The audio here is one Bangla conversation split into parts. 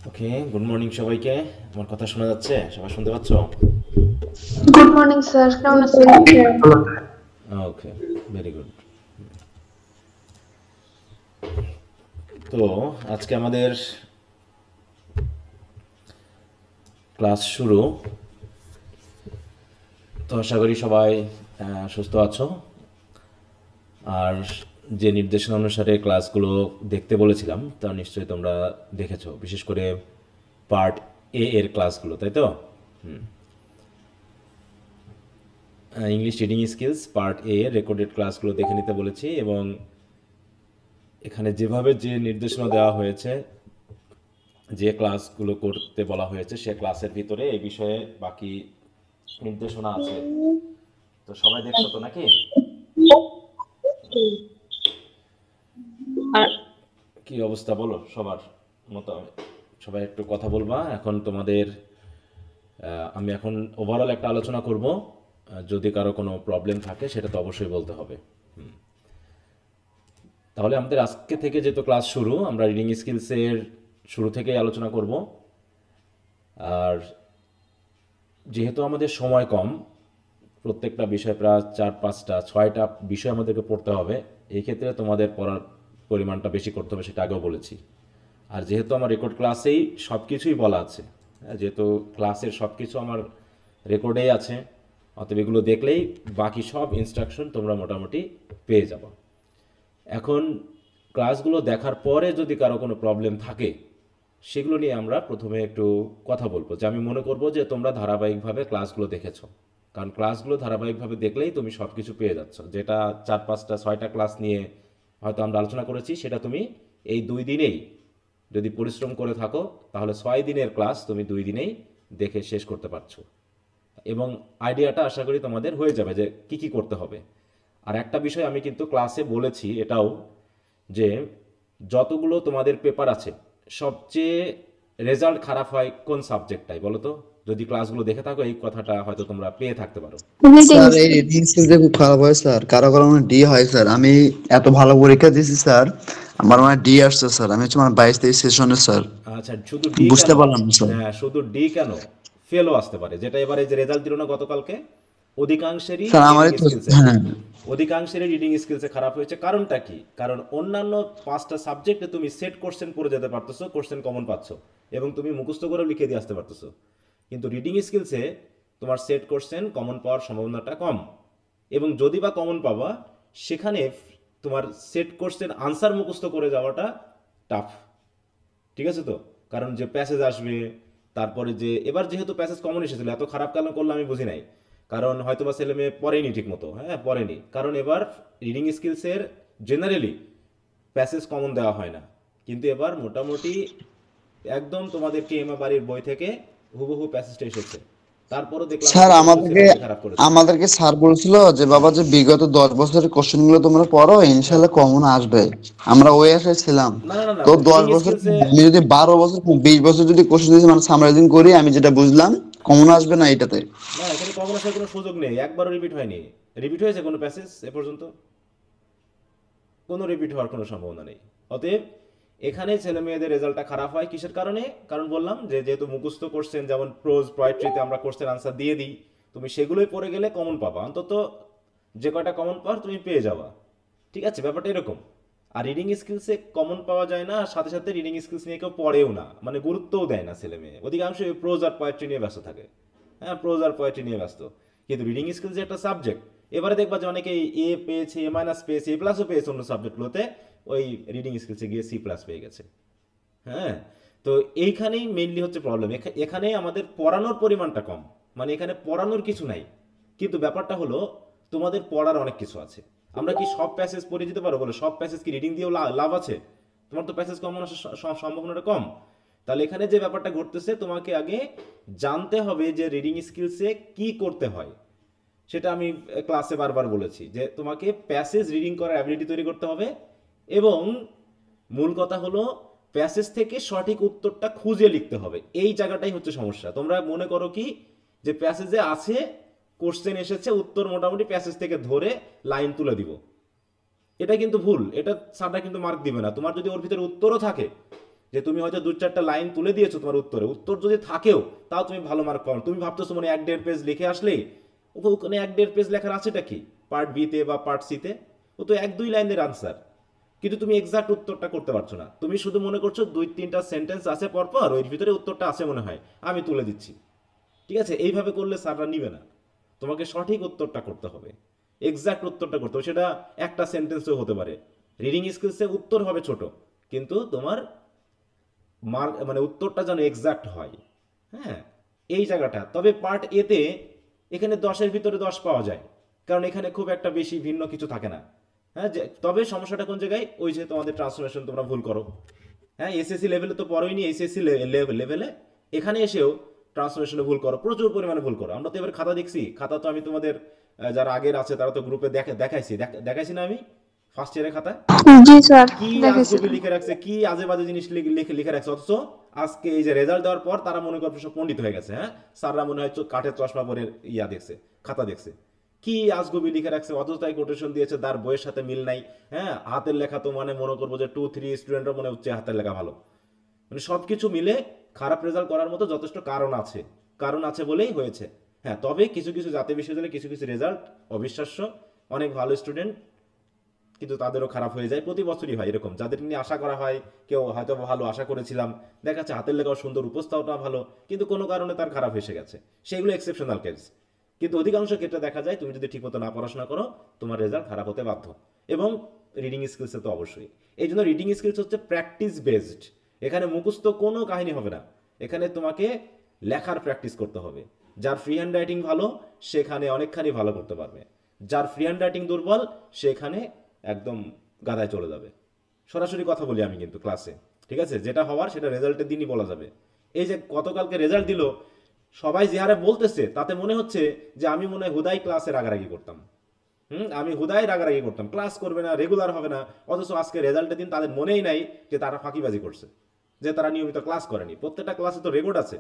ওকে, গুড মর্নিং সবাইকে। আমার কথা শোনা যাচ্ছে? সবাই শুনতে পাচ্ছ? গুড মর্নিং স্যার, কেমন আছেন? ওকে, ভেরি গুড। তো আজকে আমাদের ক্লাস শুরু। তো আশা করি সবাই সুস্থ আছো। আর যে নির্দেশনা অনুসারে ক্লাসগুলো দেখতে বলেছিলাম তা নিশ্চয়ই তোমরা দেখেছো, বিশেষ করে পার্ট এ এর ক্লাসগুলো, তাই তো? ইংলিশ রিডিং স্কিলস পার্ট এ এর রেকর্ডেড ক্লাসগুলো দেখে নিতে বলেছি, এবং এখানে যেভাবে যে নির্দেশনা দেওয়া হয়েছে, যে ক্লাসগুলো করতে বলা হয়েছে, সে ক্লাসের ভিতরে এই বিষয়ে বাকি নির্দেশনা আছে। তো সবাই দেখছো তো নাকি? আর কি অবস্থা বলো সবার মতো? সবাই একটু কথা বলবা এখন তোমাদের। আমি এখন ওভারঅল একটা আলোচনা করব। যদি কারো কোনো প্রবলেম থাকে সেটা তো অবশ্যই বলতে হবে। তাহলে আমাদের আজকে থেকে যেহেতু ক্লাস শুরু, আমরা রিডিং স্কিলসের শুরু থেকেই আলোচনা করব। আর যেহেতু আমাদের সময় কম, প্রত্যেকটা বিষয় প্রায় 4, 5, 6টা বিষয় আমাদেরকে পড়তে হবে। এই ক্ষেত্রে তোমাদের পড়ার পরিমাণটা বেশি করতে হবে, সেটা আগেও বলেছি। আর যেহেতু আমার রেকর্ড ক্লাসেই সব কিছুই বলা আছে, যেহেতু ক্লাসের সব কিছু আমার রেকর্ডেই আছে, অতএব এগুলো দেখলেই বাকি সব ইনস্ট্রাকশন তোমরা মোটামুটি পেয়ে যাবে। এখন ক্লাসগুলো দেখার পরে যদি কারো কোনো প্রবলেম থাকে, সেগুলো নিয়ে আমরা প্রথমে একটু কথা বলবো। যে আমি মনে করব যে তোমরা ধারাবাহিকভাবে ক্লাসগুলো দেখেছো, কারণ ক্লাসগুলো ধারাবাহিকভাবে দেখলেই তুমি সব কিছু পেয়ে যাচ্ছ। যেটা 4, 5, 6টা ক্লাস নিয়ে হয়তো আমরা আলোচনা করেছি, সেটা তুমি এই 2 দিনেই যদি পরিশ্রম করে থাকো, তাহলে 6 দিনের ক্লাস তুমি 2 দিনেই দেখে শেষ করতে পারছো। এবং আইডিয়াটা আশা করি তোমাদের হয়ে যাবে যে কি কি করতে হবে। আর একটা বিষয় আমি কিন্তু ক্লাসে বলেছি এটাও, যে যতগুলো তোমাদের পেপার আছে, সবচেয়ে রেজাল্ট খারাপ হয় কোন সাবজেক্টটাই বলো তো? যদি ক্লাসগুলো দেখে থাকো এই কথাটা হয়তো তোমরা পেয়ে থাকতে পারো। রিডিং স্যার এই রিডিং স্কিলটা খুব খারাপ হয় স্যার, কারো কারো মানে ডি হয় স্যার। আমি এত ভালো পরীক্ষা দিয়েছি স্যার, আমার মানে ডি আসছে স্যার। আমি হচ্ছে মানে 22-23 সেশনে স্যার, আচ্ছা, শুধু ডি বুঝতে কেন? পারলাম না স্যার। হ্যাঁ, শুধু ডি কেন, ফেলও আসতে পারে। যেটা এবারে যে রেজাল্ট দিল না গতকালকে, অধিকাংশেরই স্যার রিডিং আমারই তো, স্কিলসে, হ্যাঁ অধিকাংশেরই রিডিং স্কিলসে খারাপ হয়েছে। কারণটা কি? কারণ অন্যান্য 5টা সাবজেক্টে তুমি সেট কোশ্চেন পড়ে যেতে পারতেছো, কোশ্চেন কমন পাচ্ছ, এবং তুমি মুখস্থ করেও লিখে দিয়ে আসতে পারতেছো। কিন্তু রিডিং স্কিলসে তোমার সেট কোশ্চেন কমন পাওয়ার সম্ভাবনাটা কম, এবং যদি বা কমন পাবা, সেখানে তোমার সেট কোশ্চেন আনসার মুখস্থ করে যাওয়াটা টাফ। ঠিক আছে তো? কারণ যে প্যাসেজ আসবে, তারপরে যে এবার যেহেতু প্যাসেজ কমন এসেছিল, এত খারাপ কেন করলো আমি বুঝি নাই। কারণ হয়তো বা ছেলে মেয়ে পড়েনি ঠিক মতো, হ্যাঁ পড়েনি, কারণ এবার রিডিং স্কিলসের জেনারেলি প্যাসেজ কমন দেওয়া হয় না। কিন্তু এবার মোটামুটি একদম তোমাদেরকে এমা বাড়ির বই থেকে হুবহু প্যাসেজটা এসেছে। তারপরও দেখলাম স্যার। কিছু কিছু ছেলে আমাদেরকে মেয়ে খারাপ করেছে। আমাদেরকে স্যার বলছিল যে বাবা, যে বিগত 10 বছরের কোশ্চেন গুলো তোমরা পড়ো, হ্যাঁ, ইনশাল্লাহ কমন আসবে। আমরা ওই আশায় ছিলাম। না না না না, তো দশ রিডিং বছর স্কিলসে, আমি যদি 12 বছর 20 বছর যদি কোশ্চেন দিয়েছি মানে সামারাইজিং করি, আমি যেটা বুঝলাম কমন আসবে না এটাতে। না এখানে কমন আসার কোনো সুযোগ নেই। একবারও রিপিট হয়নি। রিপিট হয়েছে কোনো প্যাসেজ এ পর্যন্ত? কোনো রিপিট হওয়ার কোনো সম্ভাবনা নেই। অতএব এখানে ছেলে মেয়েদের রেজাল্টটা খারাপ হয় কিসের কারণে? কারণ বললাম যে যেহেতু মুখস্থ কোশ্চেন, যেমন প্রোজ পোয়েট্রিতে আমরা কোশ্চেন আনসার দিয়ে দিই, তুমি সেগুলোই পড়ে গেলে কমন পাবা, অন্তত যে কয়টা কমন পাওয়ার তুমি পেয়ে যাবা। ঠিক আছে, ব্যাপারটা এরকম। আর রিডিং স্কিলসে কমন পাওয়া যায় না, আর সাথে সাথে রিডিং স্কিলস নিয়ে কেউ পড়েও না, মানে গুরুত্বও দেয় না ছেলে মেয়ে। অধিকাংশ প্রোজ আর পোয়েট্রি নিয়ে ব্যস্ত থাকে। হ্যাঁ, প্রোজ আর পোয়েট্রি নিয়ে ব্যস্ত। কিন্তু রিডিং স্কিলস যে একটা সাবজেক্ট, এবারে দেখবা যে অনেকে এ পেয়েছে, এ মাইনাস পেয়েছে, এ প্লাসও পেয়েছে অন্য সাবজেক্টগুলোতে, ওই রিডিং স্কিলসে গিয়ে সি প্লাস পেয়ে গেছে। হ্যাঁ, তো এইখানেই মেইনলি হচ্ছে প্রবলেম। এখানেই আমাদের পড়ানোর পরিমাণটা কম, মানে এখানে পড়ানোর কিছু নাই। কিন্তু ব্যাপারটা হলো তোমাদের পড়ার অনেক কিছু আছে। আমরা কি সব প্যাসেজ পড়ে যেতে পারবো? বলে সব প্যাসেজ কি রিডিং দিয়েও লাভ আছে? তোমার তো প্যাসেজ কমন আসার সম্ভাবনাটা কম। তাহলে এখানে যে ব্যাপারটা ঘটতেছে, তোমাকে আগে জানতে হবে যে রিডিং স্কিলসে কি করতে হয়। সেটা আমি ক্লাসে বারবার বলেছি যে তোমাকে প্যাসেজ রিডিং করার অ্যাবিলিটি তৈরি করতে হবে, এবং মূল কথা হলো প্যাসেজ থেকে সঠিক উত্তরটা খুঁজে লিখতে হবে। এই জায়গাটাই হচ্ছে সমস্যা। তোমরা মনে করো কি যে প্যাসেজে আছে, কোশ্চেন এসেছে, উত্তর মোটামুটি প্যাসেজ থেকে ধরে লাইন তুলে দিব। এটা কিন্তু ভুল। এটা স্যাররা কিন্তু মার্ক দিবে না। তোমার যদি ওর ভিতরে উত্তরও থাকে, যে তুমি হয়তো 2-4টা লাইন তুলে দিয়েছো তোমার উত্তরে, উত্তর যদি থাকেও তাও তুমি ভালো মার্ক পাও। তুমি ভাবতেছো মানে 1-1.5 পেজ লিখে আসলেই ওখানে 1-1.5 পেজ লেখার আছেটা কি পার্ট বিতে বা পার্ট সিতে? ও তো 1-2 লাইনের আনসার, কিন্তু তুমি এক্সাক্ট উত্তরটা করতে পারছো না। তুমি শুধু মনে করছো 2-3টা সেন্টেন্স আছে পরপর, ওই ভিতরে উত্তরটা আছে মনে হয়, আমি তুলে দিচ্ছি। ঠিক আছে, এইভাবে করলে স্যাররা নিবে না। তোমাকে সঠিক উত্তরটা করতে হবে, এক্সাক্ট উত্তরটা করতে হবে। সেটা একটা সেন্টেন্সও হতে পারে। রিডিং স্কিলসে উত্তর হবে ছোট, কিন্তু তোমার মার্ক মানে উত্তরটা যেন এক্সাক্ট হয়। হ্যাঁ, এই জায়গাটা। তবে পার্ট এতে এখানে 10-এর ভিতরে 10 পাওয়া যায়, কারণ এখানে খুব একটা বেশি ভিন্ন কিছু থাকে না। হ্যাঁ, যে তবে সমস্যাটা কোন জায়গায়, ওই যে তোমাদের ট্রান্সফরমেশন তোমরা ভুল করো। হ্যাঁ, এসএসসি লেভেলে তো পড়োই নি, এসএসসি লেভেলে এখানে এসেও ট্রান্সফরমেশনে ভুল করো, প্রচুর পরিমাণে ভুল করো। আমরা তো এবার খাতা দেখছি, খাতা তো আমি তোমাদের যারা আগের আছে তারা তো গ্রুপে দেখাইছি না আমি ফার্স্ট ইয়ারের খাতা। জি স্যার, কি দেখেছি। আজগুবি লিখে রাখছে, কি আজে বাজে জিনিস লিখে রাখছে, অথচ আজকে এই যে রেজাল্ট দেওয়ার পর তারা মনে করছে সব পণ্ডিত হয়ে গেছে। হ্যাঁ, স্যাররা মনে হয় কাঠের চশমা পরে দেখছে, খাতা দেখছে, কি আজগুবি লিখে রাখছে, অথচ কোটেশন দিয়েছে তার বইয়ের সাথে মিল নাই। হ্যাঁ, হাতের লেখা তো মানে মনে করবো যে 2-3 স্টুডেন্টরা মনে হচ্ছে হাতের লেখা ভালো। মানে সবকিছু মিলে খারাপ রেজাল্ট করার মতো যথেষ্ট কারণ আছে বলেই হয়েছে। হ্যাঁ, তবে কিছু কিছু জাতীয় বিশ্ববিদ্যালয়ে কিছু কিছু রেজাল্ট অবিশ্বাস্য, অনেক ভালো স্টুডেন্ট কিন্তু তাদেরও খারাপ হয়ে যায়। প্রতি বছরই হয় এরকম, যাদের নিয়ে আশা করা হয় কেউ হয়তো ভালো আশা করেছিলাম, দেখা যাচ্ছে হাতের লেখাও সুন্দর, উপস্থাপনা ভালো, কিন্তু কোনো কারণে তার খারাপ এসে গেছে। সেগুলো এক্সেপশনাল কেস, কিন্তু অধিকাংশ ক্ষেত্রে দেখা যায় তুমি যদি ঠিকমতো না পড়াশোনা করো তোমার রেজাল্ট খারাপ হতে বাধ্য। এবং রিডিং স্কিলসে তো অবশ্যই। এই জন্য রিডিং স্কিলস হচ্ছে প্র্যাকটিস বেসড। এখানে মুখস্থ কোনো কাহিনী হবে না, এখানে তোমাকে লেখার প্র্যাকটিস করতে হবে। যার ফ্রি হ্যান্ড রাইটিং ভালো সেখানে অনেকখানি ভালো করতে পারবে, যার ফ্রি হ্যান্ড রাইটিং দুর্বল সেখানে একদম গাদায় চলে যাবে। সরাসরি কথা বলি আমি কিন্তু ক্লাসে, ঠিক আছে? যেটা হওয়ার সেটা রেজাল্টের দিনই বলা যাবে। এই যে গতকালকে রেজাল্ট দিল, সবাই যে হারে বলতেছে তাতে মনে হচ্ছে যে আমি মনে হয় হুদাই ক্লাসে রাগারাগি করতাম। আমি হুদাই রাগারাগি করতাম, ক্লাস করবে না, রেগুলার হবে না। অথচ আজকে রেজাল্টের দিন তাদের মনেই নাই যে তারা ফাঁকিবাজি করছে, যে তারা নিয়মিত ক্লাস করেনি। প্রত্যেকটা ক্লাসে তো রেকর্ড আছে,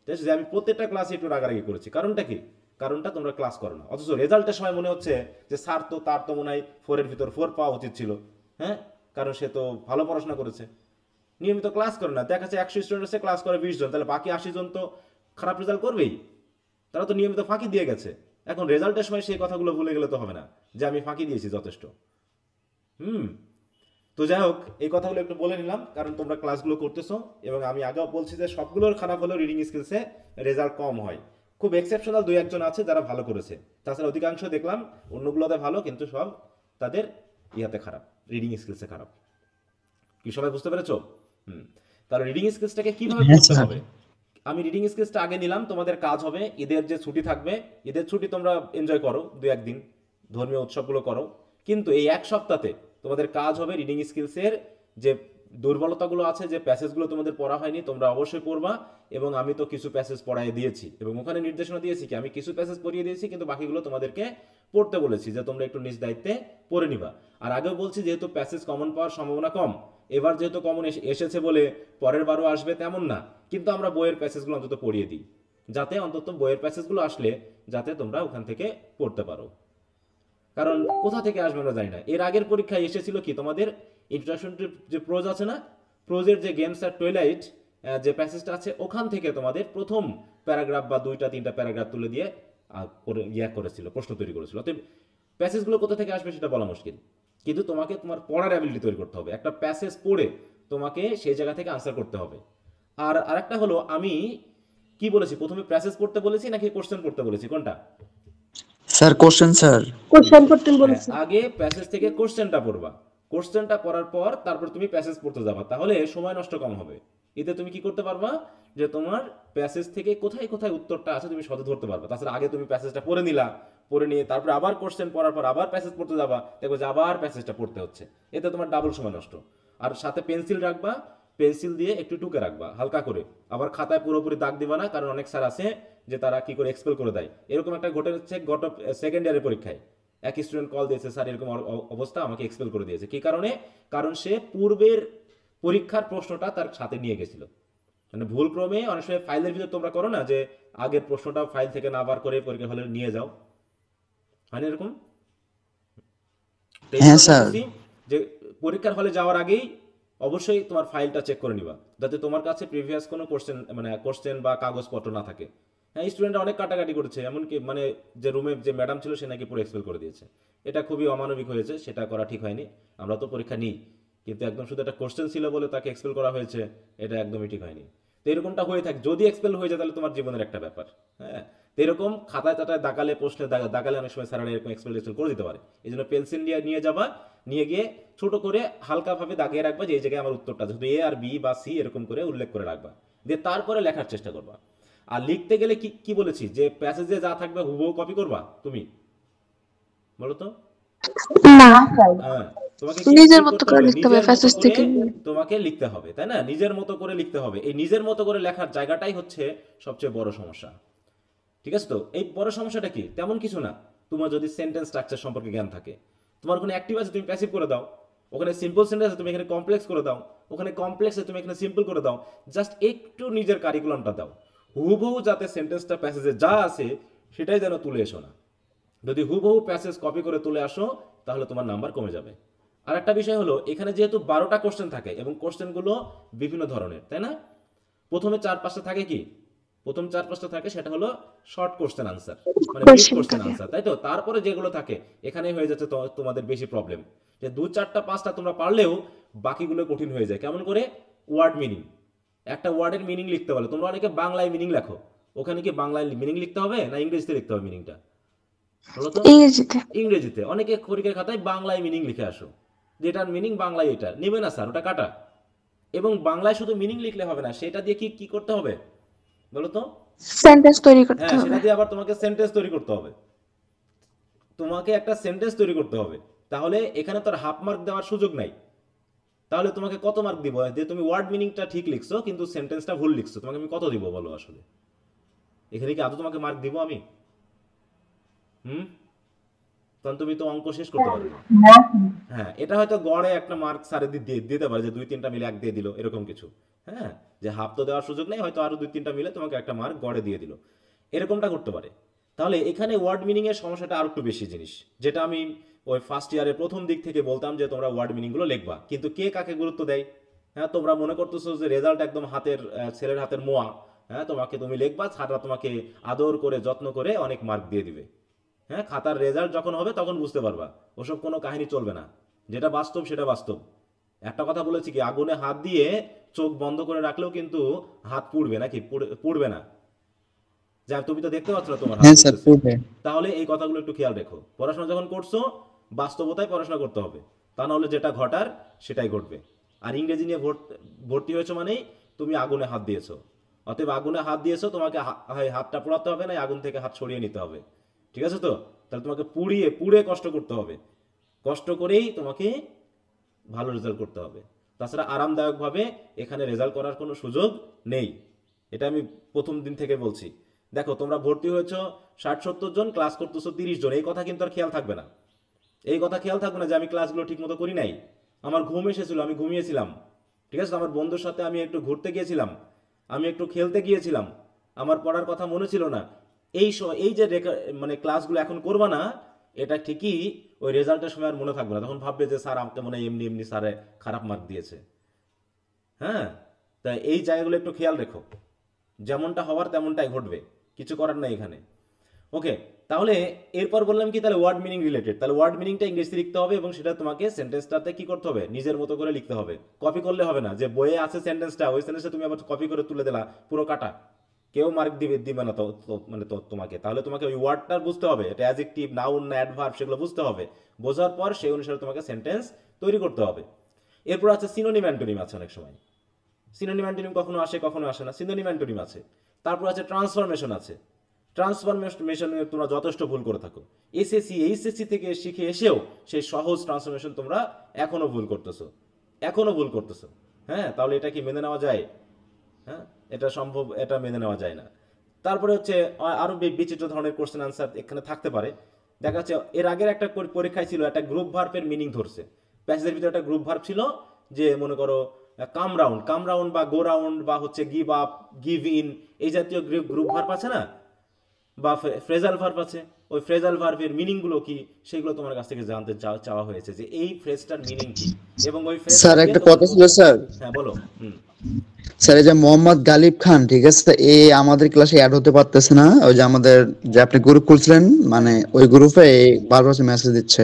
ঠিক আছে, যে আমি প্রত্যেকটা ক্লাসে একটু রাগারাগি করেছি। কারণটা কি? কারণটা তোমরা ক্লাস করো না। অথচ রেজাল্টের সময় মনে হচ্ছে যে স্যার তো তার তো মনে হয় 4-এর ভিতর 4 পাওয়া উচিত ছিল। হ্যাঁ, কারণ সে তো ভালো পড়াশোনা করেছে, নিয়মিত ক্লাস করে না। দেখা যাচ্ছে 100 স্টুডেন্ট আছে, ক্লাস করে 20 জন, তাহলে বাকি 80 জন তো খারাপ রেজাল্ট করবেই। তারা তো নিয়মিত ফাঁকি দিয়ে গেছে। এখন রেজাল্টের সময় সেই কথাগুলো ভুলে গেলে তো হবে না যে আমি ফাঁকি দিয়েছি যথেষ্ট। হুম তো যাই হোক, এই কথাগুলো একটু বলে নিলাম কারণ তোমরা ক্লাসগুলো করতেছো, এবং আমি আগেও বলছি যে সবগুলোর খারাপ হলেও রিডিং স্কিলসে রেজাল্ট কম হয়। খুব এক্সেপশনাল 2-1 জন আছে যারা ভালো করেছে, তাছাড়া অধিকাংশ দেখলাম অন্যগুলোতে ভালো, কিন্তু সব তাদের ইয়াতে খারাপ, রিডিং স্কিলসে খারাপ। কি সবাই বুঝতে পেরেছো? হুম তাহলে রিডিং স্কিলসটাকে কিভাবে হ্যাঁ করতে স্যার। হবে? আমি রিডিং স্কিলসটা আগে নিলাম। তোমাদের কাজ হবে, ঈদের যে ছুটি থাকবে, ঈদের ছুটি তোমরা এনজয় করো 2-1 দিন, ধর্মীয় উৎসবগুলো করো, কিন্তু এই এক সপ্তাহে তোমাদের কাজ হবে রিডিং স্কিলসের যে দুর্বলতাগুলো আছে, যে প্যাসেজগুলো তোমাদের পড়া হয়নি তোমরা অবশ্যই পড়বা। এবং আমি তো কিছু প্যাসেজ পড়াই দিয়েছি এবং ওখানে নির্দেশনা দিয়েছি কি আমি কিছু প্যাসেজ পড়িয়ে দিয়েছি, কিন্তু বাকিগুলো তোমাদেরকে পড়তে বলেছি যে তোমরা একটু নিজ দায়িত্বে পড়ে নিবা। আর আগেও বলছি যেহেতু প্যাসেজ কমন পাওয়ার সম্ভাবনা কম, এবার যেহেতু কমন এসেছে বলে পরের বারও আসবে তেমন না, কিন্তু আমরা বইয়ের প্যাসেজগুলো অন্তত পড়িয়ে দিই, যাতে অন্তত বইয়ের প্যাসেজগুলো আসলে যাতে তোমরা ওখান থেকে পড়তে পারো। কারণ কোথা থেকে আসবে আমরা জানি না। এর আগের পরীক্ষায় এসেছিল কি তোমাদের ইন্ট্রোডাকশন টু যে প্রোজ আছে না, প্রোজের যে গেমস আর টয়লাইট যে প্যাসেজটা আছে, ওখান থেকে তোমাদের প্রথম প্যারাগ্রাফ বা 2-3টা প্যারাগ্রাফ তুলে দিয়ে করেছিল, প্রশ্ন তৈরি করেছিল। অতএব প্যাসেজগুলো কোথা থেকে আসবে সেটা বলা মুশকিল, কিন্তু তোমাকে তোমার পড়ার অ্যাবিলিটি তৈরি করতে হবে। একটা প্যাসেজ পড়ে তোমাকে সেই জায়গা থেকে আনসার করতে হবে। আর আরেকটা হলো, আমি কি বলেছি, প্রথমে প্যাসেজ পড়তে বলেছি নাকি কোশ্চেন পড়তে বলেছি, কোনটা? Sir question sir. কোশ্চেন করতে হ্যাঁ, বলেছেন। আগে প্যাসেজ থেকে কোশ্চেনটা পড়বা, কোশ্চেনটা পড়ার পর তারপর তুমি প্যাসেজ পড়তে যাবা, তাহলে সময় নষ্ট কম হবে। এতে তুমি কি করতে পারবা, যে তোমার প্যাসেজ থেকে কোথায় কোথায় উত্তরটা আছে তুমি সহজে ধরতে পারবা। তাছাড়া আগে তুমি প্যাসেজটা পড়ে নিলা, পড়ে নিয়ে তারপর আবার কোশ্চেন পড়ার পর আবার প্যাসেজ পড়তে যাবা, দেখো যে আবার প্যাসেজটা পড়তে হচ্ছে, এতে তোমার ডাবল সময় নষ্ট। আর সাথে পেন্সিল রাখবা, পেন্সিল দিয়ে একটু টুকে রাখবা হালকা করে, আবার খাতায় পুরোপুরি দাগ দিবা না, কারণ অনেক স্যার আছে যে তারা কি করে এক্সপেল করে দেয়। এরকম একটা ঘটেছে গত সেকেন্ড ইয়ারের পরীক্ষায়, এক স্টুডেন্ট কল দিয়েছে, স্যার এরকম অবস্থা, আমাকে এক্সপেল করে দিয়েছে। কি কারণে? কারণ সে পূর্বের পরীক্ষার প্রশ্নটা তার সাথে নিয়ে গেছিল। মানে ভুল ক্রমে অনেক সময় ফাইলের ভিতর তোমরা করো না যে আগের প্রশ্নটা ফাইল থেকে না বার করে পরীক্ষা হলে নিয়ে যাও, হয় না এরকম? তো এই হ্যাঁ জন্য স্যার। বলতেছি যে পরীক্ষার হলে যাওয়ার আগেই অবশ্যই তোমার ফাইলটা চেক করে নিবা, যাতে তোমার কাছে প্রিভিয়াস কোনো কোশ্চেন বা কাগজপত্র না থাকে। হ্যাঁ, স্টুডেন্টরা অনেক কাটাকাটি করেছে, এমনকি যে রুমে যে ম্যাডাম ছিল সে নাকি পুরো এক্সপেল করে দিয়েছে। এটা খুবই অমানবিক হয়েছে, সেটা করা ঠিক হয়নি। আমরা তো পরীক্ষা নিই, কিন্তু একদম শুধু একটা কোশ্চেন ছিল বলে তাকে এক্সপেল করা হয়েছে, এটা একদমই ঠিক হয়নি। তো এরকমটা হয়ে থাকে, যদি এক্সপেল হয়ে যায় তাহলে তোমার জীবনের একটা ব্যাপার। হ্যাঁ, তো এরকম খাতায় টাটায় দাগালে, প্রশ্নে দাগালে অনেক সময় স্যারেরা এরকম এক্সপেল করে দিতে পারে। এই জন্য পেন্সিল নিয়ে যাবা, নিয়ে গিয়ে ছোট করে হালকাভাবে দাগিয়ে রাখবা যে এই জায়গায় আমার উত্তরটা, যেহেতু এ আর বি বা সি এরকম করে উল্লেখ করে রাখবা, দিয়ে তারপরে লেখার চেষ্টা করবা। আর লিখতে গেলে কি কি বলেছি, যে প্যাসেজে যা থাকবে হুবহু কপি করবা তুমি, বলো তো? না, হ্যাঁ, তোমাকে নিজের কি মতো করতে করে হবে, লিখতে হবে নিজের মতো ফ্যাসেজ করে থেকে। তোমাকে লিখতে হবে, তাই না? নিজের মতো করে লিখতে হবে। এই নিজের মতো করে লেখার জায়গাটাই হচ্ছে সবচেয়ে বড় সমস্যা। ঠিক আছে? তো এই বড় সমস্যাটা কি? তেমন কিছু না। তোমার যদি সেন্টেন্স স্ট্রাকচার সম্পর্কে জ্ঞান থাকে, তোমার কোনো অ্যাক্টিভ আছে তুমি প্যাসিভ করে দাও, ওখানে সিম্পল সেন্টেন্স আছে তুমি এখানে কমপ্লেক্স করে দাও, ওখানে কমপ্লেক্স আছে তুমি এখানে সিম্পল করে দাও। জাস্ট একটু নিজের কারিকুলামটা দাও, হুবহু যাতে সেন্টেন্সটা প্যাসেজে যা আছে সেটাই যেন তুলে এসো না। যদি হুবহু প্যাসেজ কপি করে তুলে আসো তাহলে তোমার নাম্বার কমে যাবে। আর একটা বিষয় হলো, এখানে যেহেতু 12টা কোশ্চেন থাকে এবং কোশ্চেনগুলো বিভিন্ন ধরনের, তাই না? প্রথমে 4-5টা থাকে কি, প্রথম 4-5টা থাকে সেটা হলো শর্ট কোশ্চেন আনসার, মানে ব্রিফ কোশ্চেন কোশ্চেন থাকে। আনসার, তাই তো? তারপরে যেগুলো থাকে এখানেই হয়ে যাচ্ছে তোমাদের বেশি প্রবলেম, যে 2-4টা-5টা তোমরা পারলেও বাকিগুলো কঠিন হয়ে যায়। কেমন করে? ওয়ার্ড মিনিং, একটা ওয়ার্ডের মিনিং লিখতে বলে, তোমরা অনেকে বাংলায় মিনিং লেখো, ওখানে কি বাংলায় মিনিং লিখতে হবে না ইংরেজিতে লিখতে হবে মিনিংটা, বলো তো? ইংরেজিতে। ইংরেজিতে। অনেকে পরীক্ষার খাতায় বাংলায় মিনিং লিখে আসো, যেটার মিনিং বাংলায়, এটা নেবে না স্যার, ওটা কাটা। এবং বাংলায় শুধু মিনিং লিখলে হবে না, সেটা দিয়ে কি কি করতে হবে বলো তো? সেন্টেন্স তৈরি করতে হ্যাঁ, হবে। সেটা দিয়ে আবার তোমাকে সেন্টেন্স তৈরি করতে হবে, তোমাকে একটা সেন্টেন্স তৈরি করতে হবে। তাহলে এখানে তোর হাফ মার্ক দেওয়ার সুযোগ নাই। তাহলে তোমাকে কত মার্ক দিব? যে তুমি ওয়ার্ড মিনিংটা ঠিক লিখছো কিন্তু সেন্টেন্সটা ভুল লিখছো, তোমাকে আমি কত দিব বলো আসলে? এখানে কি আদৌ তোমাকে মার্ক দিব আমি? হুম? তখন তুমি তো অঙ্ক শেষ করতে পারবে না। হ্যাঁ, এটা হয়তো গড়ে একটা মার্ক স্যারে দিতে পারে, যে 2-3টা মিলে 1 দিয়ে দিল, এরকম কিছু। হ্যাঁ, যে হাফ তো দেওয়ার সুযোগ নেই, হয়তো আরো 2-3টা মিলে তোমাকে একটা মার্ক গড়ে দিয়ে দিল, এরকমটা করতে পারে। তাহলে এখানে ওয়ার্ড মিনিং এর সমস্যাটা আর একটু বেশি জিনিস, যেটা আমি ওই ফার্স্ট ইয়ারের প্রথম দিক থেকে বলতাম যে তোমরা ওয়ার্ড মিনিং গুলো লিখবা, কিন্তু কে কাকে গুরুত্ব দেয়? হ্যাঁ, তোমরা মনে করতেছো যে রেজাল্ট একদম ছেলের হাতের মোয়া। হ্যাঁ, তুমি লিখবা, ছাত্ররা তোমাকে আদর করে যত্ন করে অনেক মার্ক দিয়ে দিবে। হ্যাঁ, খাতার রেজাল্ট যখন হবে তখন বুঝতে পারবা, ওসব কোনো কাহিনী চলবে না। যেটা বাস্তব সেটা বাস্তব। একটা কথা বলেছি কি, আগুনে হাত দিয়ে চোখ বন্ধ করে রাখলেও কিন্তু হাত পুড়বে, নাকি পুড়বে না? যা তুমি তো দেখতে পাচ্ছ না তোমার হাত হ্যাঁ স্যার, পুড়তেছে। পড়বে। তাহলে এই কথাগুলো একটু খেয়াল রেখো, পড়াশোনা যখন করছো বাস্তবতায় পড়াশোনা করতে হবে, তা না হলে যেটা ঘটার সেটাই ঘটবে। আর ইংরেজি নিয়ে ভর্তি হয়েছো মানেই তুমি আগুনে হাত দিয়েছো, অতএব আগুনে হাত দিয়েছো, তোমাকে হয় হাতটা পোড়াতে হবে, না আগুন থেকে হাত সরিয়ে নিতে হবে। ঠিক আছে? তো তাহলে তোমাকে পুড়ে কষ্ট করতে হবে, কষ্ট করেই তোমাকে ভালো রেজাল্ট করতে হবে। তাছাড়া আরামদায়কভাবে এখানে রেজাল্ট করার কোনো সুযোগ নেই, এটা আমি প্রথম দিন থেকে বলছি। দেখো, তোমরা ভর্তি হয়েছো 60-70 জন, ক্লাস করতেছো 30 জন, এই কথা কিন্তু আর খেয়াল থাকবে না। এই কথা খেয়াল থাকবে না যে আমি ক্লাসগুলো ঠিক মতো করি নাই, আমার ঘুম এসেছিল, আমি ঘুমিয়েছিলাম। ঠিক আছে? আমার বন্ধুর সাথে আমি একটু ঘুরতে গিয়েছিলাম, আমি একটু খেলতে গিয়েছিলাম, আমার পড়ার কথা মনে ছিল না। এই যে ক্লাসগুলো এখন করবা না, এটা ঠিকই ওই রেজাল্টের সময় আর মনে থাকবে না, তখন ভাববে যে স্যার আমাকে মনে হয় এমনি এমনি স্যারে খারাপ মার্ক দিয়েছে। হ্যাঁ, তাই এই জায়গাগুলো একটু খেয়াল রেখো, যেমনটা হওয়ার তেমনটাই ঘটবে, কিছু করার নাই এখানে। ওকে, তাহলে এরপর বললাম কি, তাহলে ওয়ার্ড মিনিং রিলেটেড, তাহলে ওয়ার্ড মিনিংটা ইংরেজিতে লিখতে হবে এবং সেটা তোমাকে সেন্টেন্সটাতে কি করতে হবে, নিজের মতো করে লিখতে হবে। কপি করলে হবে না, যে বইয়ে আছে সেন্টেন্সটা, ওই সেন্টেন্সটা তুমি আবার কপি করে তুলে দিলা পুরো কাটা, কেউ মার্ক দিবে না তোমাকে। তাহলে তোমাকে ওই ওয়ার্ডটা বুঝতে হবে, এটা অ্যাডজেক্টিভ, নাউন না অ্যাডভার্ব, সেগুলো বুঝতে হবে। বোঝার পর সেই অনুসারে তোমাকে সেন্টেন্স তৈরি করতে হবে। এরপর আছে সিনোনিম অ্যান্টোনিম, আছে অনেক সময়। সিনোনিম অ্যান্টোনিম কখনো আসে কখনো আসে না, সিনোনিম অ্যান্টোনিম আছে। তারপর আছে ট্রান্সফরমেশন আছে। ট্রান্সফরমেশনে তোমরা যথেষ্ট ভুল করে থাকো, এইচএসসি থেকে শিখে এসেও সেই সহজ ট্রান্সফরমেশন তোমরা এখনো ভুল করতেছো। হ্যাঁ, তাহলে এটা কি মেনে নেওয়া যায়? হ্যাঁ, এটা সম্ভব, এটা মেনে নেওয়া যায় না। তারপরে হচ্ছে আরো বিচিত্র ধরনের কোশ্চেন আনসার এখানে থাকতে পারে। দেখা যাচ্ছে এর আগের একটা পরীক্ষায় ছিল, একটা গ্রুপ ভার্বের মিনিং ধরছে, প্যাসেজের ভিতরে একটা গ্রুপ ভার্ব ছিল, যে মনে করো কাম রাউন্ড বা গো রাউন্ড বা হচ্ছে গিভ আপ, গিভ ইন, এই জাতীয় গ্রুপ ভার্ব আছে না, বা ফ্রেজাল ভার্ব আছে, ওই ফ্রেজাল ভার্বের মিনিং গুলো কি সেগুলো তোমার কাছ থেকে জানতে চাওয়া হয়েছে যে এই ফ্রেজটার মিনিং কি, এবং ওই ফ্রেজটা স্যার দিয়ে একটা তোমার কথা ছিল স্যার। হ্যাঁ বলো। স্যার এই যে মোহাম্মদ গালিব খান, ঠিক আছে, এ আমাদের ক্লাসে অ্যাড হতে পারতেছে না। ওই যে আমাদের যে আপনি গ্রুপ খুলছিলেন, মানে ওই গ্রুপে বারবার মেসেজ দিচ্ছে।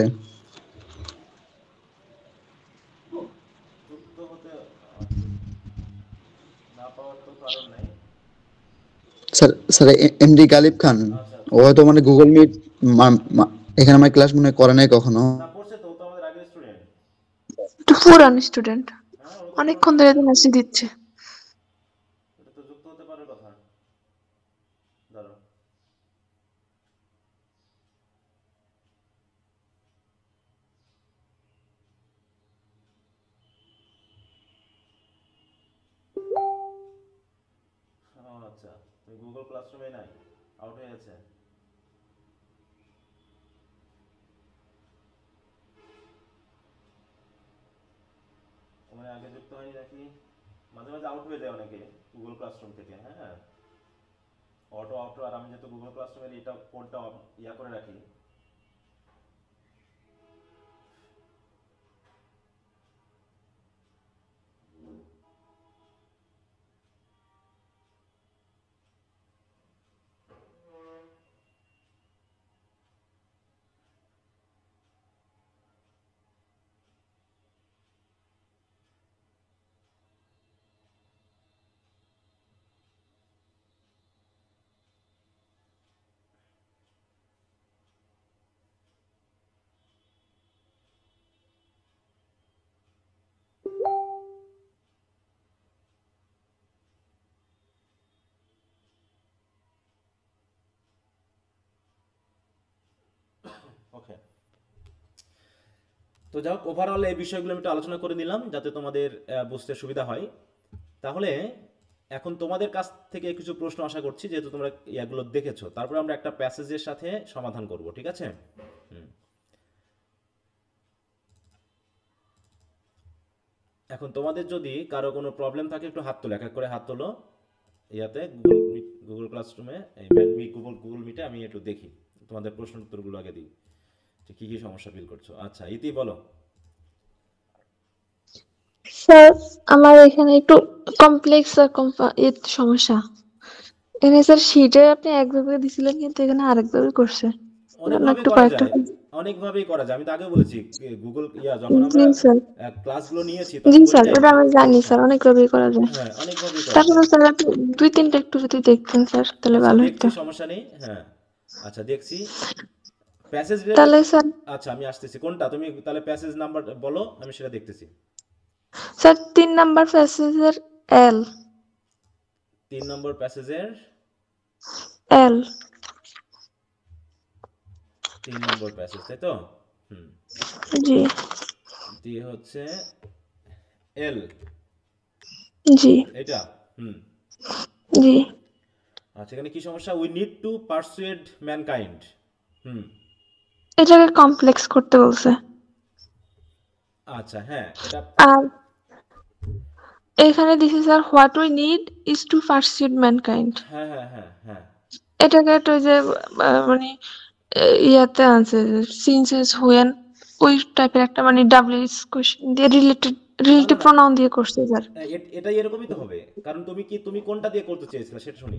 যুক্ত হতে না পাওয়ার তো কারণ নাই। স্যার স্যার এমডি গালিব খান, আচ্ছা ও আচ্ছা, হয়তো মানে গুগল মিট এখানে আমার ক্লাস মনে হয় করে নাই কখনো। না পড়ছে তো, ও তো আমাদের আগের স্টুডেন্ট। পুরান স্টুডেন্ট, হ্যাঁ ও তো অনেকক্ষণ পুরনো ধরে তো স্টুডেন্ট, মেসেজ দিচ্ছে। এটা তো যুক্ত হতে পারার কথা। ধরো আচ্ছা, তুমি গুগল ক্লাসরুমে নাই, আউট হয়ে গেছে। মানে আগে যুক্ত হয়নি নাকি? মাঝে মাঝে আউট হয়ে যায় অনেকে গুগল ক্লাসরুম থেকে। হ্যাঁ অটো অটো, আর আমি যেহেতু গুগল ক্লাসরুমের এটা কোডটা ইয়া করে রাখি। ওকে, তো যাই হোক, ওভারঅল এই বিষয়গুলো আমি একটু আলোচনা করে নিলাম যাতে তোমাদের বুঝতে সুবিধা হয়। তাহলে এখন তোমাদের কাছ থেকে কিছু প্রশ্ন আশা করছি, যেহেতু তোমরা ইয়াগুলো দেখেছো। তারপরে আমরা একটা প্যাসেজের সাথে সমাধান করব, ঠিক আছে? হুম। এখন তোমাদের যদি কারো কোনো প্রবলেম থাকে একটু হাত তোলো, এক এক করে হাত তোলো। ইয়াতে গুগল ক্লাসরুমে, এই গুগল মিটে আমি একটু দেখি তোমাদের প্রশ্ন উত্তরগুলো আগে দিই, যে কি কি সমস্যা ফিল করছো। আচ্ছা ইতি বলো। স্যার আমার এখানে একটু কমপ্লেক্স আর সমস্যা। এখানে স্যার শিটে আপনি একভাবে দিছিলেন, কিন্তু এখানে আরেকভাবে করছে। এজন্য অনেকভাবে একটু করা কয়েকটা। যায়, অনেকভাবেই করা যায়। আমি তো আগে বলেছি গুগল যখন আমরা জি স্যার, ক্লাসগুলো নিয়েছি জি তখন বলি স্যার, নাই? এটা আমি জানি হ্যাঁ স্যার, অনেকভাবেই করা যায়। হ্যাঁ, অনেকভাবেই করা তারপরে যায়। স্যার আপনি দুই তিনটা একটু যদি দেখতেন স্যার, তাহলে আচ্ছা ভালো দেখছি, হতো। সমস্যা নেই। হ্যাঁ আচ্ছা দেখছি প্যাসেজ রিলেটেড। তাহলে স্যার, আচ্ছা আমি আসতেছি, কোনটা তুমি তাহলে প্যাসেজ নাম্বার বলো, আমি সেটা দেখতেছি। স্যার 3 নাম্বার প্যাসেজের এল। 3 নম্বর প্যাসেজের এল। 3 নম্বর প্যাসেজ, তাই তো? হুম, জি। দিয়ে হচ্ছে এল, জি। এটা। হুম, জি। আচ্ছা এখানে কি সমস্যা? We need to persuade mankind. হুম, এটাকে কমপ্লেক্স করতে বলছে। আচ্ছা হ্যাঁ এটা। আর এখানে দিছে sir, what we need is to persuade mankind. হ্যাঁ হ্যাঁ হ্যাঁ হ্যাঁ, এটাকে একটা ওই যে মানে ইয়াতে আছে, সিনসেস হুয়েন, ওই টাইপের একটা মানে ডাব্লিউএস কোশ্চেন দিয়ে না না রিলেটিভ না, প্রোনাউন দিয়ে করছে স্যার। এটাই এরকমই তো হবে, কারণ তুমি কোনটা দিয়ে করতে চেয়েছিলে সেটা শুনি।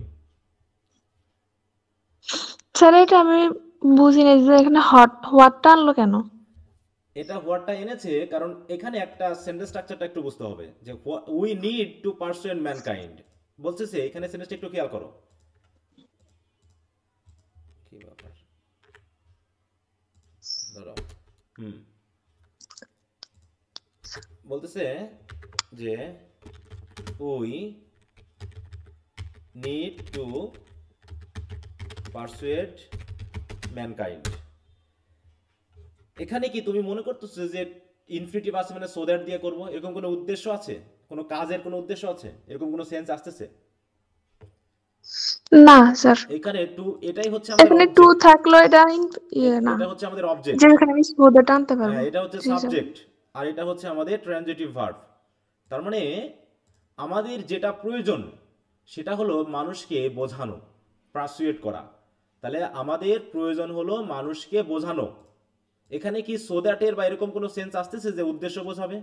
স্যার এটা আমি বুঝি নাই যে এখানে হোয়াটটা আনলো কেন। এটা হোয়াটটা এনেছে কারণ এখানে একটা সেন্টেন্স স্ট্রাকচারটা একটু বুঝতে হবে, যে we need to persuade mankind বলতেছে এখানে। সেন্টেন্সটা একটু খেয়াল করো, কি ব্যাপার। ধরো, হুম, বলতেছে যে we need to persuade mankind. এখানে কি তুমি মনে করতেছো যে ইনফিনিটিভ আছে মানে সো দ্যাট দিয়ে করব, এরকম কোনো উদ্দেশ্য আছে? কোনো কাজের কোনো উদ্দেশ্য আছে? এরকম কোনো সেন্স আসতেছে? না স্যার, এখানে টু, এটাই হচ্ছে আমাদের এখানে টু অবজেক্ট। থাকলো, এটা ইয়ে না, এটা হচ্ছে আমাদের যে অবজেক্ট। এখানে আমি সোদাটা আনতে হ্যাঁ পারবো। এটা হচ্ছে জি স্যার। সাবজেক্ট, আর এটা হচ্ছে আমাদের ট্রানজিটিভ ভার্ব। তার মানে আমাদের যেটা প্রয়োজন সেটা হলো মানুষকে বোঝানো, পারসুয়েট করা। তাহলে আমাদের প্রয়োজন হলো মানুষকে বোঝানো। এখানে কি সো দ্যাটের বা এরকম কোনো সেন্স আসতেছে যে উদ্দেশ্য বোঝাবে?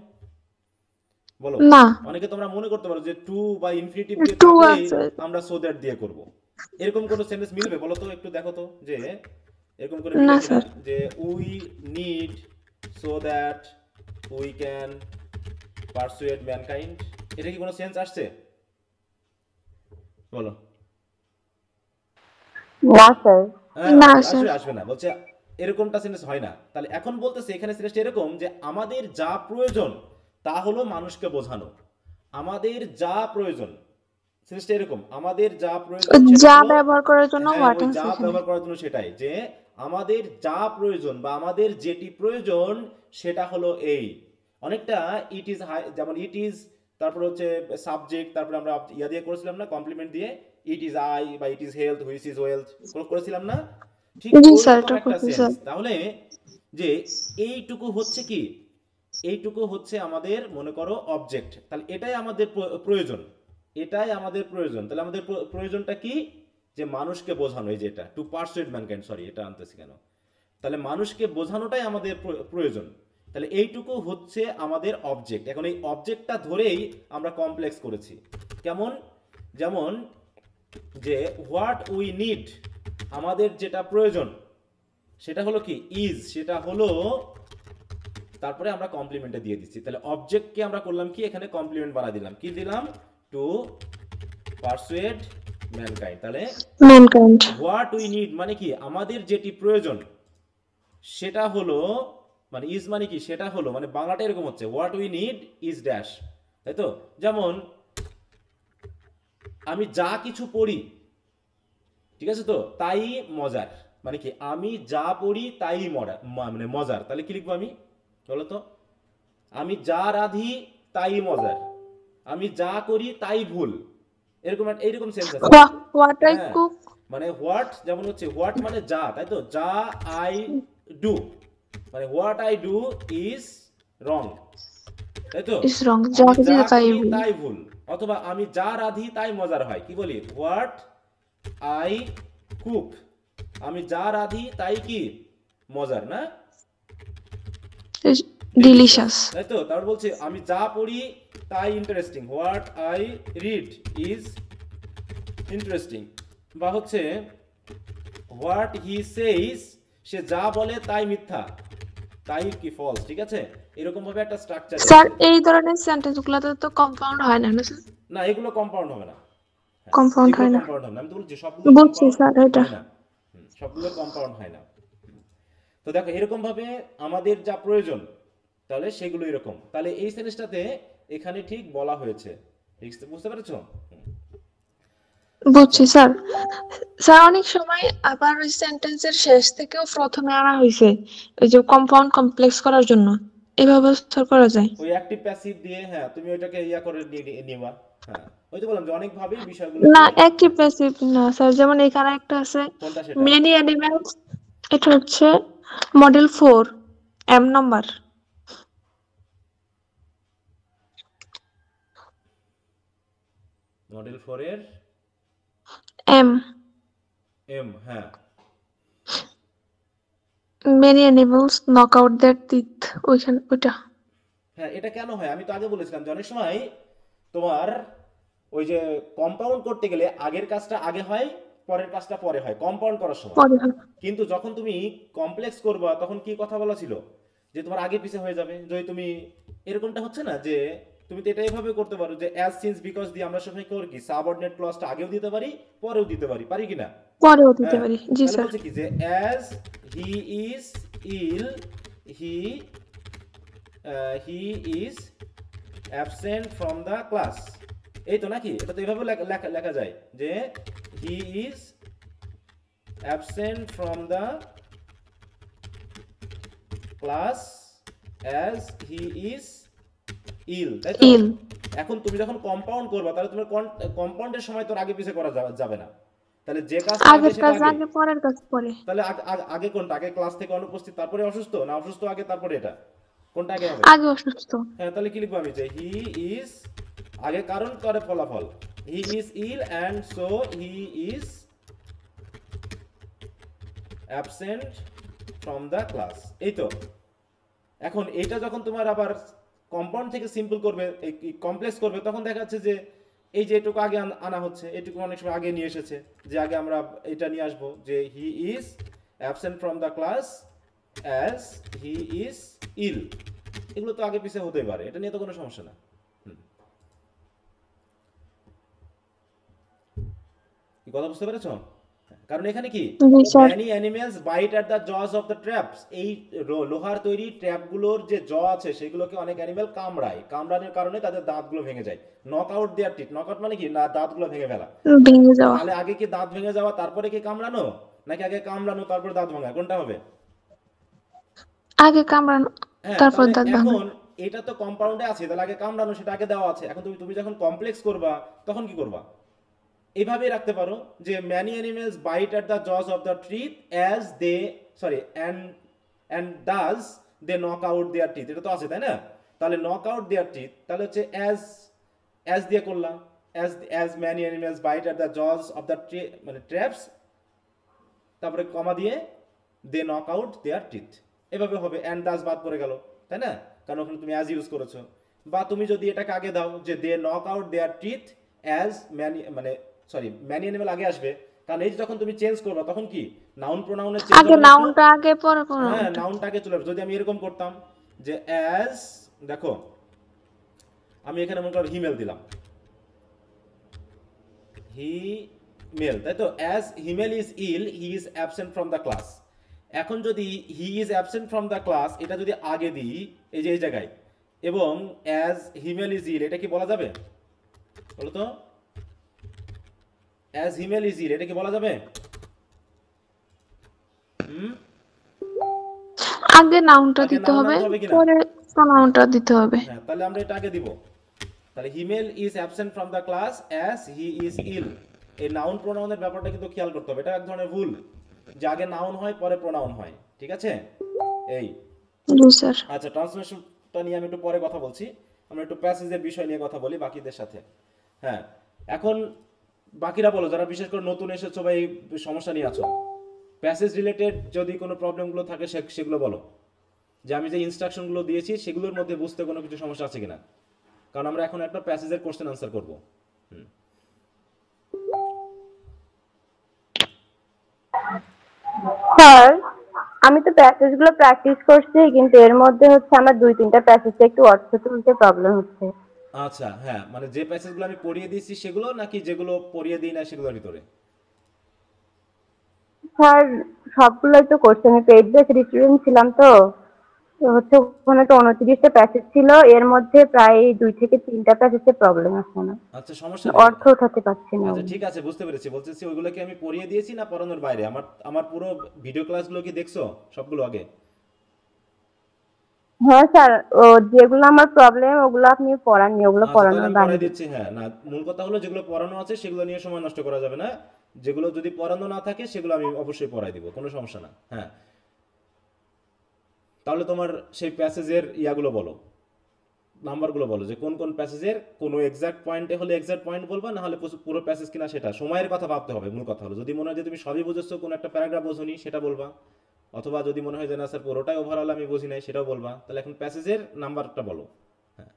বলো। না, অনেকে তোমরা মনে করতে পারো যে টু বা ইনফিনিটিভ দিয়ে টু থাকলে আছে। আমরা সো দ্যাট দিয়ে করব। এরকম কোনো সেন্টেন্স মিলবে বলো তো, একটু দেখো তো যে এরকম করে মিলে না কিনা, স্যার। যে we need so that we can pursuit mankind, এটা কি কোনো সেন্স আসছে? বলো। না স্যার। হ্যাঁ, না আসবে স্যার। আসবে না, বলছে এরকমটা সেন্টেন্স হয় না। তাহলে এখন বলতেছে এখানে সেন্টেন্সটা এরকম যে আমাদের যা প্রয়োজন তা হলো মানুষকে বোঝানো। আমাদের যা প্রয়োজন, সেন্টেন্সটা এরকম, আমাদের যা প্রয়োজন সেটা যা হলো, ব্যবহার করার জন্য হ্যাঁ হোয়াট ওই আছে যা এখানে। ব্যবহার করার জন্য সেটাই, যে আমাদের যা প্রয়োজন বা আমাদের যেটি প্রয়োজন সেটা হলো এই। অনেকটা ইট ইজ, যেমন ইট ইজ, তারপর হচ্ছে সাবজেক্ট, তারপরে আমরা ইয়া দিয়ে করেছিলাম না, কমপ্লিমেন্ট দিয়ে, ইট ইজ আই বা it is health, which is wealth করেছিলাম না, ঠিক জি স্যার, ওইরকম এটা একটা করছি সেন্স। স্যার। তাহলে যে এইটুকু হচ্ছে কি, এইটুকু হচ্ছে আমাদের মনে করো অবজেক্ট, তাহলে এটাই আমাদের প্রয়োজন, এটাই আমাদের প্রয়োজন। তাহলে আমাদের প্রয়োজনটা কি, যে মানুষকে বোঝানো, এই যে এটা টু পারসুয়েট ম্যানকাইন্ড, সরি এটা আনতেছি কেন, তাহলে মানুষকে বোঝানোটাই আমাদের প্রয়োজন। তাহলে এইটুকু হচ্ছে আমাদের অবজেক্ট। এখন এই অবজেক্টটা ধরেই আমরা কমপ্লেক্স করেছি। কেমন? যেমন যে হোয়াট উই নিড, আমাদের যেটা প্রয়োজন সেটা হলো কি, ইজ, সেটা হলো, তারপরে আমরা কমপ্লিমেন্টে দিয়ে দিচ্ছি। তাহলে অবজেক্টকে আমরা করলাম কি, এখানে কমপ্লিমেন্ট বানাই দিলাম, কি দিলাম, টু পারসুয়েট ম্যানকাইন্ড। তাহলে ম্যানকাইন্ড। হোয়াট উই নিড মানে কি, আমাদের যেটি প্রয়োজন সেটা হলো, মানে ইজ মানে কি, সেটা হলো, মানে বাংলাটা এরকম হচ্ছে, what we need is dash, তাই তো? যেমন আমি যা কিছু পড়ি, ঠিক আছে তো, তাই মজার, মানে কি আমি যা পড়ি তাই মানে মজার। তাহলে কি লিখবো আমি, বলো তো? আমি যা রাঁধি তাই মজার, আমি যা করি তাই ভুল, এরকম এইরকম সেন্স আছে। হোয়াট আই হ্যাঁ, কুক। মানে হোয়াট, যেমন হচ্ছে হোয়াট মানে যা, তাই তো, যা আই ডু, মানে what I do is wrong, তাই তো, ইজ রং। যা আমি কিছু যা তাই করি ভুল। তাই ভুল। অথবা আমি যা রাঁধি তাই মজার হয়, কি বলি, হোয়াট আই কুক, আমি যা রাঁধি তাই কি মজার, না ডিলিশিয়াস। তাই তো? তারপর বলছে আমি যা পড়ি তাই interesting, what I read is interesting. বা হচ্ছে হোয়াট হি সেইস, সে যা বলে তাই মিথ্যা, তাই কি ফলস, ঠিক আছে? এরকম ভাবে একটা স্ট্রাকচার স্যার আছে। এই ধরনের সেন্টেন্স গুলোতে তো কম্পাউন্ড হয় না, না স্যার? না, এগুলো কম্পাউন্ড হবে না। হ্যাঁ, কম্পাউন্ড এগুলো হয় না। কম্পাউন্ড হবে না, আমি তো বলছি সবগুলো বুঝছি কম্পাউন্ড স্যার এটা। হয় না। সবগুলো কম্পাউন্ড হয় না। তো দেখো এরকম ভাবে আমাদের যা প্রয়োজন, তাহলে সেগুলো এরকম। তাহলে এই সেন্টেন্সটাতে এখানে ঠিক বলা হয়েছে, ঠিক বুঝতে পেরেছো? বুঝছি স্যার। স্যার অনেক সময় আবার ওই সেন্টেন্সের শেষ থেকেও প্রথমে আনা হয়েছে, ওই যে কম্পাউন্ড কমপ্লেক্স করার জন্য। এভাবে স্যার করা যায়? ওই অ্যাক্টিভ প্যাসিভ দিয়ে, হ্যাঁ তুমি ওইটাকে ইয়া করে নিবা। হ্যাঁ, ওই তো বললাম যে অনেক ভাবেই না, বিষয়গুলোকে। অ্যাক্টিভ প্যাসিভ না স্যার। যেমন এখানে একটা আছে, কোনটা সেটা? Many animals. এটা হচ্ছে মডেল 4, এম নাম্বার। মডেল 4 এর এম। এম, হ্যাঁ many animals knock out their teeth, ওইখানে ওইটা। হ্যাঁ, এটা কেন হয় আমি তো আগে বলেছিলাম যে অনেক সময় তোমার ওই যে কম্পাউন্ড করতে গেলে আগের কাজটা আগে হয়, পরের কাজটা পরে হয় কম্পাউন্ড করার সময়। পরে হয়। কিন্তু যখন তুমি কমপ্লেক্স করবা তখন কি কথা বলা ছিল, যে তোমার আগে পিছে হয়ে যাবে। যদি তুমি এরকমটা হচ্ছে না, যে তুমি তো এটা এইভাবে করতে পারো যে অ্যাজ সিন্স বিকজ দিয়ে আমরা সবসময় করি কি, সাবঅর্ডিনেট ক্লজটা আগেও দিতে পারি পরেও দিতে পারি, পারি কিনা? পরেও দিতে হ্যাঁ, পারি। জি তাহলে স্যার। বলছে কি যে as he is ill, he he is absent from the class, এই তো নাকি? এটা তো এইভাবে লেখা যায় যে he is absent from the class as he is ill, তাই তো? ইল। এখন তুমি যখন কম্পাউন্ড করবা তাহলে তোমার কম্পাউন্ডের সময় তোর আগে পিছে করা যাবে না। তাহলে যে কাজটা আগে আগের সেটা কাজ আগে। আগে, পরের কাজ পরে। তাহলে আগে কোনটা? আগে ক্লাস থেকে অনুপস্থিত তারপরে অসুস্থ, না অসুস্থ আগে তারপরে এটা? কোনটা আগে হবে? আগে অসুস্থ। হ্যাঁ, তাহলে কি লিখবো আমি, যে হি ইজ আগে কারণ পরে ফলাফল, he is ill and so he is absent from the class, এই তো। এখন এটা যখন তোমার আবার কম্পাউন্ড থেকে সিম্পল করবে, কমপ্লেক্স করবে, তখন দেখা যাচ্ছে যে এই যে এটুকু আগে আনা হচ্ছে, এটুকু অনেক সময় আগে নিয়ে এসেছে, যে আগে আমরা এটা নিয়ে আসবো যে he is absent from the class as he is ill. এগুলো তো আগে পিছিয়ে হতেই পারে, এটা নিয়ে তো কোনো সমস্যা না। কি কথা বুঝতে পেরেছো? কারণ এখানে কি জি sir. Many animals bite at the জজ অফ দ্য ট্র্যাপস, এই লোহার তৈরি ট্র্যাপগুলোর যে জ আছে সেগুলোকে অনেক অ্যানিমেল কামড়ায়, কামড়ানোর কারণে তাদের দাঁতগুলো ভেঙে যায়। Knock out their teeth, knock out মানে কি না দাঁতগুলো ভেঙে ফেলা। ভেঙে যাওয়া। তাহলে আগে কি দাঁত ভেঙে যাওয়া তারপরে কি কামড়ানো, নাকি আগে কামড়ানো তারপর দাঁত ভাঙা, কোনটা হবে? আগে কামড়ানো, হ্যাঁ, তারপর তাহলে দাঁত ভাঙা। এখন এটা তো কম্পাউন্ডে আছে, তাহলে আগে কামড়ানো সেটা আগে দেওয়া আছে। এখন তুমি তুমি যখন কমপ্লেক্স করবা তখন কি করবা? এইভাবেই রাখতে পারো যে many animals bite at the জজ of the traps as they sore and thus they knock out their teeth, এটা তো আছে তাই না? তাহলে নক আউট দেয়ার টিথ, তাহলে হচ্ছে অ্যাজ দিয়ে করলাম, as many animals bite at the জজ অফ দ্য মানে ট্র্যাপস, তারপরে কমা দিয়ে they knock out their teeth, এভাবে হবে। অ্যান্ড ডাজ বাদ পড়ে গেল তাই না, কারণ ওখানে তুমি অ্যাজ ইউজ করেছো। বা তুমি যদি এটাকে আগে দাও যে they knock out their teeth as many, মানে সরি ম্যানি অ্যানিমেল আগে আসবে, কারণ এই যে যখন তুমি চেঞ্জ করবা তখন কি নাউন প্রোনাউনের চেঞ্জ আগে হবে না একটু? নাউনটা আগে পরে হ্যাঁ, প্রোনাউনটা। নাউনটা আগে চলে আসবে। যদি আমি এরকম করতাম যে অ্যাজ, দেখো আমি এখানে মনে করো হিমেল দিলাম, হি মেল, তাই তো? As Himel is ill he is absent from the class. এখন যদি he is absent from the class এটা যদি আগে দিই এই যে এই জায়গায়, এবং অ্যাজ হিমেল ইজ ইল, এটা কি বলা যাবে বলো তো? অ্যাজ হিমেল ইজ ইল এটা কি বলা যাবে? হুম, আগে নাউনটা আগে দিতে নাউন হবে, আনতে হবে কিনা? পরে প্রোনাউনটা দিতে হবে। হ্যাঁ, তাহলে আমরা এটা আগে দিব। তাহলে Himel is absent from the class as he is ill, এই নাউন প্রোনাউনের ব্যাপারটা কিন্তু খেয়াল করতে হবে, এটা এক ধরনের ভুল যে আগে নাউন হয় পরে প্রোনাউন হয়, ঠিক আছে? এই জি স্যার। আচ্ছা, ট্রান্সলেশনটা নিয়ে আমি একটু পরে কথা বলছি, আমরা একটু প্যাসেজের বিষয় নিয়ে কথা বলি বাকিদের সাথে। হ্যাঁ, এখন বাকিরা বলো যারা বিশেষ করে নতুন এসেছো বা এই সমস্যা নিয়ে আছো, প্যাসেজ রিলেটেড যদি কোনো প্রবলেমগুলো থাকে সেগুলো বলো, যে আমি যে ইনস্ট্রাকশনগুলো দিয়েছি সেগুলোর মধ্যে বুঝতে কোনো কিছু সমস্যা আছে কিনা, কারণ আমরা এখন একটা প্যাসেজের কোশ্চেন আনসার করবো। স্যার, আমি তো প্যাসেজ গুলো প্র্যাকটিস করছি, কিন্তু এর মধ্যে হচ্ছে আমার 2-3টা প্যাসেজে একটু অর্থ তুলতে প্রবলেম হচ্ছে। আচ্ছা, হ্যাঁ, মানে যে প্যাসেজগুলো আমি পড়িয়ে দিয়েছি সেগুলো, নাকি যেগুলো পড়িয়ে দিই না সেগুলোর ভিতরে? স্যার, সবগুলোই তো করছি, আমি পেইড বেস রিস্টুডেন্ট ছিলাম তো। তো হচ্ছে ওখানে তো 29টা প্যাসেজ ছিল, এর মধ্যে প্রায় 2 থেকে 3টা প্যাসেজে প্রবলেম আছে না, আচ্ছা, সমস্যা নেই। অর্থ উঠাতে পারছি না আচ্ছা ওগুলো। ঠিক আছে, বুঝতে পেরেছি। বলতেছি ওইগুলো কি আমি পড়িয়ে দিয়েছি না পড়ানোর বাইরে? আমার আমার পুরো ভিডিও ক্লাসগুলো কি দেখছো সবগুলো আগে? হ্যাঁ স্যার, ও যেগুলো আমার প্রবলেম ওগুলো আপনি পড়াননি, ওগুলো আচ্ছা, তাহলে পড়ানোর আমি পড়াই বাহিরে। দিচ্ছি। হ্যাঁ, না, মূল কথা হলো যেগুলো পড়ানো আছে সেগুলো নিয়ে সময় নষ্ট করা যাবে না। যেগুলো যদি পড়ানো না থাকে সেগুলো আমি অবশ্যই পড়াই দিব, কোনো সমস্যা না। হ্যাঁ, তাহলে তোমার সেই প্যাসেজের ইয়াগুলো বলো, নাম্বারগুলো বলো, যে কোন কোন প্যাসেজের কোনো এক্সাক্ট পয়েন্টে হলে এক্সাক্ট পয়েন্ট বলবা, না হলে পুরো প্যাসেজ কিনা সেটা। সময়ের কথা ভাবতে হবে, মূল কথা হলো যদি মনে হয় যে তুমি সবই বুঝেছো, কোনো একটা প্যারাগ্রাফ বোঝোনি সেটা বলবা, অথবা যদি মনে হয় যে না স্যার পুরোটাই ওভারঅল আমি বুঝি নাই সেটাও বলবা। তাহলে এখন প্যাসেজের নাম্বারটা বলো। হ্যাঁ,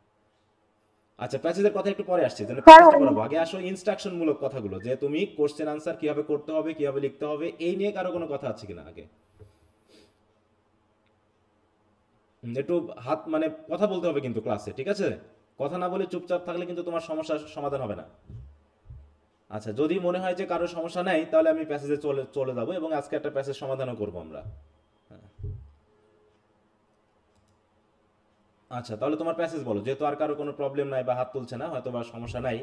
আচ্ছা, প্যাসেজের কথা একটু পরে আসছে, তাহলে স্যার, প্যাসেজটা পড়াবো। আগে আসো ইনস্ট্রাকশন মূলক কথাগুলো, যে তুমি কোশ্চেন আনসার কিভাবে করতে হবে, কিভাবে লিখতে হবে, এই নিয়ে কারো কোনো কথা আছে কিনা আগে। একটু হাত মানে কথা বলতে হবে কিন্তু ক্লাসে, ঠিক আছে? কথা না বলে চুপচাপ থাকলে কিন্তু তোমার সমস্যার সমাধান হবে না। আচ্ছা, যদি মনে হয় যে কারো সমস্যা নাই তাহলে আমি প্যাসেজে চলে চলে যাবো, এবং আজকে একটা প্যাসেজ সমাধানও করবো আমরা। হ্যাঁ। আচ্ছা, তাহলে তোমার প্যাসেজ বলো, যেহেতু আর কারো কোনো প্রবলেম নাই বা হাত তুলছে না, হয়তো বা সমস্যা নাই,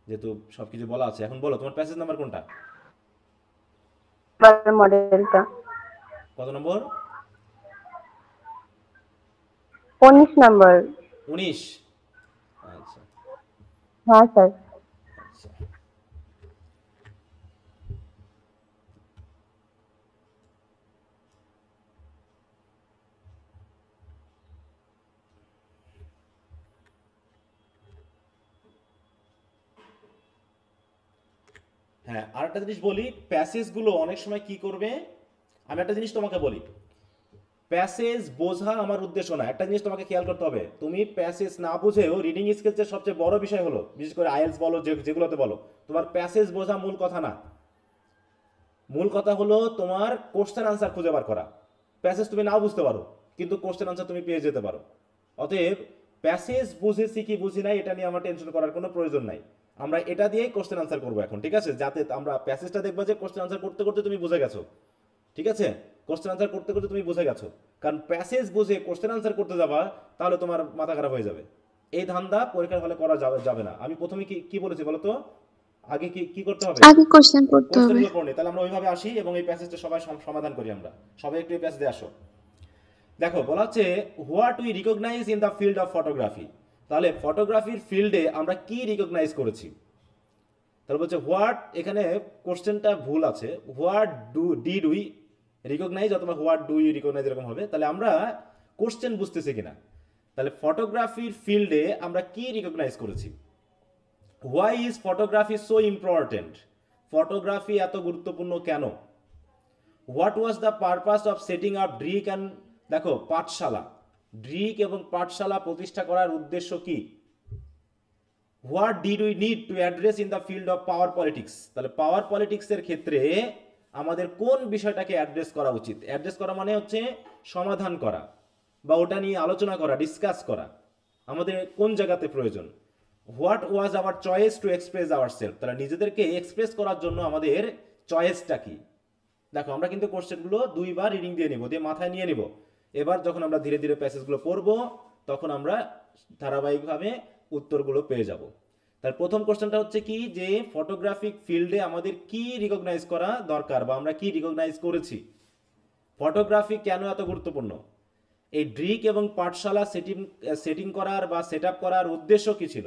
যেহেতু সবকিছু বলা আছে। এখন বলো তোমার প্যাসেজ নাম্বার কোনটা? মডেলটা কত নম্বর? 19 নম্বর। 19। আচ্ছা হ্যাঁ স্যার। আচ্ছা, হ্যাঁ, আরেকটা জিনিস বলি, প্যাসেজগুলো অনেক সময় কি করবে, আমি একটা জিনিস তোমাকে বলি, প্যাসেজ বোঝা আমার উদ্দেশ্য না। একটা জিনিস তোমাকে খেয়াল করতে হবে, তুমি প্যাসেজ না বুঝেও রিডিং স্কিলসের সবচেয়ে বড় বিষয় হলো, বিশেষ করে আইএলস বলো, যেগুলোতে বলো, তোমার প্যাসেজ বোঝা মূল কথা না। মূল কথা হলো তোমার কোশ্চেন আনসার খুঁজে বার করা। প্যাসেজ তুমি নাও বুঝতে পারো, কিন্তু কোশ্চেন আনসার তুমি পেয়ে যেতে পারো। অতএব প্যাসেজ বুঝেছি কি বুঝি নাই এটা নিয়ে আমার টেনশন করার কোনো প্রয়োজন নাই। আমরা এটা দিয়েই কোশ্চেন আনসার করবো এখন, ঠিক আছে? যাতে আমরা প্যাসেজটা দেখবো যে কোশ্চেন আনসার করতে করতে তুমি বুঝে গেছো, ঠিক আছে? কোশ্চেন আনসার করতে করতে তুমি বুঝে গেছো। কারণ প্যাসেজ বুঝে কোশ্চেন আনসার করতে যাবা, তাহলে তোমার মাথা খারাপ হয়ে যাবে। এই ধান্দা পরীক্ষার হলে করা যাবে না। আমি প্রথমে কি বলেছি বলো তো? আগে কি করতে হবে? আগে কোশ্চেন করতে হবে। কোশ্চেনগুলো পড়ে। তাহলে আমরা ওইভাবে আসি এবং এই প্যাসেজটা সবাই সমাধান করি। আমরা সবাই একটু এই প্যাসেজে আসো। দেখো বলা হচ্ছে what we recognise in the field of photography. তাহলে ফটোগ্রাফির ফিল্ডে আমরা কি রিকগনাইজ করেছি? তাহলে বলছে হোয়াট, এখানে কোশ্চেনটা ভুল আছে, হোয়াট ডিড উই রিকগনাইজ অথবা হোয়াট ডু ইউ রিকগনাইজ এরকম হবে। তাহলে আমরা কোশ্চেন বুঝতেছি কিনা। তাহলে ফটোগ্রাফির ফিল্ডে আমরা কি রিকগনাইজ করেছি? Why is photography so important? Photography এত গুরুত্বপূর্ণ কেন? What was the purpose of setting up Drik and, দেখো পাঠশালা, ড্রিক এবং পাঠশালা প্রতিষ্ঠা করার উদ্দেশ্য কি? What did we need to address in the field of power politics. তাহলে পাওয়ার পলিটিক্সের ক্ষেত্রে আমাদের কোন বিষয়টাকে অ্যাড্রেস করা উচিত? অ্যাড্রেস করা মানে হচ্ছে সমাধান করা বা ওটা নিয়ে আলোচনা করা, ডিসকাস করা। আমাদের কোন জায়গাতে প্রয়োজন? What was our choice to express our self. তাহলে নিজেদেরকে এক্সপ্রেস করার জন্য আমাদের চয়েসটা কি? দেখো আমরা কিন্তু কোশ্চেনগুলো দুইবার রিডিং দিয়ে নিব, দিয়ে মাথায় নিয়ে নিব। এবার যখন আমরা ধীরে ধীরে প্যাসেজগুলো পড়বো, তখন আমরা ধারাবাহিকভাবে উত্তরগুলো পেয়ে যাব। তার প্রথম কোশ্চেনটা হচ্ছে কি, যে ফটোগ্রাফিক ফিল্ডে আমাদের কি রিকগনাইজ করা দরকার বা আমরা কি রিকগনাইজ করেছি? ফটোগ্রাফি কেন এত গুরুত্বপূর্ণ? এই ড্রিক এবং পাঠশালা সেটিং করার বা সেট আপ করার উদ্দেশ্য কি ছিল,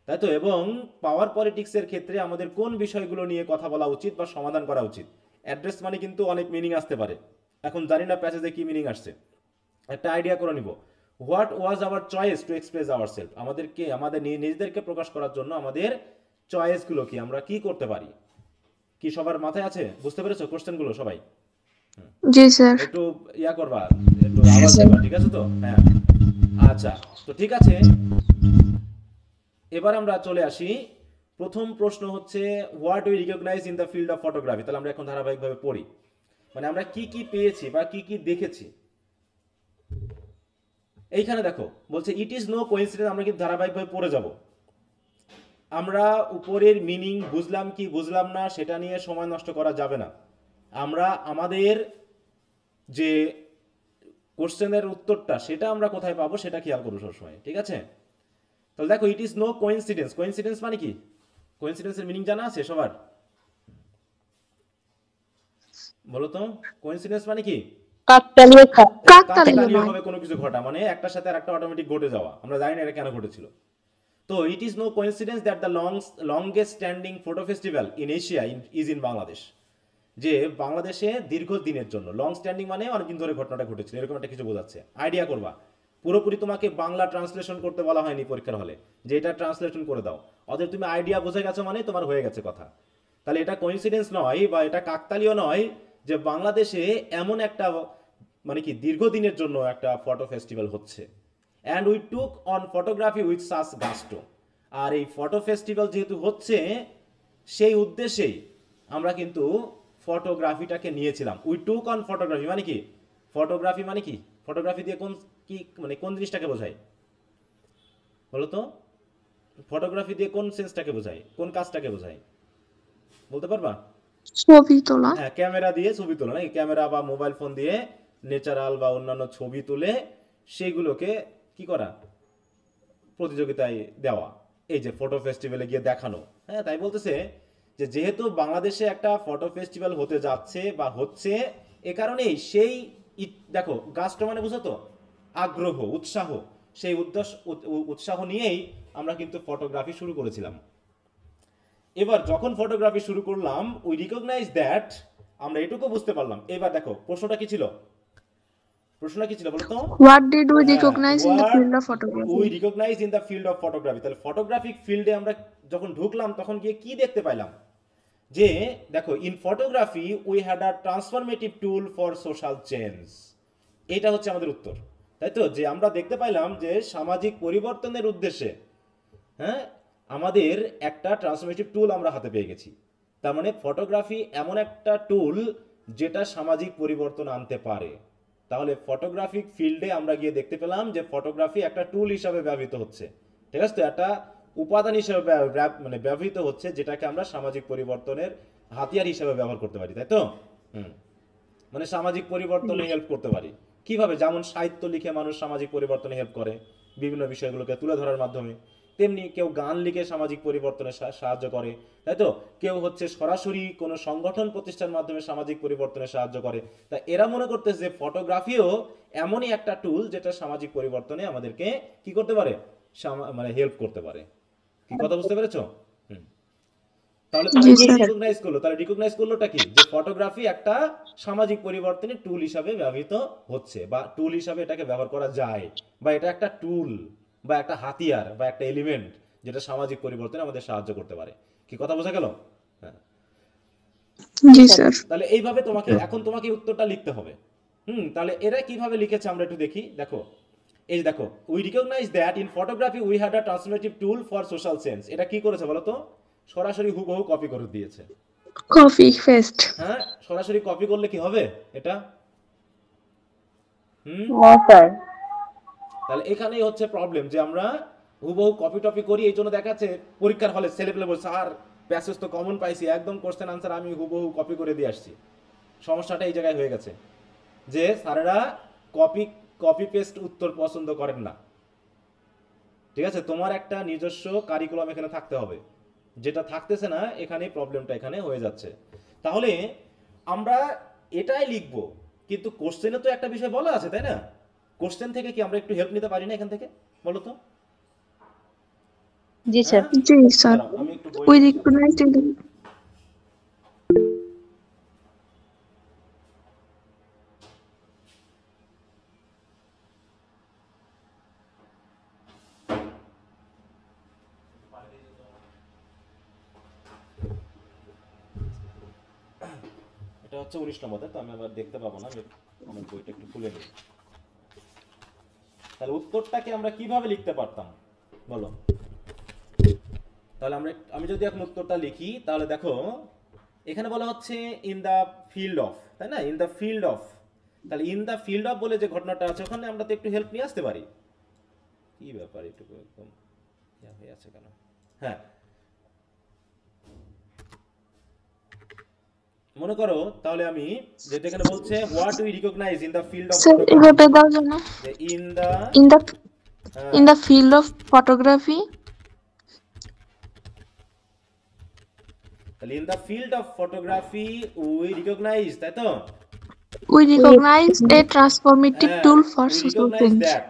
তাই তো? এবং পাওয়ার পলিটিক্সের ক্ষেত্রে আমাদের কোন বিষয়গুলো নিয়ে কথা বলা উচিত বা সমাধান করা উচিত? অ্যাড্রেস মানে কিন্তু অনেক মিনিং আসতে পারে। এখন জানি না প্যাসেজে কি মিনিং আসছে, একটা আইডিয়া করে নিব। What was our choice to express our self. আমাদের নিজেদেরকে প্রকাশ করার জন্য আমাদের চয়েসগুলো কি, আমরা কি করতে পারি? কি সবার মাথায় আছে? বুঝতে পেরেছো কোশ্চেনগুলো সবাই? জি স্যার। একটু ইয়া করবা, একটু আওয়াজ দেবা, ঠিক আছে তো? হ্যাঁ, আচ্ছা, তো ঠিক আছে। এবার আমরা চলে আসি, প্রথম প্রশ্ন হচ্ছে what we recognise in the field of photography. তাহলে আমরা এখন ধারাবাহিকভাবে পড়ি, মানে আমরা কি কি পেয়েছি বা কি কি দেখেছি। এইখানে দেখো বলছে ইট ইজ নো কোইন্সিডেন্স। আমরা কিন্তু ধারাবাহিকভাবে পড়ে যাব। আমরা উপরের মিনিং বুঝলাম কি বুঝলাম না সেটা নিয়ে সময় নষ্ট করা যাবে না। আমরা আমাদের যে কোশ্চেনের উত্তরটা সেটা আমরা কোথায় পাবো সেটা খেয়াল করবো সবসময়, ঠিক আছে? তাহলে দেখো it is no coincidence. Coincidence মানে কি? কোইন্সিডেন্সের মিনিং জানা আছে সবার? বলো তো, কোইন্সিডেন্স মানে কি? কাকতালীয় কাকতালীয়ভাবে কোনো কিছু ঘটা, মানে একটার সাথে আরেকটা অটোমেটিক ঘটে যাওয়া। আমরা জানি না এটা কেন ঘটেছিল। তো it is no coincidence that the longest standing photo festival in Asia is in Bangladesh. যে বাংলাদেশে দীর্ঘদিনের জন্য, লং স্ট্যান্ডিং মানে অনেকদিন ধরে ঘটনাটা ঘটেছিল, এরকম একটা কিছু বোঝাচ্ছে। আইডিয়া করবা, পুরোপুরি তোমাকে বাংলা ট্রান্সলেশন করতে বলা হয়নি পরীক্ষার হলে যে এটা ট্রান্সলেশন করে দাও। অতএব তুমি আইডিয়া বুঝে গেছো মানে তোমার হয়ে গেছে কথা। তাহলে এটা কোইন্সিডেন্স নয় বা এটা কাকতালীয় নয় যে বাংলাদেশে এমন একটা, মানে কি, দীর্ঘদিনের জন্য একটা ফটো ফেস্টিভ্যাল হচ্ছে। And we took on photography with such gusto. আর এই ফটো ফেস্টিভ্যাল যেহেতু হচ্ছে, সেই উদ্দেশ্যেই আমরা কিন্তু ফটোগ্রাফিটাকে নিয়েছিলাম। উই টুক অন ফটোগ্রাফি মানে কি? ফটোগ্রাফি মানে কি? ফটোগ্রাফি দিয়ে কোন জিনিসটাকে বোঝায় বলো তো? ফটোগ্রাফি দিয়ে কোন সেন্সটাকে বোঝায়, কোন কাজটাকে বোঝায় বলতে পারবা? ছবি তোলা। হ্যাঁ, ক্যামেরা দিয়ে ছবি তোলা, নাকি? ক্যামেরা বা মোবাইল ফোন দিয়ে ন্যাচারাল বা অন্যান্য ছবি তুলে সেইগুলোকে কি করা? প্রতিযোগিতায় দেওয়া, এই যে ফটো ফেস্টিভ্যালে গিয়ে দেখানো। হ্যাঁ, তাই বলতেছে যে যেহেতু বাংলাদেশে একটা ফটো ফেস্টিভ্যাল হতে যাচ্ছে বা হচ্ছে, এ কারণেই সেই দেখো গাস্ট মানে বুঝো তো, আগ্রহ, উৎসাহ, সেই উৎসাহ নিয়েই আমরা কিন্তু ফটোগ্রাফি শুরু করেছিলাম। এবার যখন ফটোগ্রাফি শুরু করলাম, উই রিকগনাইজ দ্যাট, আমরা এটুকু বুঝতে পারলাম। এবার দেখো প্রশ্নটা কি ছিল? প্রশ্নটা কি ছিল বলো তো? What did we recognise in the field of photography? We recognise in the field of photography. তাহলে ফটোগ্রাফিক ফিল্ডে আমরা যখন ঢুকলাম তখন গিয়ে কি দেখতে পাইলাম? যে দেখো in photography we had a transformative tool for social change, এটা হচ্ছে আমাদের উত্তর, তাই তো? যে আমরা দেখতে পাইলাম যে সামাজিক পরিবর্তনের উদ্দেশ্যে, হ্যাঁ, আমাদের একটা ট্রান্সফরমেটিভ টুল আমরা হাতে পেয়ে গেছি। তার মানে ফটোগ্রাফি এমন একটা টুল যেটা সামাজিক পরিবর্তন আনতে পারে। তাহলে ফটোগ্রাফিক ফিল্ডে আমরা গিয়ে দেখতে পেলাম যে ফটোগ্রাফি একটা টুল হিসাবে ব্যবহৃত হচ্ছে, ঠিক আছে? তো একটা উপাদান হিসাবে মানে ব্যবহৃত হচ্ছে, যেটাকে আমরা সামাজিক পরিবর্তনের হাতিয়ার হিসাবে ব্যবহার করতে পারি, তাই তো? হুম, মানে সামাজিক পরিবর্তনে হেল্প করতে পারি কিভাবে? যেমন সাহিত্য লিখে মানুষ সামাজিক পরিবর্তনে হেল্প করে বিভিন্ন বিষয়গুলোকে তুলে ধরার মাধ্যমে, তেমনি কেউ গান লিখে সামাজিক পরিবর্তনে সাহায্য করে, তাই তো? কেউ হচ্ছে সরাসরি কোনো সংগঠন প্রতিষ্ঠার মাধ্যমে সামাজিক পরিবর্তনে সাহায্য করে। তা এরা মনে করতেছে যে ফটোগ্রাফিও এমনই একটা টুল যেটা সামাজিক পরিবর্তনে আমাদেরকে কি করতে পারে, মানে হেল্প করতে পারে। কি কথা বুঝতে পেরেছো? হুম। তাহলে তারা জি কি স্যার। রিকগনাইজ করলো? তারা রিকগনাইজ করলোটা কি? যে ফটোগ্রাফি একটা সামাজিক পরিবর্তনের টুল হিসাবে ব্যবহৃত হচ্ছে, বা টুল হিসাবে এটাকে ব্যবহার করা যায়, বা এটা একটা টুল বা একটা হাতিয়ার বা একটা এলিমেন্ট যেটা সামাজিক পরিবর্তনে আমাদের সাহায্য করতে পারে। কি কথা বোঝা গেল? হ্যাঁ। জি স্যার। তাহলে এইভাবে তোমাকে এখন তোমাকে উত্তরটা লিখতে হবে। তাহলে এরা কিভাবে লিখেছে আমরা একটু দেখি। দেখো, এই যে দেখো, we recognise that in photography we had a transformative tool for social change. এটা কি করেছে বলো তো? সরাসরি হুবহু কপি করে দিয়েছে। Copy paste. হ্যাঁ, সরাসরি কপি করলে কি হবে এটা? হুম, হ্যাঁ স্যার। তাহলে এখানেই হচ্ছে প্রবলেম, যে আমরা হুবহু কপি টপি করি। এই জন্য দেখাচ্ছে পরীক্ষার হলে ছেলেপেলে বলছে, স্যার প্যাসেজ তো কমন পাইছি, একদম কোশ্চেন আনসার আমি হুবহু কপি করে দিয়ে আসছি। সমস্যাটা এই জায়গায় হয়ে গেছে যে স্যারেরা কপি কপি পেস্ট উত্তর পছন্দ করেন না, ঠিক আছে? তোমার একটা নিজস্ব কারিকুলাম এখানে থাকতে হবে, যেটা থাকতেছে না, এখানেই প্রবলেমটা এখানে হয়ে যাচ্ছে। তাহলে আমরা এটাই লিখবো, কিন্তু কোশ্চেনে তো একটা বিষয় বলা আছে, তাই না? কোশ্চেন থেকে কি আমরা একটু হেল্প নিতে পারি না এখান থেকে, বলো তো? জি হ্যাঁ, স্যার। জি স্যার। দাঁড়াও আমি একটু বই উই নিচ্ছি। রিকগনাইজড এটা হচ্ছে 19 নম্বর, তো আমি আবার দেখতে পাবো না, আমি আমার বইটা একটু খুলে নিই। তাহলে উত্তরটাকে আমরা কিভাবে লিখতে পারতাম বলো? তাহলে আমি যদি এখন উত্তরটা লিখি, তাহলে দেখো এখানে বলা হচ্ছে ইন দা ফিল্ড অফ, তাই না? ইন দা ফিল্ড অফ, তাহলে ইন দা ফিল্ড অফ বলে যে ঘটনাটা আছে, ওখানে আমরা তো একটু হেল্প নিয়ে আসতে পারি। কি ব্যাপার, একটু একদম হয়ে আছে কেন? হ্যাঁ, মনে করো তাহলে আমি যেটা এখানে বলছে what we recognise in the field of sir photography, এভাবে দাও যেন। In the in the in the field of photography তাহলে in the field of photography we recognise, তাই তো? উই রিকগনাইজ এ ট্রান্সফরমেটিভ হ্যাঁ, tool for we social recognise change. That,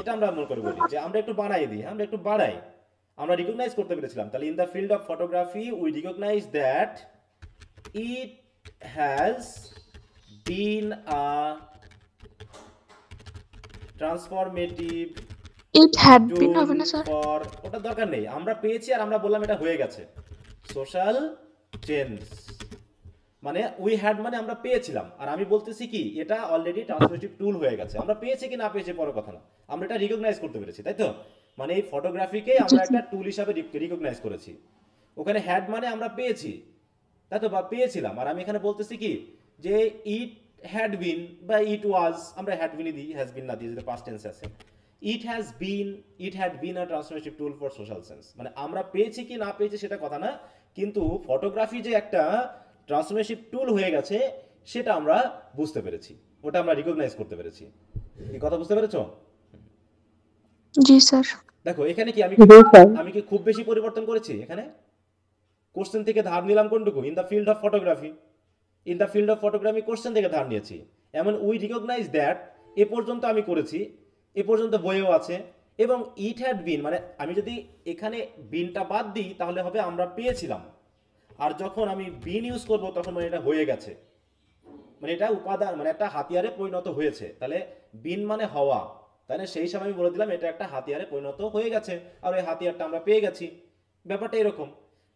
এটা আমরা মনে করে বলি যে আমরা একটু বাড়াই দিই, আমরা একটু বাড়াই, আমরা রিকগনাইজ করতে পেরেছিলাম। তাহলে in the field of photography we recognise that it has been a transformative it had been tool হবে না স্যার? ফর, ওটা দরকার নেই, আমরা পেয়েছি আর আমরা বললাম এটা হয়ে গেছে সোশ্যাল চেঞ্জ। মানে উই হ্যাড মানে আমরা পেয়েছিলাম, আর আমি বলতেছি কি এটা অলরেডি ট্রান্সলেটিভ টুল হয়ে গেছে। আমরা পেয়েছি কি না পেয়েছি বড় কথা না, আমরা এটা রিকগনাইজ করতে পেরেছি, তাই তো? মানে এই ফটোগ্রাফিকে আমরা একটা টুল হিসাবে রিকগনাইজ করেছি। ওখানে হ্যাড মানে আমরা পেয়েছি, তাই তো, বা পেয়েছিলাম। আর আমি এখানে বলতেছি কি যে ইট হ্যাড বিন বা ইট ওয়াজ, আমরা হ্যাড বিনই দিই, হ্যাজ বিন না দিয়ে, যদি পাস্ট টেন্স আছে। ইট had bin a transformative tool for social sense, মানে আমরা পেয়েছি কি না পেয়েছি সেটা কথা না, কিন্তু ফটোগ্রাফি যে একটা ট্রান্সফরমেটিভ টুল হয়ে গেছে সেটা আমরা বুঝতে পেরেছি, ওটা আমরা রিকগনাইজ করতে পেরেছি। এই কথা বুঝতে পেরেছো? জি স্যার। দেখো এখানে কি জি স্যার। আমি কি খুব বেশি পরিবর্তন করেছি? এখানে কোশ্চেন থেকে ধার নিলাম কোনটুকু? In the field of photography, in the field of photography question থেকে ধার নিয়েছি। এমন উই রিকগনাইজ দ্যাট এ পর্যন্ত আমি করেছি, এ পর্যন্ত বইয়েও আছে। এবং ইট হ্যাড বিন মানে আমি যদি এখানে বিনটা বাদ দিই তাহলে হবে আমরা পেয়েছিলাম, আর যখন আমি বিন ইউজ করব তখন মানে এটা হয়ে গেছে, মানে এটা উপাদান, মানে একটা হাতিয়ারে পরিণত হয়েছে। তাহলে বিন মানে হওয়া, তাই না? সেই সময় আমি বলে দিলাম এটা একটা হাতিয়ারে পরিণত হয়ে গেছে, আর ওই হাতিয়ারটা আমরা পেয়ে গেছি, ব্যাপারটা এরকম।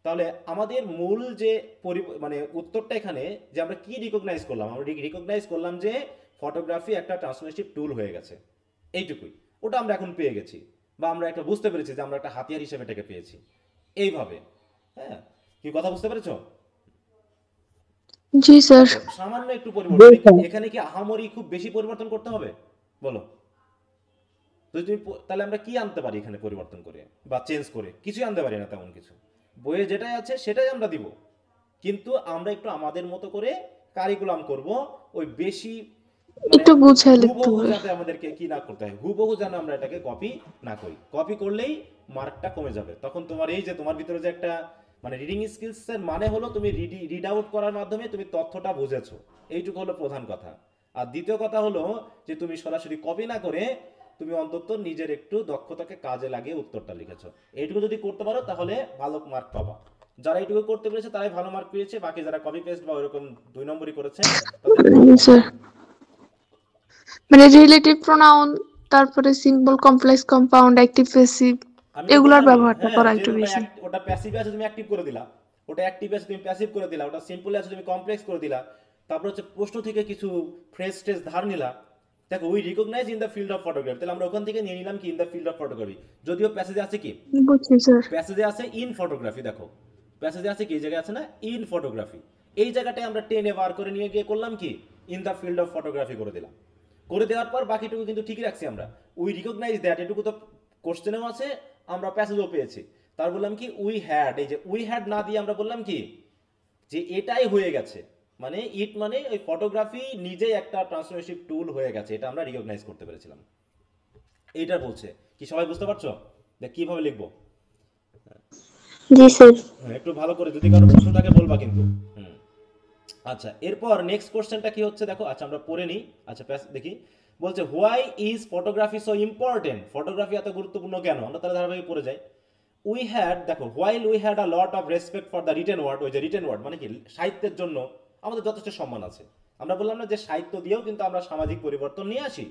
তাহলে আমাদের মূল যে মানে উত্তরটা এখানে যে আমরা কি রিকগনাইজ করলাম, আমরা রিকগনাইজ করলাম যে ফটোগ্রাফি একটা ট্রান্সফরমেটিভ টুল হয়ে গেছে, এইটুকুই। ওটা আমরা এখন পেয়ে গেছি, বা আমরা একটা বুঝতে পেরেছি যে আমরা একটা হাতিয়ার হিসেবে এটাকে পেয়েছি এইভাবে। হ্যাঁ, কি কথা বুঝতে পেরেছো? জি স্যার। সামান্য একটু পরিবর্তন, এখানে কি আহামরি খুব বেশি পরিবর্তন করতে হবে বলো? যদি তুমি তাহলে আমরা কি আনতে পারি এখানে পরিবর্তন করে বা চেঞ্জ করে? কিছুই আনতে পারি না তেমন কিছু। বইয়ে যেটাই আছে সেটাই আমরা দিব, কিন্তু আমরা একটু আমাদের মতো করে কারিকুলাম করব, ওই বেশি মানে একটু গুছায় লিখতে হুবহু হবে। যাতে আমাদেরকে কি না করতে হয়, হুবহু যেন আমরা এটাকে কপি না করি। কপি করলেই মার্কটা কমে যাবে। তখন তোমার এই যে তোমার ভিতরে যে একটা মানে রিডিং স্কিলস এর মানে হলো তুমি রিড আউট করার মাধ্যমে তুমি তথ্যটা বুঝেছো, এইটুকু হলো প্রধান কথা। আর দ্বিতীয় কথা হলো যে তুমি সরাসরি কপি না করে তুমি অন্তত নিজের একটু দক্ষতাকে কাজে লাগিয়ে উত্তরটা লিখেছো। এইটুকু যদি করতে পারো তাহলে ভালো মার্ক পাবা। যারা এইটুকু করতে পেরেছে তারাই ভালো মার্ক পেয়েছে, বাকি যারা কপি পেস্ট বা ওইরকম 2 নম্বরই করেছে তাদের ভালো mark স্যার, পায়নি। মানে রিলেটিভ প্রোনাউন, তারপরে simple, complex, compound, active, passive, আমি তো এগুলার বললামই, ব্যবহারটা হ্যাঁ, করা যে একটু ওটা বেশি। ওটা প্যাসিভ আছে তুমি অ্যাক্টিভ করে দিলা, ওটা অ্যাক্টিভ আছে তুমি প্যাসিভ করে দিলা, ওটা সিম্পল আছে তুমি কমপ্লেক্স করে দিলা। তারপর হচ্ছে প্রশ্ন থেকে কিছু ফ্রেজ ট্রেজ ধার নিলা। দেখো we recognise in the field of photography, তাহলে আমরা ওখান থেকে নিয়ে নিলাম কি in the field of photography. যদিও প্যাসেজে আছে কি, বুঝছি স্যার। প্যাসেজে আছে ইন ফটোগ্রাফি, দেখো প্যাসেজে আছে কি, এই জায়গায় আছে না ইন ফটোগ্রাফি, এই জায়গাটায় আমরা টেনে বার করে নিয়ে গিয়ে করলাম কি in the field of photography করে দিলাম। করে দেওয়ার পর বাকিটুকু কিন্তু ঠিকই রাখছি আমরা, উই রিকগনাইজ দ্যাট, এটুকু তো কোশ্চেনেও আছে, আমরা প্যাসেজও পেয়েছি। তার বললাম কি উই হ্যাড, এই যে উই হ্যাড না দিয়ে আমরা বললাম কি যে এটাই হয়ে গেছে, মানে ইট মানে ওই ফটোগ্রাফি নিজেই একটা ট্রান্সফরমেটিভ টুল হয়ে গেছে, এটা আমরা রিকগনাইজ করতে পেরেছিলাম। এইটা বলছে কি, সবাই বুঝতে পারছো যে কিভাবে লিখবো? জি স্যার। হ্যাঁ, একটু ভালো করে যদি কারো প্রশ্ন থাকে বলবা কিন্তু। হুম, আচ্ছা, এরপর নেক্সট কোশ্চেনটা কি হচ্ছে দেখো। আচ্ছা আমরা পড়ে নিই। আচ্ছা দেখি, বলছে why is photography so important, photography এত গুরুত্বপূর্ণ কেন? আমরা তাহলে ধারাবাহিক পড়ে যাই। উই হ্যাড, দেখো while we had a lot of respect for the written word, ওই যে রিটেন ওয়ার্ড মানে কি সাহিত্যের জন্য আমাদের যথেষ্ট সম্মান আছে। আমরা বললাম না যে সাহিত্য দিয়েও কিন্তু আমরা সামাজিক পরিবর্তন নিয়ে আসি,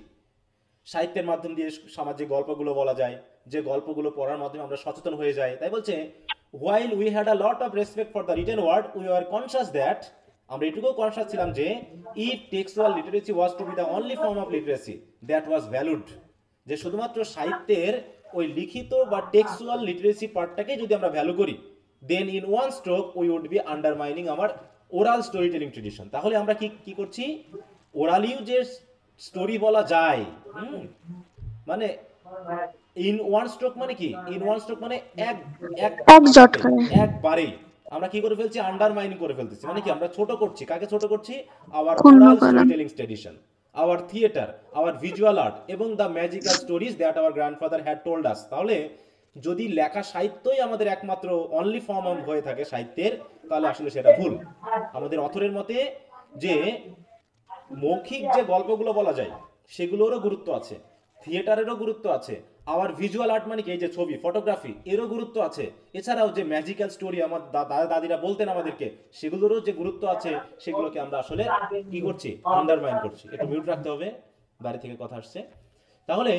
সাহিত্যের মাধ্যম দিয়ে সামাজিক গল্পগুলো বলা যায়, যে গল্পগুলো পড়ার মাধ্যমে আমরা সচেতন হয়ে যাই। তাই বলছে while we had a lot of respect for the written word we are conscious that, আমরা এটুকুও কনসাস ছিলাম যে if textual literacy was to be the only form of literacy that was valued, যে শুধুমাত্র সাহিত্যের ওই লিখিত বা টেক্সচুয়াল লিটারেসি পার্টটাকে যদি আমরা ভ্যালু করি, then in one stroke we would be undermining our oral storytelling tradition. তাহলে আমরা কি করছি, ওরালিও যে স্টোরি বলা যায়, মানে ইন ওয়ান স্ট্রোক মানে কি, ইন ওয়ান স্ট্রোক মানে এক এক এক ঝটকায়। একবারেই আমরা কি করে ফেলছি, আন্ডারমাইনিং করে ফেলতেছি। মানে কি আমরা ছোট করছি, কাকে ছোট করছি? আওয়ার ক্ষুণ্ণ ওরাল করা। Storytelling tradition, our theatre, our visual art এবং the magical stories that our grandfather had told us. তাহলে যদি লেখা সাহিত্যই আমাদের একমাত্র অনলি ফর্ম হয়ে থাকে সাহিত্যের, তাহলে আসলে সেটা ভুল। আমাদের অথরের মতে যে মৌখিক যে গল্পগুলো বলা যায় সেগুলোরও গুরুত্ব আছে, থিয়েটারেরও গুরুত্ব আছে, আবার ভিজুয়াল আর্ট মানে কি এই যে ছবি ফটোগ্রাফি, এরও গুরুত্ব আছে। এছাড়াও যে ম্যাজিক্যাল স্টোরি আমার দাদা দাদিরা বলতেন আমাদেরকে, সেগুলোরও যে গুরুত্ব আছে, সেগুলোকে আমরা আসলে কি করছি, আন্ডারমাইন করছি। একটু মিউট রাখতে হবে, বাইরে থেকে কথা আসছে। তাহলে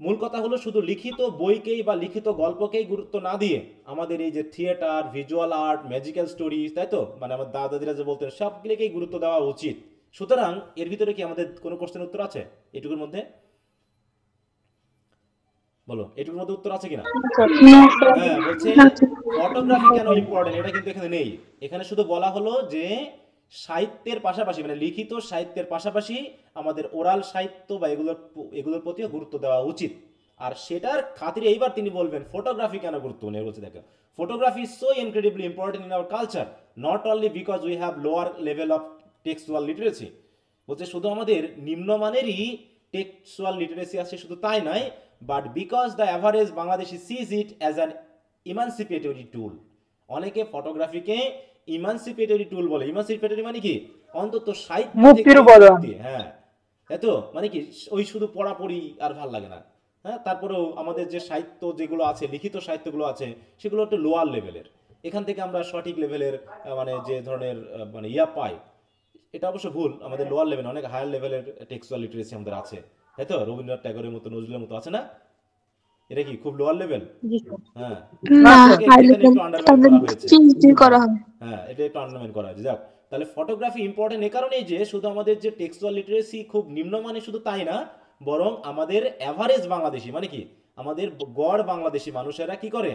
মূল কথা হলো শুধু লিখিত বইকেই বা লিখিত গল্পকেই গুরুত্ব না দিয়ে আমাদের এই যে theatre, visual art, magical story, তাই তো, মানে আমার দাদা দাদিরা যে বলতেন সবগুলোকেই গুরুত্ব দেওয়া উচিত। সুতরাং এর ভিতরে কি আমাদের কোনো কোশ্চেনের উত্তর আছে এটুকুর মধ্যে? বলো এটুকুর মধ্যে উত্তর আছে কিনা? হ্যাঁ, বলছে ফটোগ্রাফি কেন ইম্পর্টেন্ট, এটা কিন্তু এখানে নেই। এখানে শুধু বলা হলো যে সাহিত্যের পাশাপাশি মানে লিখিত সাহিত্যের পাশাপাশি আমাদের ওরাল সাহিত্য বা এগুলোর প্রতিও গুরুত্ব দেওয়া উচিত। আর সেটার খাতিরে এইবার তিনি বলবেন ফটোগ্রাফি কেন গুরুত্বপূর্ণ। বলছে দেখো, photography is so incredibly important in our culture, not only because we have lower level of textual literacy. বলছে শুধু আমাদের নিম্নমানেরই টেক্সচুয়াল লিটারেসি আছে শুধু তাই নয়, but because the average Bangladeshi sees it as an emancipatory tool. অনেকে ফটোগ্রাফিকে ইমানসিপেটরি টুল বলে। ইমানসিপেটরি মানে কি, অন্তত সাহিত্য মুক্তির থেকে উপাদান। মুক্তি। হ্যাঁ, এতো মানে কি ওই শুধু পড়াপড়ি আর ভাল লাগে না। হ্যাঁ, তারপরেও আমাদের যে সাহিত্য যেগুলো আছে, লিখিত সাহিত্যগুলো আছে, সেগুলো একটু লোয়ার লেভেলের। এখান থেকে আমরা সঠিক লেভেলের মানে যে ধরনের মানে পাই, এটা অবশ্য ভুল। আমাদের লোয়ার লেভেল, অনেক হায়ার লেভেলের টেক্সচুয়াল লিটারেসি আমাদের আছে, তাই তো, রবীন্দ্রনাথ ট্যাগরের মতো, নজরুলের মতো আছে না? এটা কি খুব লোয়ার লেভেল? জি স্যার। হ্যাঁ, না, এটাকে হাই এখানে লেভেল একটু আন্ডারলাইন করা হয়েছে। পিএইচডি করা হয়। হ্যাঁ, এটা একটু আন্ডারলাইন করা হয়েছে। যাক, তাহলে ফটোগ্রাফি ইম্পর্টেন্ট এ কারণেই যে শুধু আমাদের যে টেক্সচুয়াল লিটারেসি খুব নিম্নমানের শুধু তাই না, বরং আমাদের এভারেজ বাংলাদেশি মানে কি আমাদের গড় বাংলাদেশি মানুষেরা কি করে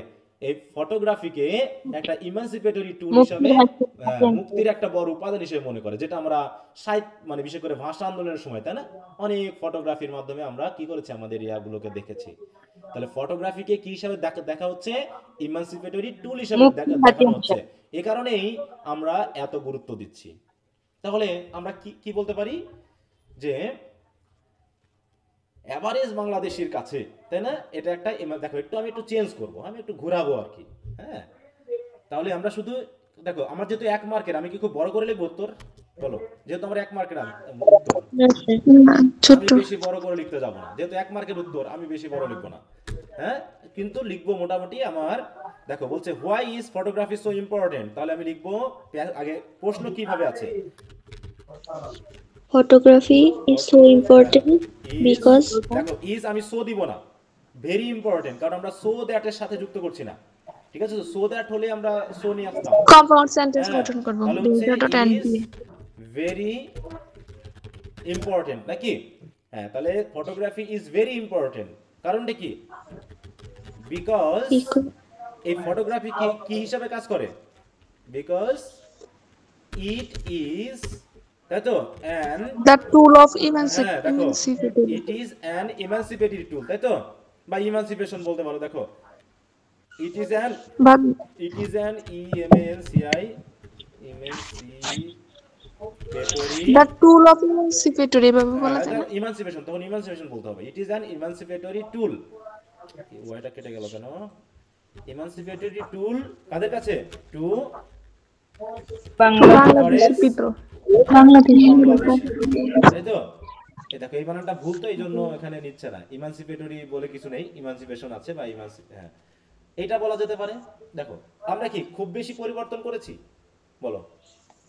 এই ফটোগ্রাফিকে একটা ইমানসিপেটরি টুল হিসাবে, মুক্তির একটা বড় উপাদান হিসেবে মনে করে, যেটা আমরা সাহিত্য মানে বিশেষ করে ভাষা আন্দোলনের সময় তাই না অনেক ফটোগ্রাফির মাধ্যমে আমরা কি করেছি আমাদের ইয়াগুলোকে দেখেছি। তাহলে ফটোগ্রাফিকে কি হিসাবে দেখা হচ্ছে? ইমানসিপেটরি টুল হিসাবে দেখানো হচ্ছে। এ কারণেই আমরা এত গুরুত্ব দিচ্ছি। তাহলে আমরা কি বলতে পারি যে এভারেজ বাংলাদেশির কাছে তাই না এটা একটা দেখো একটু আমি একটু চেঞ্জ করব, আমি একটু ঘোরাবো আর কি। হ্যাঁ, তাহলে আমরা শুধু দেখো আমার যেহেতু 1 মার্কের, আমি কি খুব বড় করে লিখবো উত্তর? বলো, যেহেতু আমার 1 মার্কের উত্তর, না, ছোট। আমি বেশি বড় করে লিখতে যাব না, যেহেতু 1 মার্কের উত্তর আমি বেশি বড় লিখবো না। হ্যাঁ, কিন্তু লিখবো মোটামুটি আমার, দেখো বলছে why is photography so important, তাহলে আমি লিখবো আগে প্রশ্ন কিভাবে আছে, Photography is so important because দেখো ইজ আমি সো দিব না, ভেরি ইম্পর্টেন্ট, কারণ আমরা সো দ্যাট এর সাথে যুক্ত করছি না। ঠিক আছে, সো দ্যাট হলে আমরা সো নিয়ে আসতাম, compound sentence গঠন করব ভেরি ইম্পর্টেন্ট নাকি? হ্যাঁ, তাহলে ফটোগ্রাফি ইজ ভেরি ইম্পর্টেন্ট, কারণটা কি? বিকজ এই ফটোগ্রাফি কি হিসাবে কাজ করে? বিকজ ইট ইজ, তাই তো, অ্যান the tool of হ্যাঁ দেখো emancipatory it is an emancipatory টুল, তাই তো, বা ইমানসিপেশন বলতে পারো। দেখো it is an but the tool of emancipatory এভাবে বলা যায় না? ইমানসিপেশন, তখন ইমানসিপেশন বলতে হবে। ইট ইজ অ্যান ইমানসিপেটরি টুল, ওয়াইটা কেটে গেল কেন? ইমানসিপেটরি টুল কাদের কাছে? টু বাংলাদেশি people তাই তো। এই দেখো এই বানানটা ভুল, তো এই জন্য এখানে নিচ্ছে না, ইমানসিপেটরি বলে কিছু নেই, ইমানসিপেশন আছে বা হ্যাঁ এটা বলা যেতে পারে। দেখো আমরা কি খুব বেশি পরিবর্তন করেছি বলো,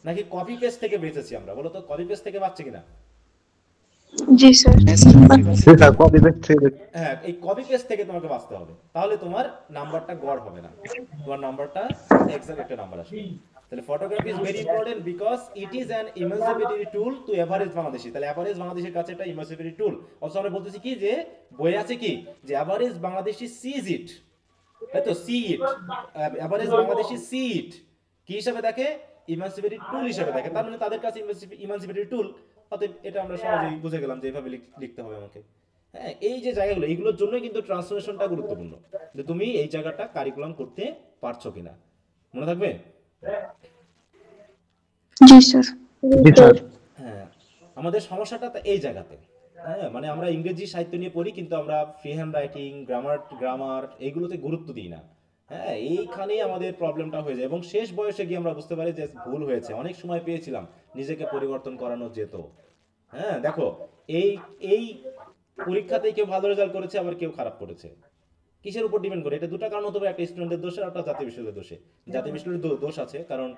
নাকি কপি পেস্ট থেকে বেঁচেছি আমরা? বলো তো কপি পেস্ট থেকে বাঁচছে কিনা? জি স্যার সেটা কপি পেস্ট থেকে হ্যাঁ, এই কপি পেস্ট থেকে তোমাকে বাঁচতে হবে, তাহলে তোমার নাম্বারটা গড় হবে না, তোমার নাম্বারটা এক্সাক্ট একটা নাম্বার আসবে। তাহলে photography is very important because it is an emancipatory tool to average Bangladeshi. তাহলে এভারেজ বাংলাদেশের কাছে একটা ইমানসিপেটরি টুল। অবশ্য আমরা বলতেছি কি যে বই আছে কি যে এভারেজ বাংলাদেশি সিজ ইট, তাই তো, সি ইট, এভারেজ বাংলাদেশি সি ইট কি হিসাবে দেখে? ইমানসিপেটরি টুল হিসাবে দেখে। তার মানে তাদের কাছে ইমানসিপেটরি টুল, অতএব এটা আমরা সহজেই বুঝে গেলাম যে এইভাবে লিখতে হবে আমাকে। হ্যাঁ, এই যে জায়গাগুলো এইগুলোর জন্য কিন্তু ট্রান্সলেশনটা গুরুত্বপূর্ণ, যে তুমি এই জায়গাটা কারিকুলাম করতে পারছো কিনা, মনে থাকবে? জি স্যার হ্যাঁ, আমাদের সমস্যাটা তো এই জায়গাতে। হ্যাঁ, মানে আমরা ইংরেজি সাহিত্য নিয়ে পড়ি কিন্তু আমরা ফ্রি হ্যান্ড রাইটিং, গ্রামার এইগুলোতে গুরুত্ব দিই না। হ্যাঁ, এইখানেই আমাদের প্রবলেমটা হয়ে যায়, এবং শেষ বয়সে গিয়ে আমরা বুঝতে পারি যে ভুল হয়েছে। অনেক সময় পেয়েছিলাম নিজেকে পরিবর্তন করানো যেত। হ্যাঁ দেখো এই পরীক্ষাতেই কেউ ভালো রেজাল্ট করেছে, আবার কেউ খারাপ করেছে। কিসের উপর ডিপেন্ড করে? এটা দুটো কারণ হতে পারে, একটা স্টুডেন্টের দোষে আর একটা জাতীয় বিশ্ববিদ্যালয়ের দোষে। জাতীয় বিশ্ববিদ্যালয়ের দোষ আছে কারণ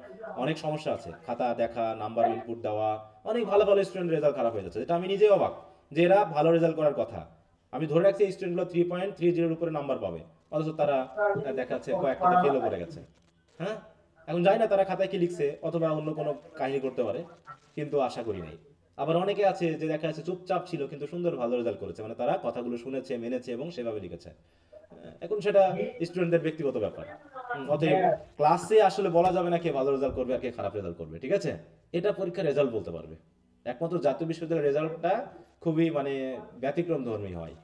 অনেক সমস্যা আছে, খাতা দেখা, নাম্বার ইনপুট দেওয়া, অনেক ভালো ভালো স্টুডেন্টের রেজাল্ট খারাপ হয়ে যাচ্ছে, যেটা আমি নিজেই অবাক যে এরা ভালো রেজাল্ট করার কথা। আমি ধরে রাখছি এই স্টুডেন্টগুলো 3.30 এর উপরে নাম্বার পাবে, অথচ তারা দেখা যাচ্ছে কয়েকটাতে ফেলও করে গেছে। হ্যাঁ, এখন জানি না তারা খাতায় কি লিখছে, অথবা অন্য কোনো কাহিনী করতে পারে, কিন্তু আশা করি নাই। আবার অনেকে আছে যে দেখা যাচ্ছে চুপচাপ ছিল কিন্তু সুন্দর ভালো রেজাল্ট করেছে, মানে তারা কথাগুলো শুনেছে, মেনেছে এবং সেভাবে লিখেছে। এখন সেটা স্টুডেন্টদের ব্যক্তিগত ব্যাপার। অতএব ক্লাসে আসলে বলা যাবে না কে ভালো রেজাল্ট করবে আর কে খারাপ রেজাল্ট করবে, ঠিক আছে? এটা পরীক্ষার রেজাল্ট বলতে পারবে। একমাত্র জাতীয় বিশ্ববিদ্যালয়ের রেজাল্টটা খুবই মানে ব্যতিক্রম ধর্মী হয়।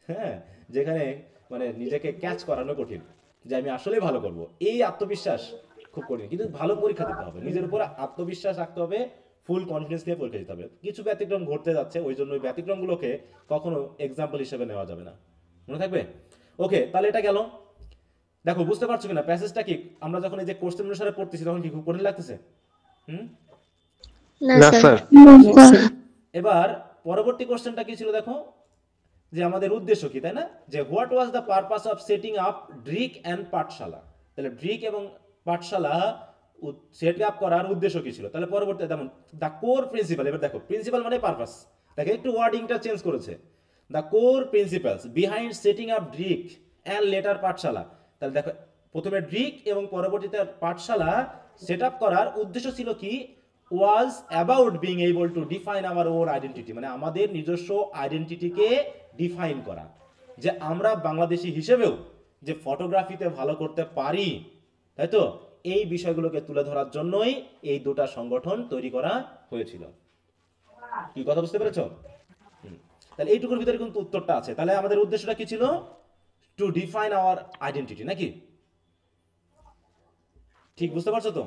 হ্যাঁ, যেখানে মানে নিজেকে ক্যাচ করানো কঠিন যে আমি আসলেই ভালো করব, এই আত্মবিশ্বাস খুব কঠিন। কিন্তু ভালো পরীক্ষা দিতে হবে, নিজের উপর আত্মবিশ্বাস রাখতে হবে, ফুল কনফিডেন্স নিয়ে পরীক্ষা দিতে হবে। কিছু ব্যতিক্রম ঘটতে যাচ্ছে, ওই জন্য ওই ব্যতিক্রমগুলোকে কখনো এক্সাম্পল হিসেবে নেওয়া যাবে না, মনে থাকবে? ওকে, তাহলে এটা গেল। দেখো বুঝতে পারছো কিনা প্যাসেজটা কি? আমরা যখন এই যে কোশ্চেন অনুসারে পড়তেছি তখন কি খুব কঠিন লাগতেছে? না স্যার এবার পরবর্তী কোশ্চেনটা কি ছিল দেখো, যে আমাদের উদ্দেশ্য কি, তাই না? যে what was the purpose of setting up Drik and Pathshala. তাহলে ড্রিক এবং পাঠশালা সেট আপ করার উদ্দেশ্য কি ছিল? তাহলে পরবর্তীতে যেমন দ্য কোর প্রিন্সিপাল, এবার দেখো প্রিন্সিপাল মানে পারপাস, দেখো একটু ওয়ার্ডিংটা চেঞ্জ করেছে। The core principles behind setting up Drik and later Pathshala. তাহলে দেখো প্রথমে ড্রিক এবং পরবর্তীতে পাঠশালা সেট আপ করার উদ্দেশ্য ছিল কি, was about being able to define our own identity, মানে আমাদের নিজস্ব আইডেন্টিটিকে ডিফাইন করা, যে আমরা বাংলাদেশি হিসেবেও যে ফটোগ্রাফিতে ভালো করতে পারি, তাই তো, এই বিষয়গুলোকে তুলে ধরার জন্যই এই দুটা সংগঠন তৈরি করা হয়েছিল। কি কথা বুঝতে পেরেছো? তাহলে এইটুকুর ভিতরে কিন্তু উত্তরটা আছে। তাহলে আমাদের উদ্দেশ্যটা কি ছিল? টু ডিফাইন আওয়ার আইডেন্টিটি, নাকি? ঠিক বুঝতে পারছো তো?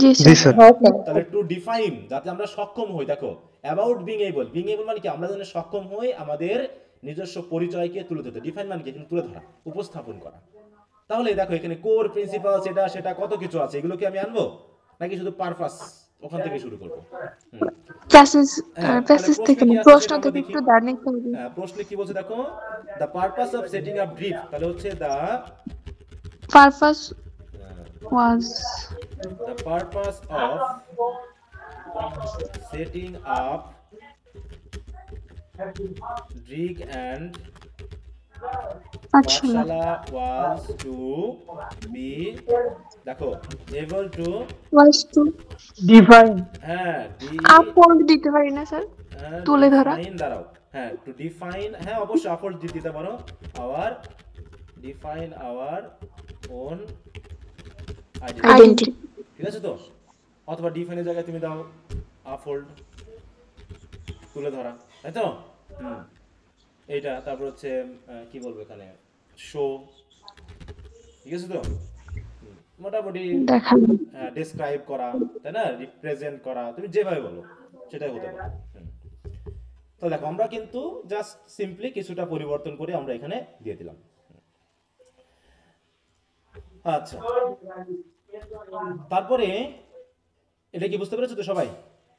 জি জি স্যার। স্যার। হ্যাঁ স্যার। তাহলে টু ডিফাইন, যাতে আমরা সক্ষম হই। দেখো about being able, being able মানে কি, আমরা যেন সক্ষম হই আমাদের নিজস্ব পরিচয়কে তুলে ধরতে। ডিফাইন মানে কি, এখানে তুলে ধরা, উপস্থাপন করা। তাহলে দেখো এখানে কোর প্রিন্সিপাল সেটা সেটা কত কিছু আছে, এগুলো কি আমি আনবো নাকি শুধু পারপাস ওখান থেকে শুরু করবো? প্যাসেজ হ্যাঁ, তাহলে প্যাসেজ প্রশ্নে থেকে কি না, আছে প্রশ্ন সেটা আমরা থেকে দেখি। একটু দাঁড়াতে হবে। হ্যাঁ, প্রশ্নে কি বলছে দেখো, the purpose of setting up drift, তাহলে হচ্ছে the purpose was the purpose of setting up Drake and Pathsala Pathshala was to be, দেখো able to, was to define হ্যাঁ আপলোড দিতে পারি না স্যার, তুলে ধরা। define, দাঁড়াও, হ্যাঁ টু ডিফাইন, হ্যাঁ অবশ্যই আপলোড দিতে পারো, our define our own identity, identity. ঠিক আছে তো? অথবা ডিফাইনের জায়গায় তুমি দাও আফোল্ড, তুলে ধরা, তাই তো? এইটা তারপর হচ্ছে কি বলবো এখানে, শো, ঠিক আছে তো? মোটামুটি দেখালাম। ডেসক্রাইব করা, তাই না, রিপ্রেজেন্ট করা, তুমি যেভাবে বলো সেটাই হতে পারে। তো দেখো আমরা কিন্তু জাস্ট সিম্পলি কিছুটা পরিবর্তন করে আমরা এখানে দিয়ে দিলাম। আচ্ছা, তারপরে এটা কি বুঝতে পেরেছো তো সবাই?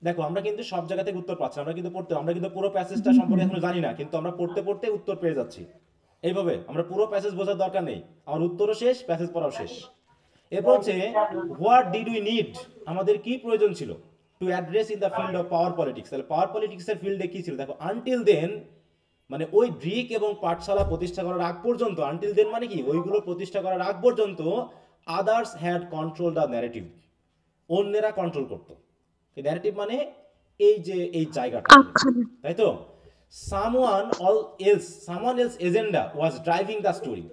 দেখো আমরা কিন্তু সব জায়গা থেকে উত্তর পাচ্ছি, আমরা কিন্তু পুরো প্যাসেজটা সম্পর্কে এখনো জানি না, কিন্তু আমরা পড়তে পড়তে উত্তর পেয়ে যাচ্ছি। এইভাবে আমরা পুরো প্যাসেজ বোঝার দরকার নেই, আমার উত্তরও শেষ, প্যাসেজ পড়াও শেষ। এরপর হচ্ছে হোয়াট ডিড উই নিড, আমাদের কি প্রয়োজন ছিল, two address in the field of power politics. তাহলে পাওয়ার পলিটিক্সের ফিল্ডে কি ছিল দেখো, আনটিল দেন, মানে ওই ড্রিক এবং পাঠশালা প্রতিষ্ঠা করার আগ পর্যন্ত, আনটিল দেন মানে কি, ওইগুলো প্রতিষ্ঠা করার আগ পর্যন্ত others had control the narrative, অন্যেরা কন্ট্রোল করতো। এই ন্যারেটিভ মানে এই যে এই জায়গাটা, আখ্যান। তাই তো? Someone else agenda was driving the story.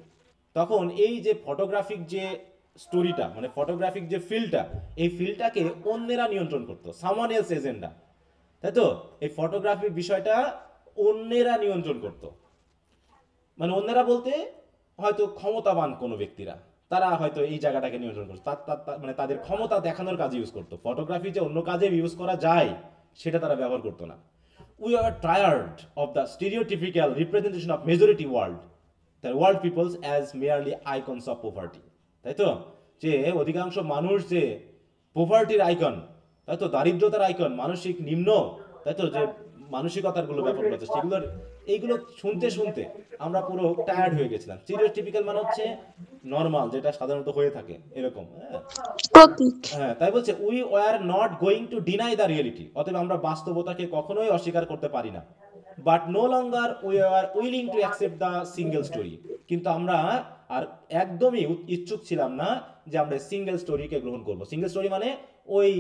তখন এই যে ফটোগ্রাফিক যে স্টোরিটা, মানে ফটোগ্রাফিক যে ফিল্ডটা, এই ফিল্ডটাকে অন্যেরা নিয়ন্ত্রণ করতো, সামওয়ান এলস এজেন্ডা, তাই তো? এই ফটোগ্রাফির বিষয়টা অন্যেরা নিয়ন্ত্রণ করতো। মানে অন্যেরা বলতে হয়তো ক্ষমতাবান কোনো ব্যক্তিরা, তারা হয়তো এই জায়গাটাকে নিয়ন্ত্রণ করতো, মানে তাদের ক্ষমতা দেখানোর কাজে ইউজ করতো। ফটোগ্রাফি যে অন্য কাজে ইউজ করা যায় সেটা তারা ব্যবহার করতো না। We are tired of the stereotypical representation of majority world peoples as merely icons of poverty, তাই তো? যে অধিকাংশ মানুষ যে পোভার্টির আইকন, তাই তো, দারিদ্রতার আইকন, মানসিক নিম্ন, তাই তো, যে মানসিকতার গুলো ব্যাপার রয়েছে, সেগুলোর এইগুলো শুনতে শুনতে আমরা পুরো টায়ার্ড হয়ে গেছিলাম। স্টিরিওটিপিক্যাল মানে হচ্ছে নর্মাল, যেটা সাধারণত হয়ে থাকে এরকম, প্রতীক। হ্যাঁ, তাই বলছে we were not going to deny the reality, অতএব আমরা বাস্তবতাকে কখনোই অস্বীকার করতে পারি না। But no longer we are willing to accept the single story, কিন্তু আমরা আর একদমই ইচ্ছুক ছিলাম না যে আমরা সিঙ্গেল স্টোরিকে গ্রহণ করব। সিঙ্গেল স্টোরি মানে ওই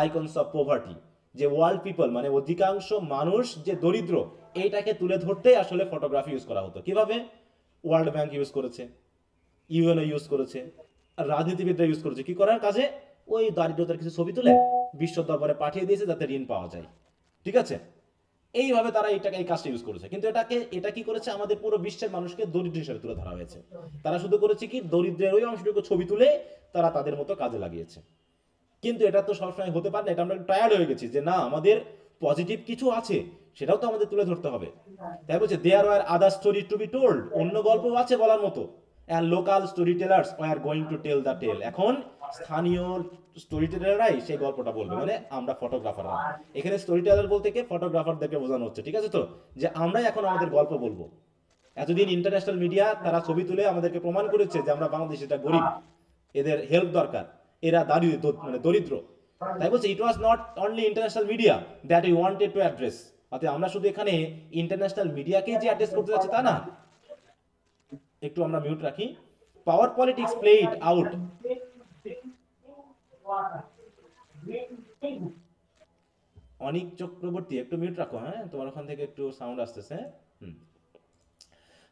আইকনস অফ পোভার্টি, যে ওয়ার্ল্ড পিপল মানে অধিকাংশ মানুষ যে দরিদ্র, এইটাকে তুলে ধরতে আসলে ফটোগ্রাফি ইউজ করা হতো। কিভাবে? ওয়ার্ল্ড ব্যাংক ইউজ করেছে, ইউএনও ইউজ করেছে, আর রাজনীতিবিদরা ইউজ করেছে কি করার কাজে, ওই দারিদ্রতার কিছু ছবি তুলে বিশ্ব দরবারে পাঠিয়ে দিয়েছে যাতে ঋণ পাওয়া যায়, ঠিক আছে? এইভাবে তারা এই কাজটা ইউজ করেছে। কিন্তু এটা কি করেছে, আমাদের পুরো বিশ্বের মানুষকে দরিদ্র হিসেবে তুলে ধরা হয়েছে। তারা শুধু করেছে কি, দরিদ্রের ওই অংশটুকু ছবি তুলে তারা তাদের মতো কাজে লাগিয়েছে। কিন্তু এটা তো সবসময় হতে পারে না, এটা আমরা টায়ার্ড হয়ে গেছি যে না, আমাদের পজিটিভ কিছু আছে, সেটাও তো আমাদের তুলে ধরতে হবে। তাই বলছে there were other story to be told, অন্য গল্প আছে বলার মতো, and local storytellers were going to tell the tale, এখন স্থানীয় স্টোরি টেলাররাই সেই গল্পটা বলবে, মানে আমরা ফটোগ্রাফাররা। এখানে স্টোরি টেলার বলতে কি, ফটোগ্রাফারদেরকে বোঝানো হচ্ছে, ঠিক আছে তো? যে আমরাই এখন আমাদের গল্প বলবো। এতদিন ইন্টারন্যাশনাল মিডিয়া তারা ছবি তুলে আমাদেরকে প্রমাণ করেছে যে আমরা বাংলাদেশ এটা গরিব, এদের হেল্প দরকার, এরা দরিদ্র। তাই বলছে it was not only international media that we wanted to address, অর্থাৎ আমরা শুধু এখানে ইন্টারন্যাশনাল মিডিয়াকে যে অ্যাড্রেস করতে যাচ্ছি তা না, একটু আমরা মিউট রাখি। পাওয়ার পলিটিক্স প্লেড আউট, অনিক চক্রবর্তী একটু মিউট রাখো, হ্যাঁ তোমার ওখান থেকে একটু সাউন্ড আসতেছে।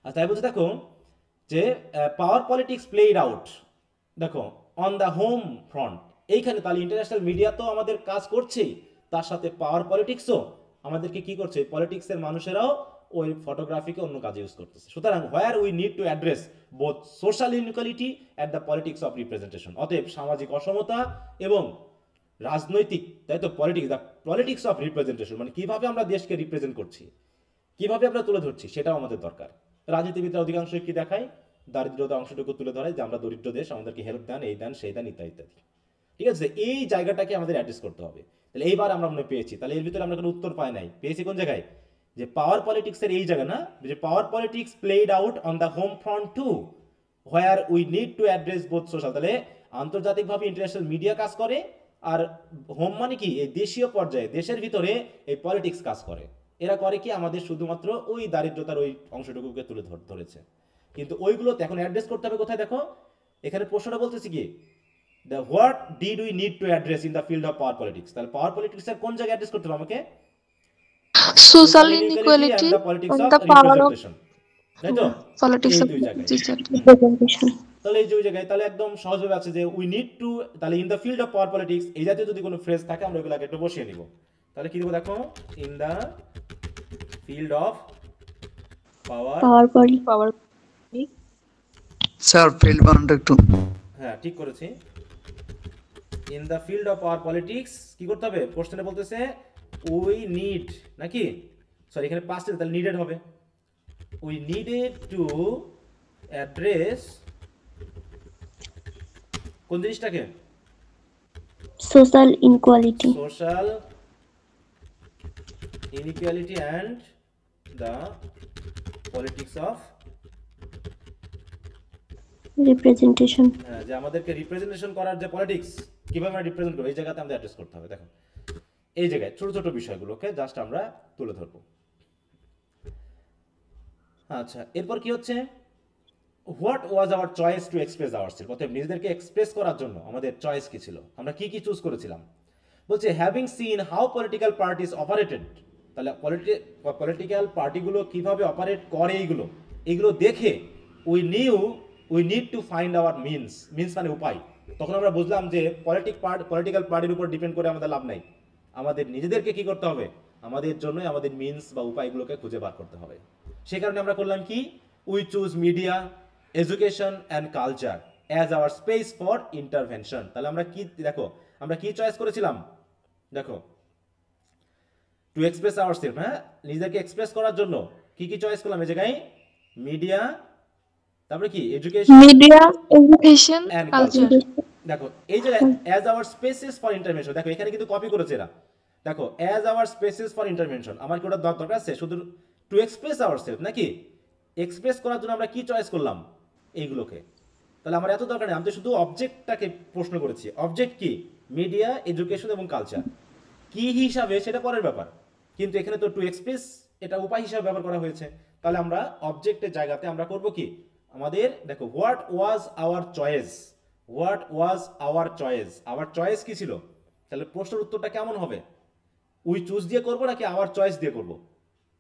আর তাই বলতে দেখো যে পাওয়ার পলিটিক্স প্লেড আউট, দেখো অন দ্য হোম ফ্রন্ট, এইখানে তাহলে ইন্টারন্যাশনাল মিডিয়া তো আমাদের কাজ করছেই, তার সাথে পাওয়ার পলিটিক্সও আমাদেরকে কি করছে, পলিটিক্সের মানুষেরাও ওই ফটোগ্রাফিকে অন্য কাজে ইউজ করতেছে। সুতরাং হোয়ার we need to address both social inequality at the politics of representation, অতএব সামাজিক অসমতা এবং রাজনৈতিক, তাই তো politics, the politics of representation, মানে কিভাবে আমরা দেশকে রিপ্রেজেন্ট করছি, কিভাবে আমরা তুলে ধরছি, সেটাও আমাদের দরকার। রাজনীতিবিদরা অধিকাংশই কি দেখায়, দারিদ্রতা অংশটুকু তুলে ধরে যে আমরা দরিদ্র দেশ, আমাদেরকে হেল্প দেন, এই দেন সেই দেন ইত্যাদি ইত্যাদি। ঠিক আছে, এই জায়গাটাকে আমাদের অ্যাড্রেস করতে হবে। তাহলে এইবার আমরা মনে পেয়েছি, তাহলে এর ভিতরে আমরা কোনো উত্তর পাই নাই, পেয়েছি কোন জায়গায়, যে পাওয়ার পলিটিক্সের এই জায়গা না, যে power politics played out on the home front to where we need to address both social, তাহলে আন্তর্জাতিকভাবে ইন্টারন্যাশনাল মিডিয়া কাজ করে, আর হোম মানে কি, এই দেশীয় পর্যায়ে দেশের ভিতরে এই পলিটিক্স কাজ করে। এরা করে কি, আমাদের শুধুমাত্র ওই দারিদ্রতার ওই অংশটুকুকে তুলে ধরেছে, কিন্তু ওইগুলোতে এখন অ্যাড্রেস করতে হবে কোথায়, দেখো এখানে প্রশ্নটা বলতেছি কি, the what did we need to address in the field of power politics, তাহলে পাওয়ার পলিটিক্স এর কোন জায়গায় অ্যাড্রেস করতে হবে আমাকে, social inequality and the politics on of the power of representation, তাই তো, পলিটিক্স এই অফ দুই জায়গায়। রিপ্রেজেন্টেশন। তাহলে এই দুই জায়গায় তাহলে একদম সহজভাবে আছে যে উই নিড টু, তাহলে in the field of power politics, এই জাতীয় যদি কোনো ফ্রেজ থাকে আমরা ওগুলোকে একটু বসিয়ে নিব। তাহলে কি দেবো, দেখো in the field of power, power sir field বানানটা একটু হ্যাঁ ঠিক করেছি, in the field of power politics কি করতে হবে, কোশ্চেনে বলতেছে উই নিড, নাকি সরি এখানে পাস্ট, তাহলে নিডেড হবে, উই নিডেড টু অ্যাড্রেস কোন জিনিসটাকে, social inequality. social inequality and the politics of, representation. যে আমাদেরকে রিপ্রেজেন্টেশন করার যে পলিটিক্স, কিভাবে আমরা রিপ্রেজেন্ট করব, এই জায়গাতে আমাদের অ্যাড্রেস করতে হবে। দেখো এই জায়গায় ছোট ছোট বিষয়গুলোকে জাস্ট আমরা তুলে ধরবো। আচ্ছা এরপর কি হচ্ছে, what was our choice to express ourself, অতএব নিজেদেরকে এক্সপ্রেস করার জন্য আমাদের চয়েস কি ছিল, আমরা কি কি চুজ করেছিলাম। বলছে having scene how political parties operated, তাহলে পলিটিক্যাল পার্টিগুলো কিভাবে অপারেট করে, এইগুলো দেখে we need to find hour means মানে উপায়। তখন আমরা বুঝলাম যে পলিটিক্যাল পার্টির উপর ডিপেন্ড করে আমাদের লাভ নাই, আমাদের নিজেদেরকে কি করতে হবে, আমাদের জন্যই আমাদের মিনস বা উপায়গুলোকে খুঁজে বার করতে হবে। সে কারণে আমরা করলাম কি, we choose media, education and culture as our space for intervention. তাহলে আমরা কি, দেখো আমরা কি চয়েস করেছিলাম, দেখো টু এক্সপ্রেস আওয়ারসেলফ, হ্যাঁ নিজেদেরকে এক্সপ্রেস করার জন্য কি কি চয়েস করলাম এই জায়গায়, মিডিয়া, তারপরে কি education, media, education, and culture. দেখো এই জায়গায় as our spaces for intervention, দেখো এখানে কিন্তু কপি করেছে এরা, দেখো as our spaces for intervention, আমার কি ওটা দরকার আছে, শুধু টু এক্সপ্রেস আওয়ারসেলফ, নাকি এক্সপ্রেস করার জন্য আমরা কি চয়েস করলাম এইগুলোকে। তাহলে আমার এত দরকার নেই, আমি তো শুধু অবজেক্টটাকে প্রশ্ন করেছি, অবজেক্ট কি, মিডিয়া, এডুকেশন এবং কালচার, কি হিসাবে সেটা পরের ব্যাপার, কিন্তু এখানে তো টু এক্সপ্রেস এটা উপায় হিসাবে ব্যবহার করা হয়েছে। তাহলে আমরা অবজেক্টের জায়গাতে আমরা করব কি, আমাদের দেখো what was our choice, what was our choice, hour choice কি ছিল, তাহলে প্রশ্নের উত্তরটা কেমন হবে, উই চুজ দিয়ে করব নাকি আওয়ার চয়েস দিয়ে করব,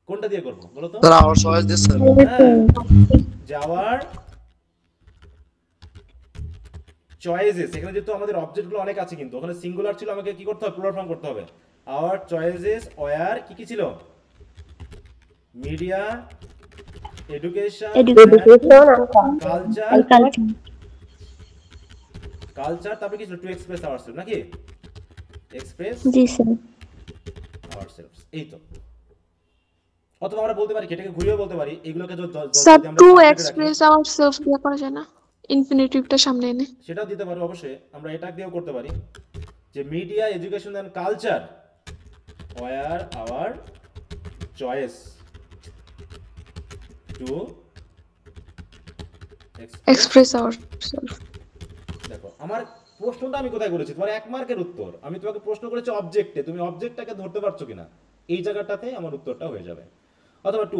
কোনটা দিয়ে করব বলো তো, sir our choice this sir, যে আওয়ার চয়েসেস, এখানে যেহেতু আমাদের অবজেক্টগুলো অনেক আছে কিন্তু ওখানে সিঙ্গুলার ছিল, আমাকে কি করতে হবে, প্লুরাল ফর্ম করতে হবে। আওয়ার চয়েসেস ওয়্যার কি কি ছিল, মিডিয়া, এডুকেশন, কালচার, তারপরে কি ছিল, টু এক্সপ্রেস আওয়ারসেলফ, নাকি এক্সপ্রেস জি স্যার। আওয়ারসেলফস, এই তো। অথবা আমরা বলতে পারি, এটাকে ঘুরিয়েও বলতে পারি, এগুলোকে স্যার যদি আমরা টু subject এ রাখি, এক্সপ্রেস আওয়ারসেলফ দিয়ে করা যায় না, ইনফিনিটিভটা সামনে এনে। সেটাও দিতে পারবো অবশ্যই, আমরা এটা দিয়েও করতে পারি যে media, education and culture were our choice to express ourself. দেখো আমার প্রশ্নটা আমি কোথায় করেছি, তোমার 1 মার্কের উত্তর, আমি তোমাকে প্রশ্ন করেছি অবজেক্টে, তুমি অবজেক্টটাকে ধরতে পারছো কিনা, এই জায়গাটাতে আমার উত্তরটা হয়ে যাবে। অথবা to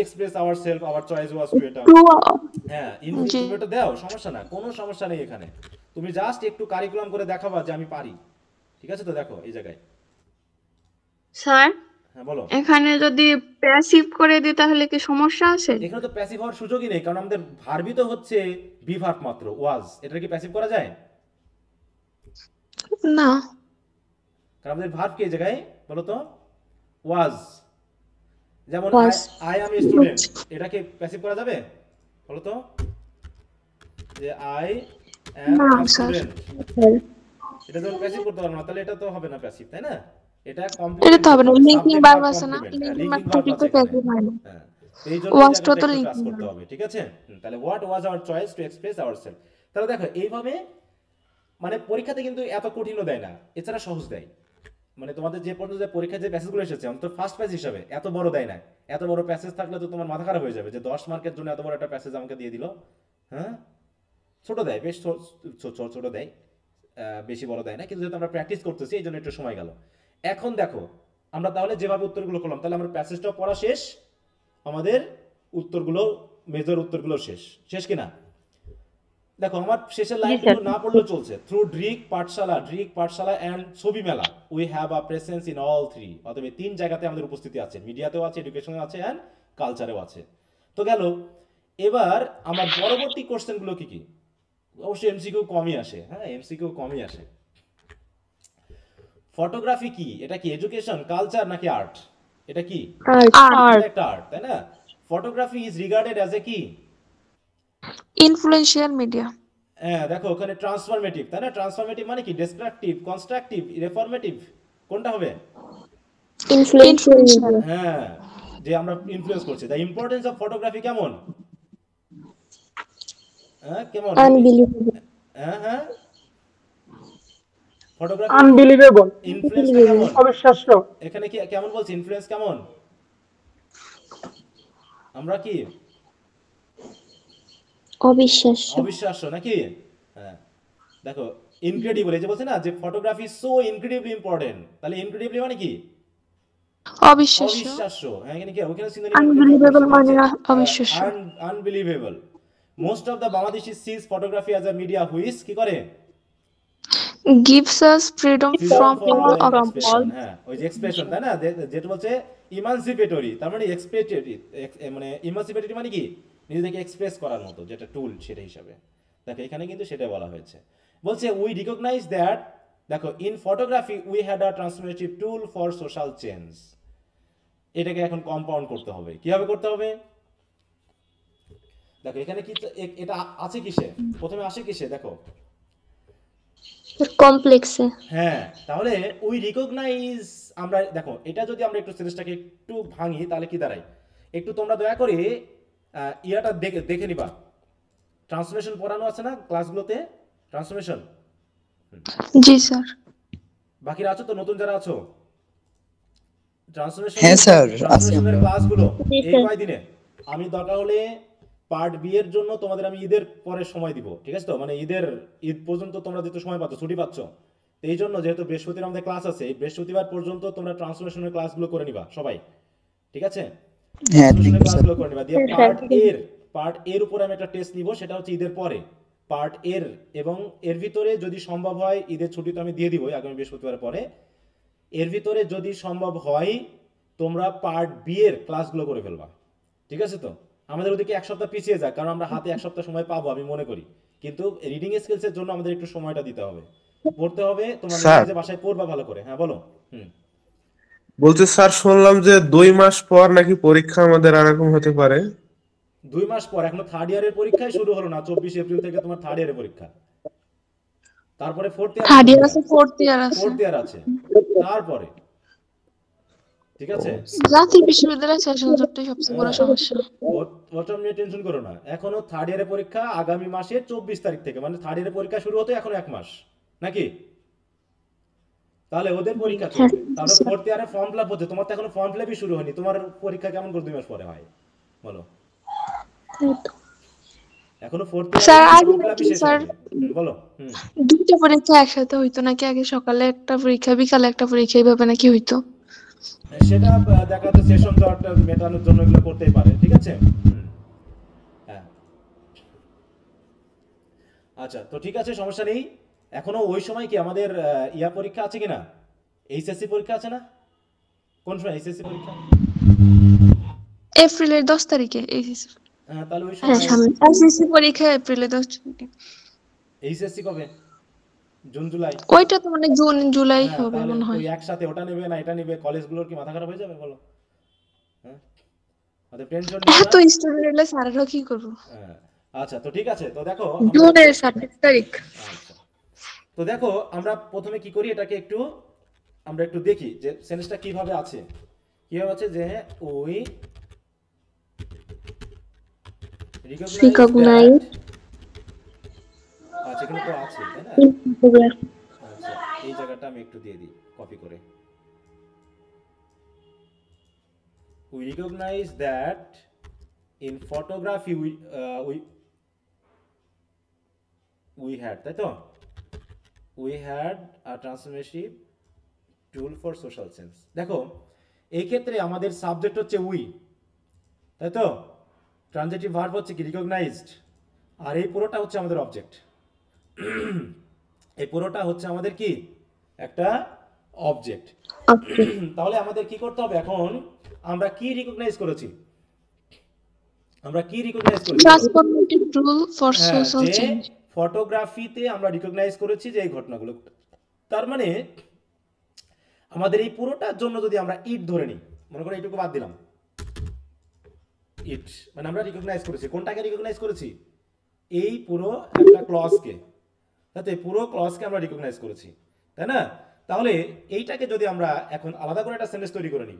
express ourself, our choice was to, এটা টু হ্যাঁ জি তুমি এটা দাও, সমস্যা না, কোনো সমস্যা নেই এখানে। তুমি জাস্ট একটু কারিকুলাম করে দেখাবা যে আমি পারি, ঠিক আছে? তো দেখো এই জায়গায়, স্যার হ্যাঁ বলো। এখানে যদি প্যাসিভ করে দিই তাহলে কি সমস্যা আছে? এখানে তো প্যাসিভ হওয়ার সুযোগই নেই, কারণ আমাদের ভার্বই তো হচ্ছে বি ভার্ব মাত্র, ওয়াজ। এটা কি প্যাসিভ করা যায়? না কারণ আমাদের ভার্ব কি এই জায়গায় বলো তো? ওয়াজ। যেমন was I am a student, এটাকে প্যাসিভ করা যাবে বলো তো? যে আই অ্যাম না এ স্যার স্টুডেন্ট, এটা যখন প্যাসিভ করতে পারবো না, তাহলে এটা তো হবে না প্যাসিভ, তাই না? এটা এটা কমপ্লিমেন্ট তো হবে করতে না, হবে, লিঙ্কিং সাবজেক্ট ভার্ব ভার্ব আছে না, complement, linking linking verb verb তো আছে এখানে। প্যাসিভ হয় না, হ্যাঁ, তো এই জন্য এই was তো জায়গাটা তো একটু কাজ লিঙ্কিং করতে হবে, ঠিক আছে? তাহলে what was our choice to express ourself. তাহলে দেখো এইভাবে, মানে পরীক্ষাতে কিন্তু এত কঠিনও দেয় না, এছাড়া সহজ দেয়। মানে তোমাদের যে পর্যন্ত যে পরীক্ষায় যে প্যাসেজগুলো এসেছে, অন্তত ফার্স্ট প্যাসেজ হিসাবে এত বড় দেয় না। এত বড় প্যাসেজ থাকলে তো তোমার মাথা খারাপ হয়ে যাবে যে 10 মার্কের জন্য এত বড় একটা প্যাসেজ আমাকে দিয়ে দিল। হ্যাঁ, ছোট দেয়, বেশ ছোট দেয়, বেশি বড় দেয় না। কিন্তু যেহেতু আমরা প্র্যাকটিস করতেছি এই জন্য একটু সময় গেল। এখন দেখো আমরা তাহলে যেভাবে উত্তরগুলো করলাম, তাহলে আমার প্যাসেজটাও পড়া শেষ, আমাদের উত্তরগুলো, মেজর উত্তরগুলো শেষ কিনা? দেখো আমার শেষের লাইনটুকু না পড়লেও চলছে। থ্রু ড্রিক পাঠশালা এন্ড ছবি মেলা we have a presence in all three. অতএব তিন জায়গাতে আমাদের উপস্থিতি আছে, মিডিয়াতেও আছে, এডুকেশনেও আছে এন্ড কালচারেও আছে। তো গেল। এবার আমার পরবর্তী কোশ্চেনগুলো কি কি? অবশ্যই এমসিকিউ কমই আসে, হ্যাঁ এমসিকিউ কমই আসে। ফটোগ্রাফি কি? এটা কি এডুকেশন, কালচার নাকি আর্ট? এটা কি? art একটা আর্ট, তাই না? Photography is regarded as a কি? influential media হ্যাঁ দেখো ওখানে ট্রান্সফরমেটিভ, তাই না? ট্রান্সফরমেটিভ মানে কি? ডেসক্রিপটিভ, কনস্ট্রাকটিভ, রেফরমেটিভ, কোনটা হবে? influential হ্যাঁ, যে আমরা ইনফ্লুয়েন্স করছি। দ্য ইম্পর্টেন্স অফ ফটোগ্রাফি কেমন? হ্যাঁ কেমন? হ্যাঁ ফটোগ্রাফি আনবিলিভেবল, ইনফ্লুয়েন্স কেমন? অবিশ্বাস্য। এখানে কি কেমন বলছি? ইনফ্লুয়েন্স কেমন? আমরা কি অবিশ্বাস্য নাকি? হ্যাঁ দেখো ইনক্রেডিবল, এই যে বলছে না যে ফটোগ্রাফি সো ইনক্রেডিবলি ইম্পর্টেন্ট, তাহলে ইনক্রেডিবলি মানে কি? অবিশ্বাস্য হ্যাঁ এখানে কি ওখানে সিনোনিম unbelievable মানে অবিশ্বাস্য unbelievable. Most of the Bangladeshi sees photography as a media which কি করে? gives us freedom from all of expression. হ্যাঁ ওই যে এক্সপ্রেশন, তাই না? যেটা বলছে ইমানসিপেটরি, তার মানে এক্সপ্রেটরি, মানে ইমানসিপেটরি মানে কি? নিজেকে এক্সপ্রেস করার মতো যেটা টুল, সেটা হিসাবে। দেখো এখানে কিন্তু সেটা বলা হয়েছে। বলছে উই রিকগনাইজ দ্যাট, দেখো in photography we had a transformative tool for social change. এটাকে এখন কম্পাউন্ড করতে হবে। কিভাবে করতে হবে? দেখো এখানে কি এটা আছে কিসে? প্রথমে আসে কিসে? দেখো কমপ্লেক্সে হ্যাঁ, তাহলে উই রিকগনাইজ, আমরা দেখো এটা যদি আমরা একটু সিরিজটাকে একটু ভাঙি তাহলে কি দাঁড়ায়? একটু তোমরা দয়া করে ইয়াটা দেখে নিবা। ট্রান্সলেশন পড়ানো আছে না ক্লাসগুলোতে? ট্রান্সলেশন জি স্যার বাকিরা আছো তো? নতুন যারা আছো ট্রান্সলেশন, হ্যাঁ স্যার আছি ট্রান্সলেশনের আমরা। ক্লাসগুলো এই কয়দিনে আমি দরকার হলে পার্ট বি এর জন্য তোমাদের আমি ঈদের পরে সময় দিব, ঠিক আছে তো? মানে ঈদ পর্যন্ত তোমরা যেহেতু সময় পাচ্ছ, ছুটি পাচ্ছ, তো এই জন্য যেহেতু বৃহস্পতিবার আমাদের ক্লাস আছে, এই বৃহস্পতিবার পর্যন্ত তোমরা ট্রান্সলেশনের ক্লাসগুলো করে নিবা সবাই, ঠিক আছে? হ্যাঁ ঠিক ট্রান্সলেশনের আছে ক্লাসগুলো করে নিবা। দিয়ে পার্ট এর উপরে আমি একটা টেস্ট নিব, সেটা হচ্ছে ঈদের পরে পার্ট এর, এবং এর ভিতরে যদি সম্ভব হয়, ঈদের ছুটি তো আমি দিয়ে দিবই আগামী বৃহস্পতিবার পরে, এর ভিতরে যদি সম্ভব হয় তোমরা পার্ট বি এর ক্লাসগুলো করে ফেলবা, ঠিক আছে তো? আমাদের ওদিকে এক সপ্তাহ পিছিয়ে যাক, কারণ আমরা হাতে এক সপ্তাহ সময় পাবো আমি মনে করি, কিন্তু রিডিং স্কিলসের জন্য আমাদের একটু সময়টা দিতে হবে, পড়তে হবে। তোমরা নিজে বাসায় পড়বা ভালো করে। হ্যাঁ বলো। বলতে স্যার শুনলাম যে 2 মাস পর নাকি পরীক্ষা আমাদের এরকম হতে পারে। 2 মাস পর? এখনো থার্ড ইয়ারের পরীক্ষাই শুরু হলো না। 24 এপ্রিল থেকে তোমার থার্ড ইয়ারের পরীক্ষা, তারপরে ফোর্থ ইয়ার আছে তারপরে, ঠিক আছে? জাতীয় বিশ্ববিদ্যালয়ের সেশন জটটাই সবচেয়ে বড় সমস্যা। ওটা নিয়ে টেনশন করো না। এখনো থার্ড ইয়ারের পরীক্ষা আগামী মাসের 24 তারিখ থেকে, মানে থার্ড ইয়ারের পরীক্ষা শুরু হতে এখনো 1 মাস নাকি? তাহলে ওদের পরীক্ষা চলবে, তারপরে ফোর্থ ইয়ারে ফর্ম ফিল আপ হচ্ছে। তোমার তো এখনো ফর্ম ফিল আপই শুরু হয়নি, তোমার পরীক্ষা কেমন করে 2 মাস পরে হয় বলো? এখনো ফোর্থ স্যার ইয়ারে আগে ফর্ম ফিল আপই শেষ স্যার হয়নি। বলো। দুইটা পরীক্ষা একসাথে হইতো নাকি? আগে সকালে একটা পরীক্ষা বিকালে একটা পরীক্ষা, এইভাবে নাকি হইতো? সেটা দেখা যাচ্ছে সেশন জট মেটানোর জন্য এগুলো করতেই পারে, ঠিক আছে। হ্যাঁ, আচ্ছা, তো ঠিক আছে, সমস্যা নেই। এখনো ওই সময় কি আমাদের ইয়া পরীক্ষা আছে কিনা, এইচএসসি পরীক্ষা আছে না? কোন সময় এইচএসসি পরীক্ষা? এপ্রিলের 10 তারিখে এইচএসসি। তাহলে ওই হ্যাঁ, সময় সামনে এইচএসসি পরীক্ষা এপ্রিলের 10 তারিখে। এইচএসসি কবে? June July? ওইটা তো মানে জুন জুলাই হ্যাঁ, হবে তাহলে মনে হয়। ওই একসাথে ওটা নেবে না এটা নেবে, কলেজগুলোর কি মাথা খারাপ হয়ে যাবে বলো? হ্যাঁ, অতএব টেনশন নিও এত না। স্টুডেন্ট এলে স্যারেরা কি করবো? হ্যাঁ, আচ্ছা, তো ঠিক আছে, তো দেখো আমরা জুনের 27 তারিখ। আচ্ছা, তো দেখো আমরা প্রথমে কি করি, এটাকে একটু আমরা একটু দেখি যে সেন্টেন্সটা কিভাবে আছে। কিভাবে আছে যে ওই রিকগনাইজ Recognize দ্যাট, আচ্ছা এখানে তো আছে তাই না? in photography. আচ্ছা, এই জায়গাটা আমি একটু দিয়ে দিই কপি করে। We recognize that in photography we had, তাই তো? We had a transformative tool for social sense. দেখো এই ক্ষেত্রে আমাদের সাবজেক্ট হচ্ছে উই, তাই তো? ট্রানজিটিভ ভার্ব হচ্ছে কি রিকগনাইজড, আর এই পুরোটা হচ্ছে আমাদের অবজেক্ট। এই পুরোটা হচ্ছে আমাদের কি একটা অবজেক্ট। তাহলে আমাদের কি করতে হবে এখন, আমরা কি রিকগনাইজ করেছি, আমরা কি রিকগনাইজ করেছি? Transformative tool for হ্যাঁ, social যে change. ফটোগ্রাফিতে আমরা রিকগনাইজ করেছি যে এই ঘটনাগুলো। তার মানে আমাদের এই পুরোটার জন্য যদি আমরা ইট ধরে নিই, মনে করো এইটুকু বাদ দিলাম, ইট মানে আমরা রিকগনাইজ করেছি, কোনটাকে রিকগনাইজ করেছি? এই পুরো একটা ক্লজকে, তাতে পুরো ক্লজকে আমরা রিকগনাইজ করেছি, তাই না? তাহলে এইটাকে যদি আমরা এখন আলাদা করে একটা সেন্টেন্স তৈরি করে নিই,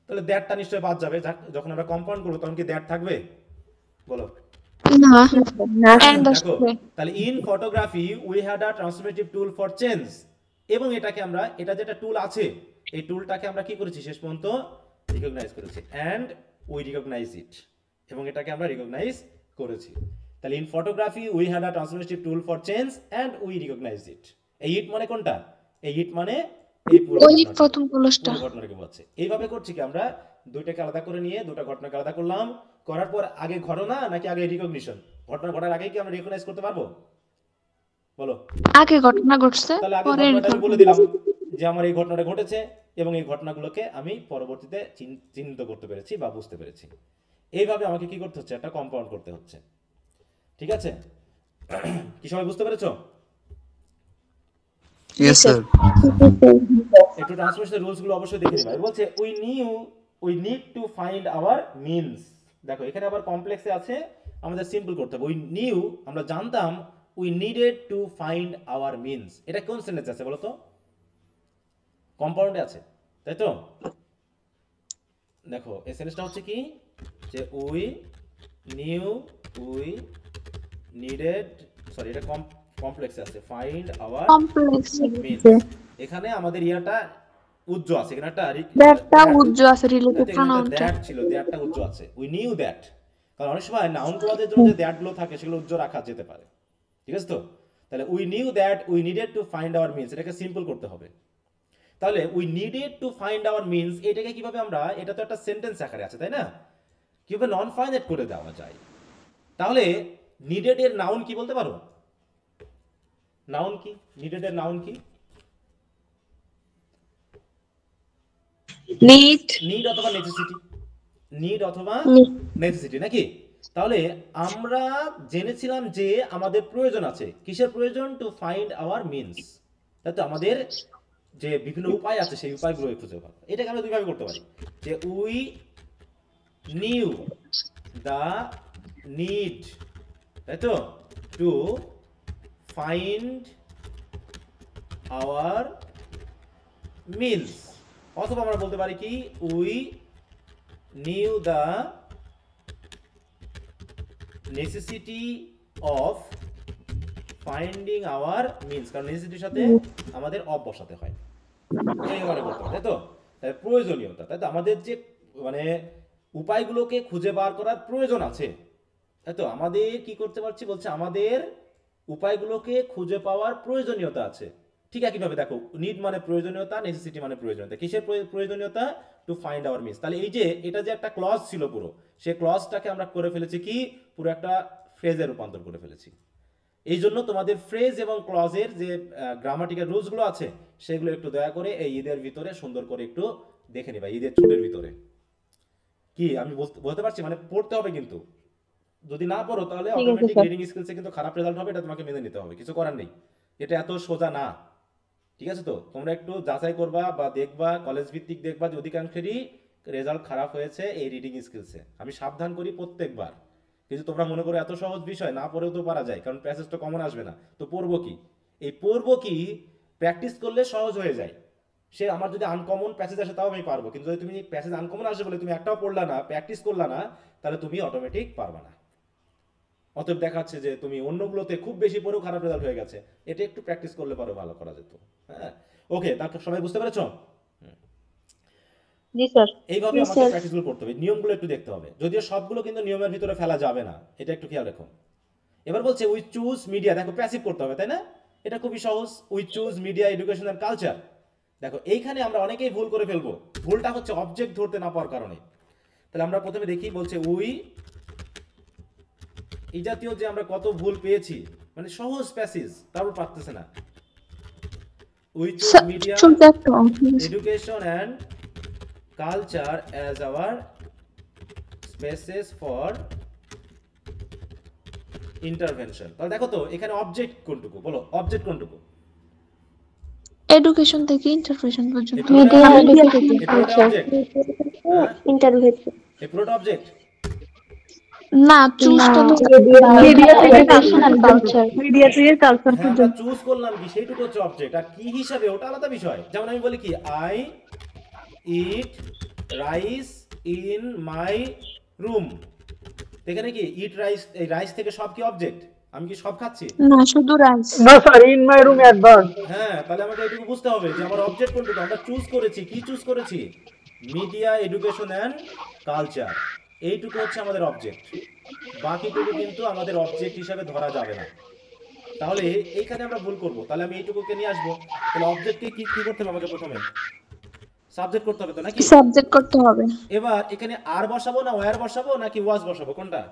তাহলে দ্যাটটা নিশ্চয়ই বাদ যাবে। যখন আমরা কম্পাউন্ড করবো তখন কি দ্যাট থাকবে বলো? না, না and দেখো, আসবে। তাহলে in photography we had a transformative tool for change, এবং এটাকে আমরা, এটা যেটা টুল আছে এই টুলটাকে আমরা কি করেছি শেষ পর্যন্ত রিকগনাইজ করেছি, এন্ড উই রিকগনাইজ ইট, এবং এটাকে আমরা রিকগনাইজ করেছি। তাহলে in photography we had a transformative tool for change and we recognise it. এই ইট মানে কোনটা? এই ইট মানে এই পুরো ওই ঘটনাটা, প্রথম কলসটা। পুরো ঘটনাটাকে বোঝাচ্ছে। এইভাবে করছি কি আমরা দুইটাকে আলাদা করে নিয়ে দুটো ঘটনাকে আলাদা করলাম, করার পর আগে ঘটনা নাকি আগে রিকগনিশন? ঘটনা ঘটার আগে কি আমরা রিকগনাইজ করতে পারবো বলো? আগে ঘটনা ঘটছে, তাহলে আগে পরে ঘটনাটা আমি বলে দিলাম যে আমার এই ঘটনাটা ঘটেছে, এবং এই ঘটনাগুলোকে আমি পরবর্তীতে চিহ্নিত করতে পেরেছি বা বুঝতে পেরেছি। এইভাবে আমাকে কি করতে হচ্ছে, একটা কম্পাউন্ড করতে হচ্ছে, ঠিক আছে? কি সবাই বুঝতে পেরেছো? Yes sir. একটু ট্রান্সলেশনের রুলস গুলো অবশ্যই দেখে নিবা। বলছে we need to find hour means. দেখো এখানে আবার কমপ্লেক্সে আছে, আমাদের সিম্পল করতে হবে। উই নিউ, আমরা জানতাম, we needed to find hour means. এটা কোন সেন্টেন্স আছে বলো তো? কম্পাউন্ডে আছে, তাই তো? দেখো এই সেন্টেন্সটা হচ্ছে কি, যে we new, we needed, sorry এটা কমপ্লেক্সে আছে, ফাইন্ড আওয়ার কমপ্লেক্স মিনস। এখানে আমাদের ইয়াটা উজ্জ আছে, এখানে একটা দ্যাটটা উজ্জ আছে রিলেটেড প্রনাউনটা। দ্যাট ছিল, দ্যাটটা উজ্জ আছে। উই নিউ দ্যাট, কারণ অনেক সময় নাউন ক্লজের জন্য যে দ্যাট গুলো থাকে সেগুলো উজ্জ রাখা যেতে পারে, ঠিক আছে তো? তাহলে we knew that we needed to find hour means, এটাকে সিম্পল করতে হবে। তাহলে we needed to find hour means, এটাকে কিভাবে আমরা, এটা তো একটা সেন্টেন্স আকারে আছে তাই না, কিভাবে নন ফাইনাইট করে দেওয়া যায়? তাহলে নিডেড এর নাউন কি বলতে পারো? নাউন কি, নিডেড এর নাউন কি? নিড অথবা নেসেসিটি, নিড অথবা নেসেসিটি নাকি? তাহলে আমরা জেনেছিলাম যে আমাদের প্রয়োজন আছে, কিসের প্রয়োজন? টু ফাইন্ড আওয়ার মিনস, তাই তো? আমাদের যে বিভিন্ন উপায় আছে সেই উপায়গুলো খুঁজে পাবো। এটাকে আমরা দুইভাবে করতে পারি, যে উই নিউ দ্য নিড, তাই তো, টু ফাইন্ড আওয়ার মিনস, অথবা আমরা বলতে পারি কি, we knew the necessity of finding our means, কারণ নেসেসিটির সাথে আমাদের অফ বসাতে হয়, এইভাবে করতে হয়, তাই তো? তাই প্রয়োজনীয়তা, তাই তো? আমাদের যে মানে উপায়গুলোকে খুঁজে বার করার প্রয়োজন আছে, তাই তো? আমাদের কি করতে পারছি, বলছে আমাদের উপায়গুলোকে খুঁজে পাওয়ার প্রয়োজনীয়তা আছে, ঠিক একইভাবে দেখো, নিড মানে প্রয়োজনীয়তা, নেসেসিটি মানে প্রয়োজনীয়তা। কিসের প্রয়োজনীয়তা? To find hour miss. তাহলে এই যে এটা যে একটা ক্লজ ছিল পুরো, সেই ক্লজটাকে আমরা করে ফেলেছি কি, পুরো একটা ফ্রেজে রূপান্তর করে ফেলেছি। এই জন্য তোমাদের ফ্রেজ এবং ক্লজের যে গ্রামাটিক্যাল রুলসগুলো আছে সেগুলো একটু দয়া করে এই ঈদের ভিতরে সুন্দর করে একটু দেখে নিবা, ঈদের ছুটির ভিতরে। কি আমি বলতে পারছি? মানে পড়তে হবে, কিন্তু যদি না পড়ো তাহলে ঠিক আছে অটোমেটিক স্যার। রিডিং স্কিলসে কিন্তু খারাপ রেজাল্ট হবে, এটা তোমাকে মেনে নিতে হবে, কিছু করার নেই। এটা এত সোজা না, ঠিক আছে? তো তোমরা একটু যাচাই করবা বা দেখবা, কলেজ ভিত্তিক দেখবা যে অধিকাংশেরই রেজাল্ট খারাপ হয়েছে এই রিডিং স্কিলসে। আমি সাবধান করি প্রত্যেকবার, কিন্তু তোমরা মনে করো এত সহজ বিষয়, না পড়েও তো পারা যায়, কারণ প্যাসেজ তো কমন আসবে না। তো পড়বো কি? এই পড়বো কি প্র্যাকটিস করলে সহজ হয়ে যায়। সে আমার যদি আনকমন প্যাসেজ আসে তাও আমি পারবো, কিন্তু যদি তুমি প্যাসেজ আনকমন আসে বলে তুমি একটাও পড়লা না, প্র্যাকটিস করলা না, তাহলে তুমি অটোমেটিক পারবা না। অতএব দেখাচ্ছে যে তুমি অন্যগুলোতে খুব বেশি পড়েও খারাপ রেজাল্ট হয়ে গেছে, এটা একটু প্র্যাকটিস করলে পারো ভালো করা যেত। হ্যাঁ, ওকে, তারপর সবাই বুঝতে পেরেছো? জি স্যার। এইভাবে জি আমাকে স্যার। প্র্যাকটিসগুলো করতে হবে, নিয়মগুলো একটু দেখতে হবে, যদিও সবগুলো কিন্তু নিয়মের ভিতরে ফেলা যাবে না, এটা একটু খেয়াল রেখো। এবার বলছে উই চুজ মিডিয়া, দেখো প্যাসিভ করতে হবে, তাই না? এটা খুবই সহজ, we choose media education and culture. দেখো এইখানে আমরা অনেকেই ভুল করে ফেলবো, ভুলটা হচ্ছে অবজেক্ট ধরতে না পাওয়ার কারণে। তাহলে আমরা প্রথমে দেখি, বলছে উই, এই জাতীয় যে আমরা কত ভুল পেয়েছি, মানে সহজ প্যাসেজ তারপর পারতেছে না। উই চুজ মিডিয়া শুনতে একটু education and culture as our spaces for intervention। তাহলে দেখো তো এখানে অবজেক্ট কোনটুকু, বলো অবজেক্ট কোনটুকু? এডুকেশন থেকে ইন্টারপ্রিটেশন পর্যন্ত। এই পুরোটা অবজেক্ট, হ্যাঁ ইন্টারভিউ। এই পুরোটা অবজেক্ট। না, চুজটা তো এডুকেশন এন্ড কালচার। মিডিয়া থেকে কালচার হ্যাঁ, আমরা চুজ করলাম কি সেইটুকু হচ্ছে অবজেক্ট, আর কি হিসাবে ওটা আলাদা বিষয়। যেমন আমি বলি কি, I eat rice in my room, এখানে কি ইট রাইস, এই রাইস থেকে সব কি অবজেক্ট? আমি কি সব খাচ্ছি? না, শুধু রাইস। না sir, in my room advance. হ্যাঁ, তাহলে আমাকে এটুকু বুঝতে হবে যে আমার অবজেক্ট কোনটুকু। আমরা চুজ করেছি, কি চুজ করেছি? মিডিয়া এডুকেশন অ্যান্ড কালচার, এইটুকু হচ্ছে আমাদের অবজেক্ট, বাকিটুকু কিন্তু আমাদের অবজেক্ট হিসাবে ধরা যাবে না। তাহলে এইখানে আমরা ভুল করব, তাহলে আমি এইটুকুকে নিয়ে আসবো। তাহলে অবজেক্টকে কি কি করতে হবে আমাকে? প্রথমে সাবজেক্ট করতে হবে তো নাকি? সাবজেক্ট করতে হবে। এবার এখানে আর বসাবো না ওয়্যার বসাবো নাকি ওয়াজ বসাবো, কোনটা?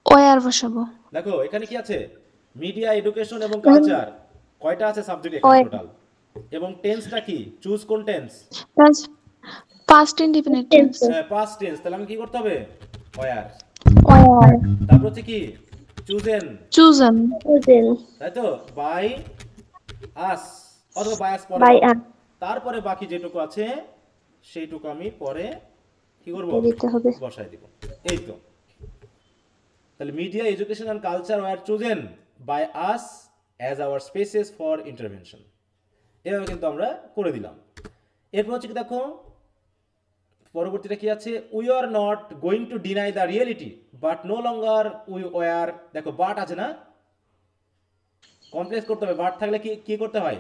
ওয়ার বসাবো। দেখো এখানে কি আছে, মিডিয়া এডুকেশন এবং কালচার, কয়টা আছে সাবজেক্ট এখানে ওয়ার। টোটাল? এবং টেন্সটা কি, চুজ কোন tense? Past indefinite tense. Past tense, তাহলে আমি কি করতে হবে? ওয়্যার। ওয়ার। তারপর হচ্ছে কি, চুজেন, চুজেন। তাই তো, বাই আস অথবা বাই আস পরে বাই দাও। আস। তারপরে বাকি যেটুকু আছে সেইটুকু আমি পরে কি করব? দিতে হবে। বসায় দিব। এই তো, তাহলে media education and culture were chosen by us as our spaces for intervention. এভাবে কিন্তু আমরা করে দিলাম। এরপর হচ্ছে কি দেখো, পরবর্তীটা কি আছে, we are not going to deny the reality but no longer we were. দেখো বাট আছে না, কমপ্লেক্স করতে হবে, বাট থাকলে কি কি করতে হয়?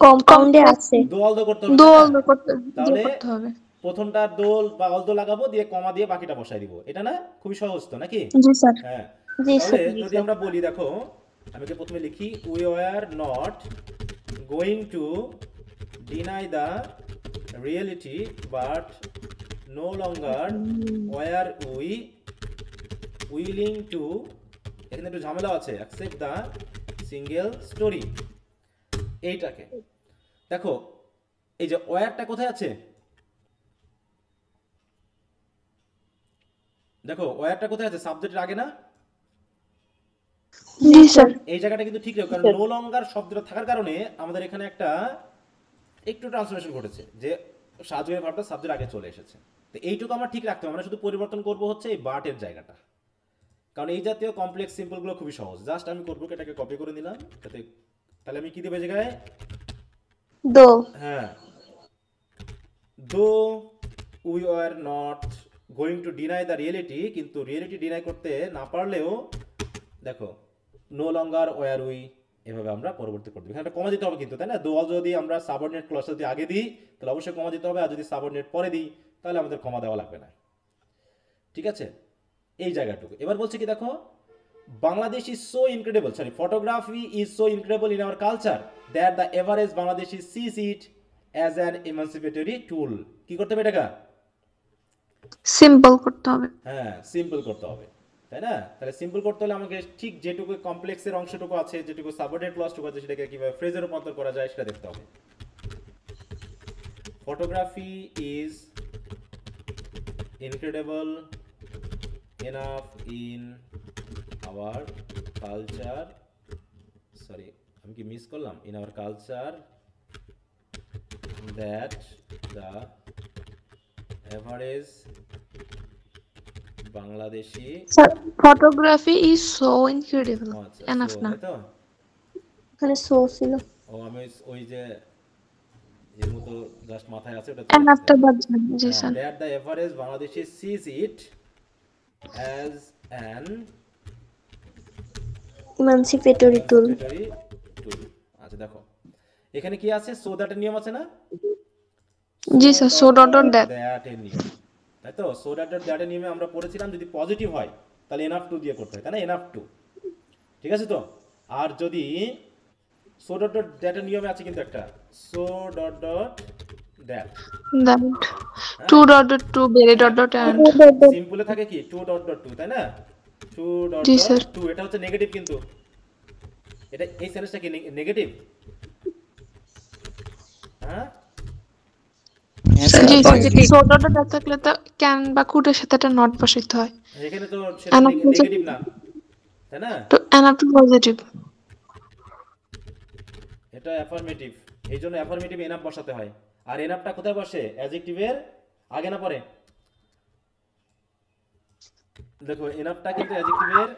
কম্পাউন্ডে আছে। দোয়াল দো করতে হবে, দোল তাই না? করতে তাহলে করতে হবে। প্রথমটা দোল বা অলদো লাগাবো, দিয়ে কমা দিয়ে বাকিটা বসাই দিব, এটা না খুবই সহজ তো নাকি? জি স্যার। হ্যাঁ, জি তাহলে স্যার। যদি আমরা বলি, দেখো আমি কি প্রথমে লিখি, we were not going to deny the reality but no longer were we willing to, এখানে একটু ঝামেলা আছে, অ্যাকসেপ্ট দ্য সিঙ্গেল স্টোরি। এইটাকে দেখো, এই যে ওয়্যারটা কোথায় আছে? দেখো ওয়্যারটা কোথায় আছে? সাবজেক্টের আগে না? জি স্যার। এই জায়গাটা কিন্তু ঠিক রাখো, কারণ নো লঙ্গার শব্দটা থাকার কারণে আমাদের এখানে একটা একটু ট্রান্সফরমেশন ঘটেছে, যে সাহায্যের ভাবটা সাবজেক্ট আগে চলে এসেছে। তো এইটুকু আমরা ঠিক রাখতে হবে, আমরা শুধু পরিবর্তন করব হচ্ছে এই বাটের জায়গাটা, কারণ এই জাতীয় কমপ্লেক্স সিম্পলগুলো খুবই সহজ। জাস্ট আমি করবো এটাকে কপি করে নিলাম, যাতে তাহলে আমি কি দেবো এই জায়গায়? দো। হ্যাঁ, though we are not going to deny the reality, কিন্তু রিয়েলিটি ডিনাই করতে না পারলেও দেখো নো লঙ্গার ওয়ার উই, এভাবে আমরা পরবর্তী করতে হবে। এখানে কমা দিতে হবে কিন্তু, তাই না? দোয়াল যদি আমরা সাবঅর্ডিনেট ক্লজ যদি আগে দিই তাহলে অবশ্যই কমা দিতে হবে, আর যদি সাবঅর্ডিনেট পরে দিই তাহলে আমাদের কমা দেওয়া লাগবে না, ঠিক আছে? এই জায়গাটুকু। এবার বলছে কি দেখো, Bangladesh is so incredible, sorry, photography is so incredible in our culture that the average Bangladeshi sees it as an emancipatory tool. কি করতে হবে এটাকে? সিম্পল করতে হবে। হ্যাঁ, সিম্পল করতে হবে, তাই না? তাহলে সিম্পল করতে হলে আমাকে ঠিক যেটুকু কমপ্লেক্সের অংশটুকু আছে, যেটুকু সাবঅর্ডিনেট ক্লজটুকু আছে, সেটাকে কিভাবে ফ্রেজে রূপান্তর করা যায় সেটা দেখতে হবে। Photography is incredible enough in our culture, sorry, আমি কি মিস করলাম? In our culture that the average Bangladeshi, sir photography is so incredible আচ্ছা, এনাফ so, না, তাই তো? এখানে সো ছিল, ও আমি ওই যে এর মতো জাস্ট মাথায় আছে ওটা এনাফটা বাদ দেন। জি sir. that the average Bangladeshi sees it as an emancipatory tool. emancipatory tool। আচ্ছা দেখো এখানে কি আছে, সো দ্যাট এর নিয়ম আছে না? জি sir, so dot dot that. That এর নিয়ম, তাই তো? সো দ্যাট দ্যাট এর নিয়মে আমরা পড়েছিলাম যদি পজিটিভ হয় তাহলে এনাফ টু দিয়ে করতে হয়, তাই না? এনাফ টু, ঠিক আছে তো? আর যদি সো ডট ডট দ্যাট এর নিয়মে আছে কিন্তু একটা so dot dot that, that to dot dot to বেরে ডট ডট এন্ড। সিম্পলে থাকে কি টু ডট ডট টু, তাই না? টু ডট জি ডট স্যার। টু, এটা হচ্ছে নেগেটিভ, কিন্তু এটা এই সেন্টেন্সটা কি নেগেটিভ? হ্যাঁ, জি sir, so dot dot that থাকলে তো ক্যান বা কুডের সাথে একটা নট বসাইতে হয়। এখানে তো সেটা Enough হচ্ছে- নেগেটিভ না, তাই না? তো এনাফ টু পজিটিভ। এটা অ্যাফার্মেটিভ, এই জন্য অ্যাফার্মেটিভ এনাফ বসাতে হয়। আর এনাফটা কোথায় বসে? অ্যাডজেক্টিভের আগে না পরে? দেখো এনাফটা কিন্তু অ্যাডজেক্টিভের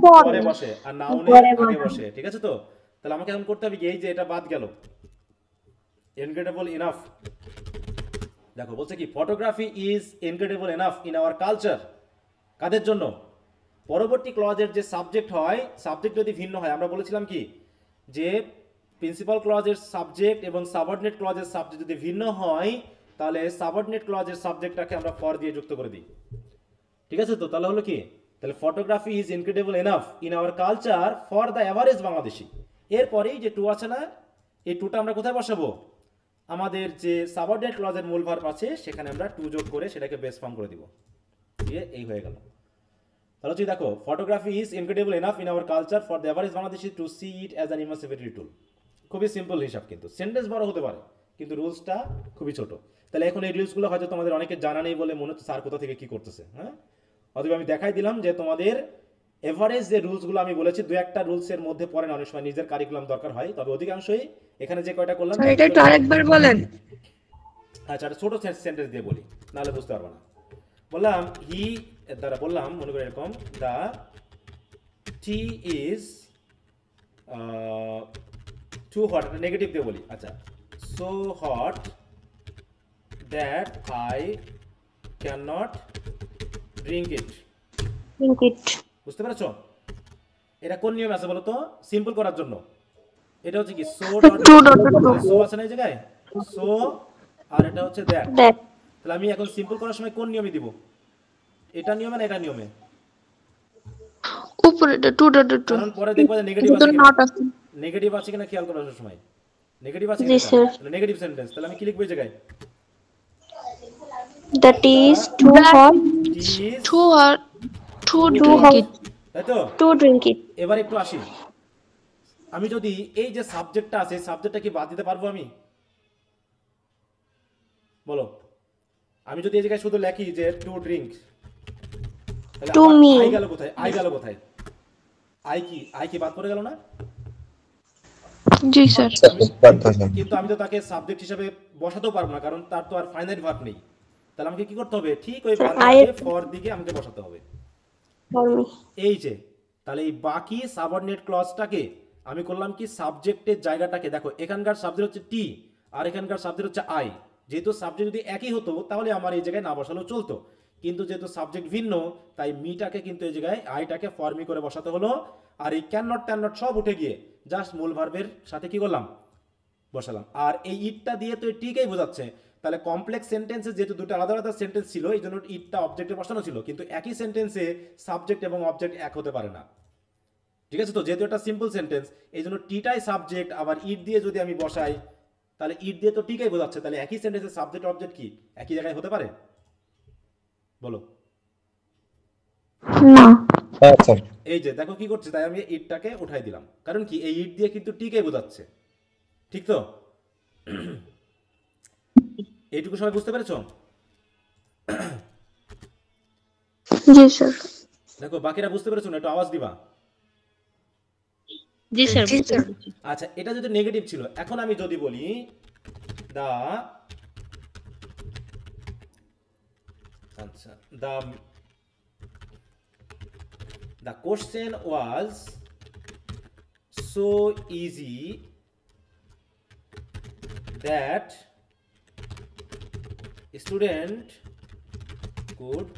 পরে বসে আর নাউনের আগে বসে, ঠিক আছে তো? তাহলে আমাকে এখন করতে হবে কি, এই যে এটা বাদ গেল, ইনক্রেডিবল ইনাফ। দেখো বলছে কি photography is incredible enough in our culture, কাদের জন্য? পরবর্তী ক্লজের যে সাবজেক্ট হয়, সাবজেক্ট যদি ভিন্ন হয়, আমরা বলেছিলাম কি যে প্রিন্সিপাল ক্লজের সাবজেক্ট এবং সাবঅর্ডিনেট ক্লজের সাবজেক্ট যদি ভিন্ন হয় তাহলে সাবঅর্ডিনেট ক্লজের সাবজেক্টটাকে আমরা ফর দিয়ে যুক্ত করে দিই, ঠিক আছে তো? তাহলে হলো কি, তাহলে photography is incredible enough in our culture for the average Bangladeshi. এরপরেই যে টু আছে না, এই টুটা আমরা কোথায় বসাবো? আমাদের যে সাবঅর্ডিনেট ক্লজের মূল ভার্ব আছে সেখানে আমরা টু যোগ করে সেটাকে বেস ফর্ম করে দিব, দিয়ে এই হয়ে গেল। তাহলে তুই দেখো photography is incredible enough in our culture for the average Bangladeshi to see it as an emancipatory tool. খুবই সিম্পল হিসাব, কিন্তু সেন্টেন্স বড় হতে পারে কিন্তু রুলসটা খুবই ছোট। তাহলে এখন এই রুলসগুলো হয়তো তোমাদের অনেকে জানা নেই বলে মনে হচ্ছে স্যার কোথা থেকে কি করতেছে, হ্যাঁ? অথবা আমি দেখাই দিলাম যে তোমাদের এভারেজ যে রুলসগুলো আমি বলেছি দু একটা রুলসের মধ্যে পড়ে না, অনেক সময় নিজের কারিকুলাম দরকার হয়, তবে অধিকাংশই এখানে যে কয়টা করলাম এটা একটু আরেকবার বলেন। আচ্ছা একটা ছোট সেন্টেন্স দিয়ে বলি, নাহলে বুঝতে পারবো না। বললাম হি দ্বারা বললাম মনে করি এরকম, the tea is too hot, negative দিয়ে বলি। আচ্ছা so hot that I can not drink it. Drink it. বুঝতে পেরেছো? এটা কোন নিয়ম আছে বলো তো সিম্পল করার জন্য? এটা হচ্ছে কি সো সো আছে না এই জায়গায়, সো আর এটা হচ্ছে দ্যাট। দ্যাট। তাহলে আমি এখন সিম্পল করার সময় কোন নিয়মে দিব? এটা নিয়মে না এটা নিয়মে? উপরে টু ডট ডট টু, কারণ পরে দেখবা যে নেগেটিভ আছে নট আছে। নেগেটিভ আছে কিনা খেয়াল করার সময় নেগেটিভ আছে জি, স্যার। কিনা, নেগেটিভ সেন্টেন্স। তাহলে আমি কি লিখবো এই জায়গায়? That is too hot is to are to drink it. তাই তো? To drink it. এবার একটু আসি, আমি যদি এই যে সাবজেক্টটা আছে সাবজেক্টটা কি বাদ দিতে পারবো আমি? বলো, আমি যদি এই জায়গায় শুধু লেখি যে টু ড্রিঙ্ক, তাহলে To আমার me. আই গেল কোথায়? আই গেল কোথায়? আই কি বাদ পড়ে গেল না? জি স্যার। কিন্তু আমি তো তাকে সাবজেক্ট হিসেবে বসাতেও পারবো না, কারণ তার তো আর ফাইনাইট ভার্ব নেই। তাহলে আমাকে কি করতে হবে? ঠিক ওই ভার্বকে ফর দিকে আমাকে বসাতে হবে। For me. এই যে তাহলে এই বাকি সাবঅর্ডিনেট ক্লজটাকে আমি করলাম কি সাবজেক্টের জায়গাটাকে, দেখো এখানকার সাবজেক্ট হচ্ছে টি আর এখানকার সাবজেক্ট হচ্ছে আই। যেহেতু সাবজেক্ট যদি একই হতো তাহলে আমার এই জায়গায় না বসালেও চলতো, কিন্তু যেহেতু সাবজেক্ট ভিন্ন তাই মিটাকে কিন্তু এই জায়গায় আইটাকে ফর্মি করে বসাতে হলো। আর এই ক্যান নট ট্যান নট সব উঠে গিয়ে জাস্ট মূল ভার্বের সাথে কি করলাম? বসালাম। আর এই ইটটা দিয়ে তো টিকেই বোঝাচ্ছে, তাহলে কমপ্লেক্স সেন্টেন্সে যেহেতু দুটো আলাদা আলাদা সেন্টেন্স ছিল এই জন্য ইটটা অবজেক্টে বসানো ছিল, কিন্তু একই সেন্টেন্সে সাবজেক্ট এবং অবজেক্ট এক হতে পারে না। ঠিক আছে, তো যেহেতু এটা সিম্পল সেন্টেন্স এই জন্য টিটাই সাবজেক্ট, আবার ইট দিয়ে যদি আমি বসাই তাহলে ইট দিয়ে তো টিকাই বোঝাচ্ছে, তাহলে একই সেন্টেন্সের সাবজেক্ট অবজেক্ট কি একই জায়গায় হতে পারে? বলো। না। এই যে দেখো কি করছে, তাই আমি ইটটাকে উঠাই দিলাম, কারণ কি এই ইট দিয়ে কিন্তু টিকাই বোঝাচ্ছে। ঠিক তো? এইটুকু সবাই বুঝতে পেরেছো? জি স্যার। দেখো বাকিরা বুঝতে পেরেছো না? একটু আওয়াজ দিবা। জি স্যার। আচ্ছা, এটা যদি নেগেটিভ ছিল, এখন আমি যদি বলি দা আচ্ছা the question was so easy that a student could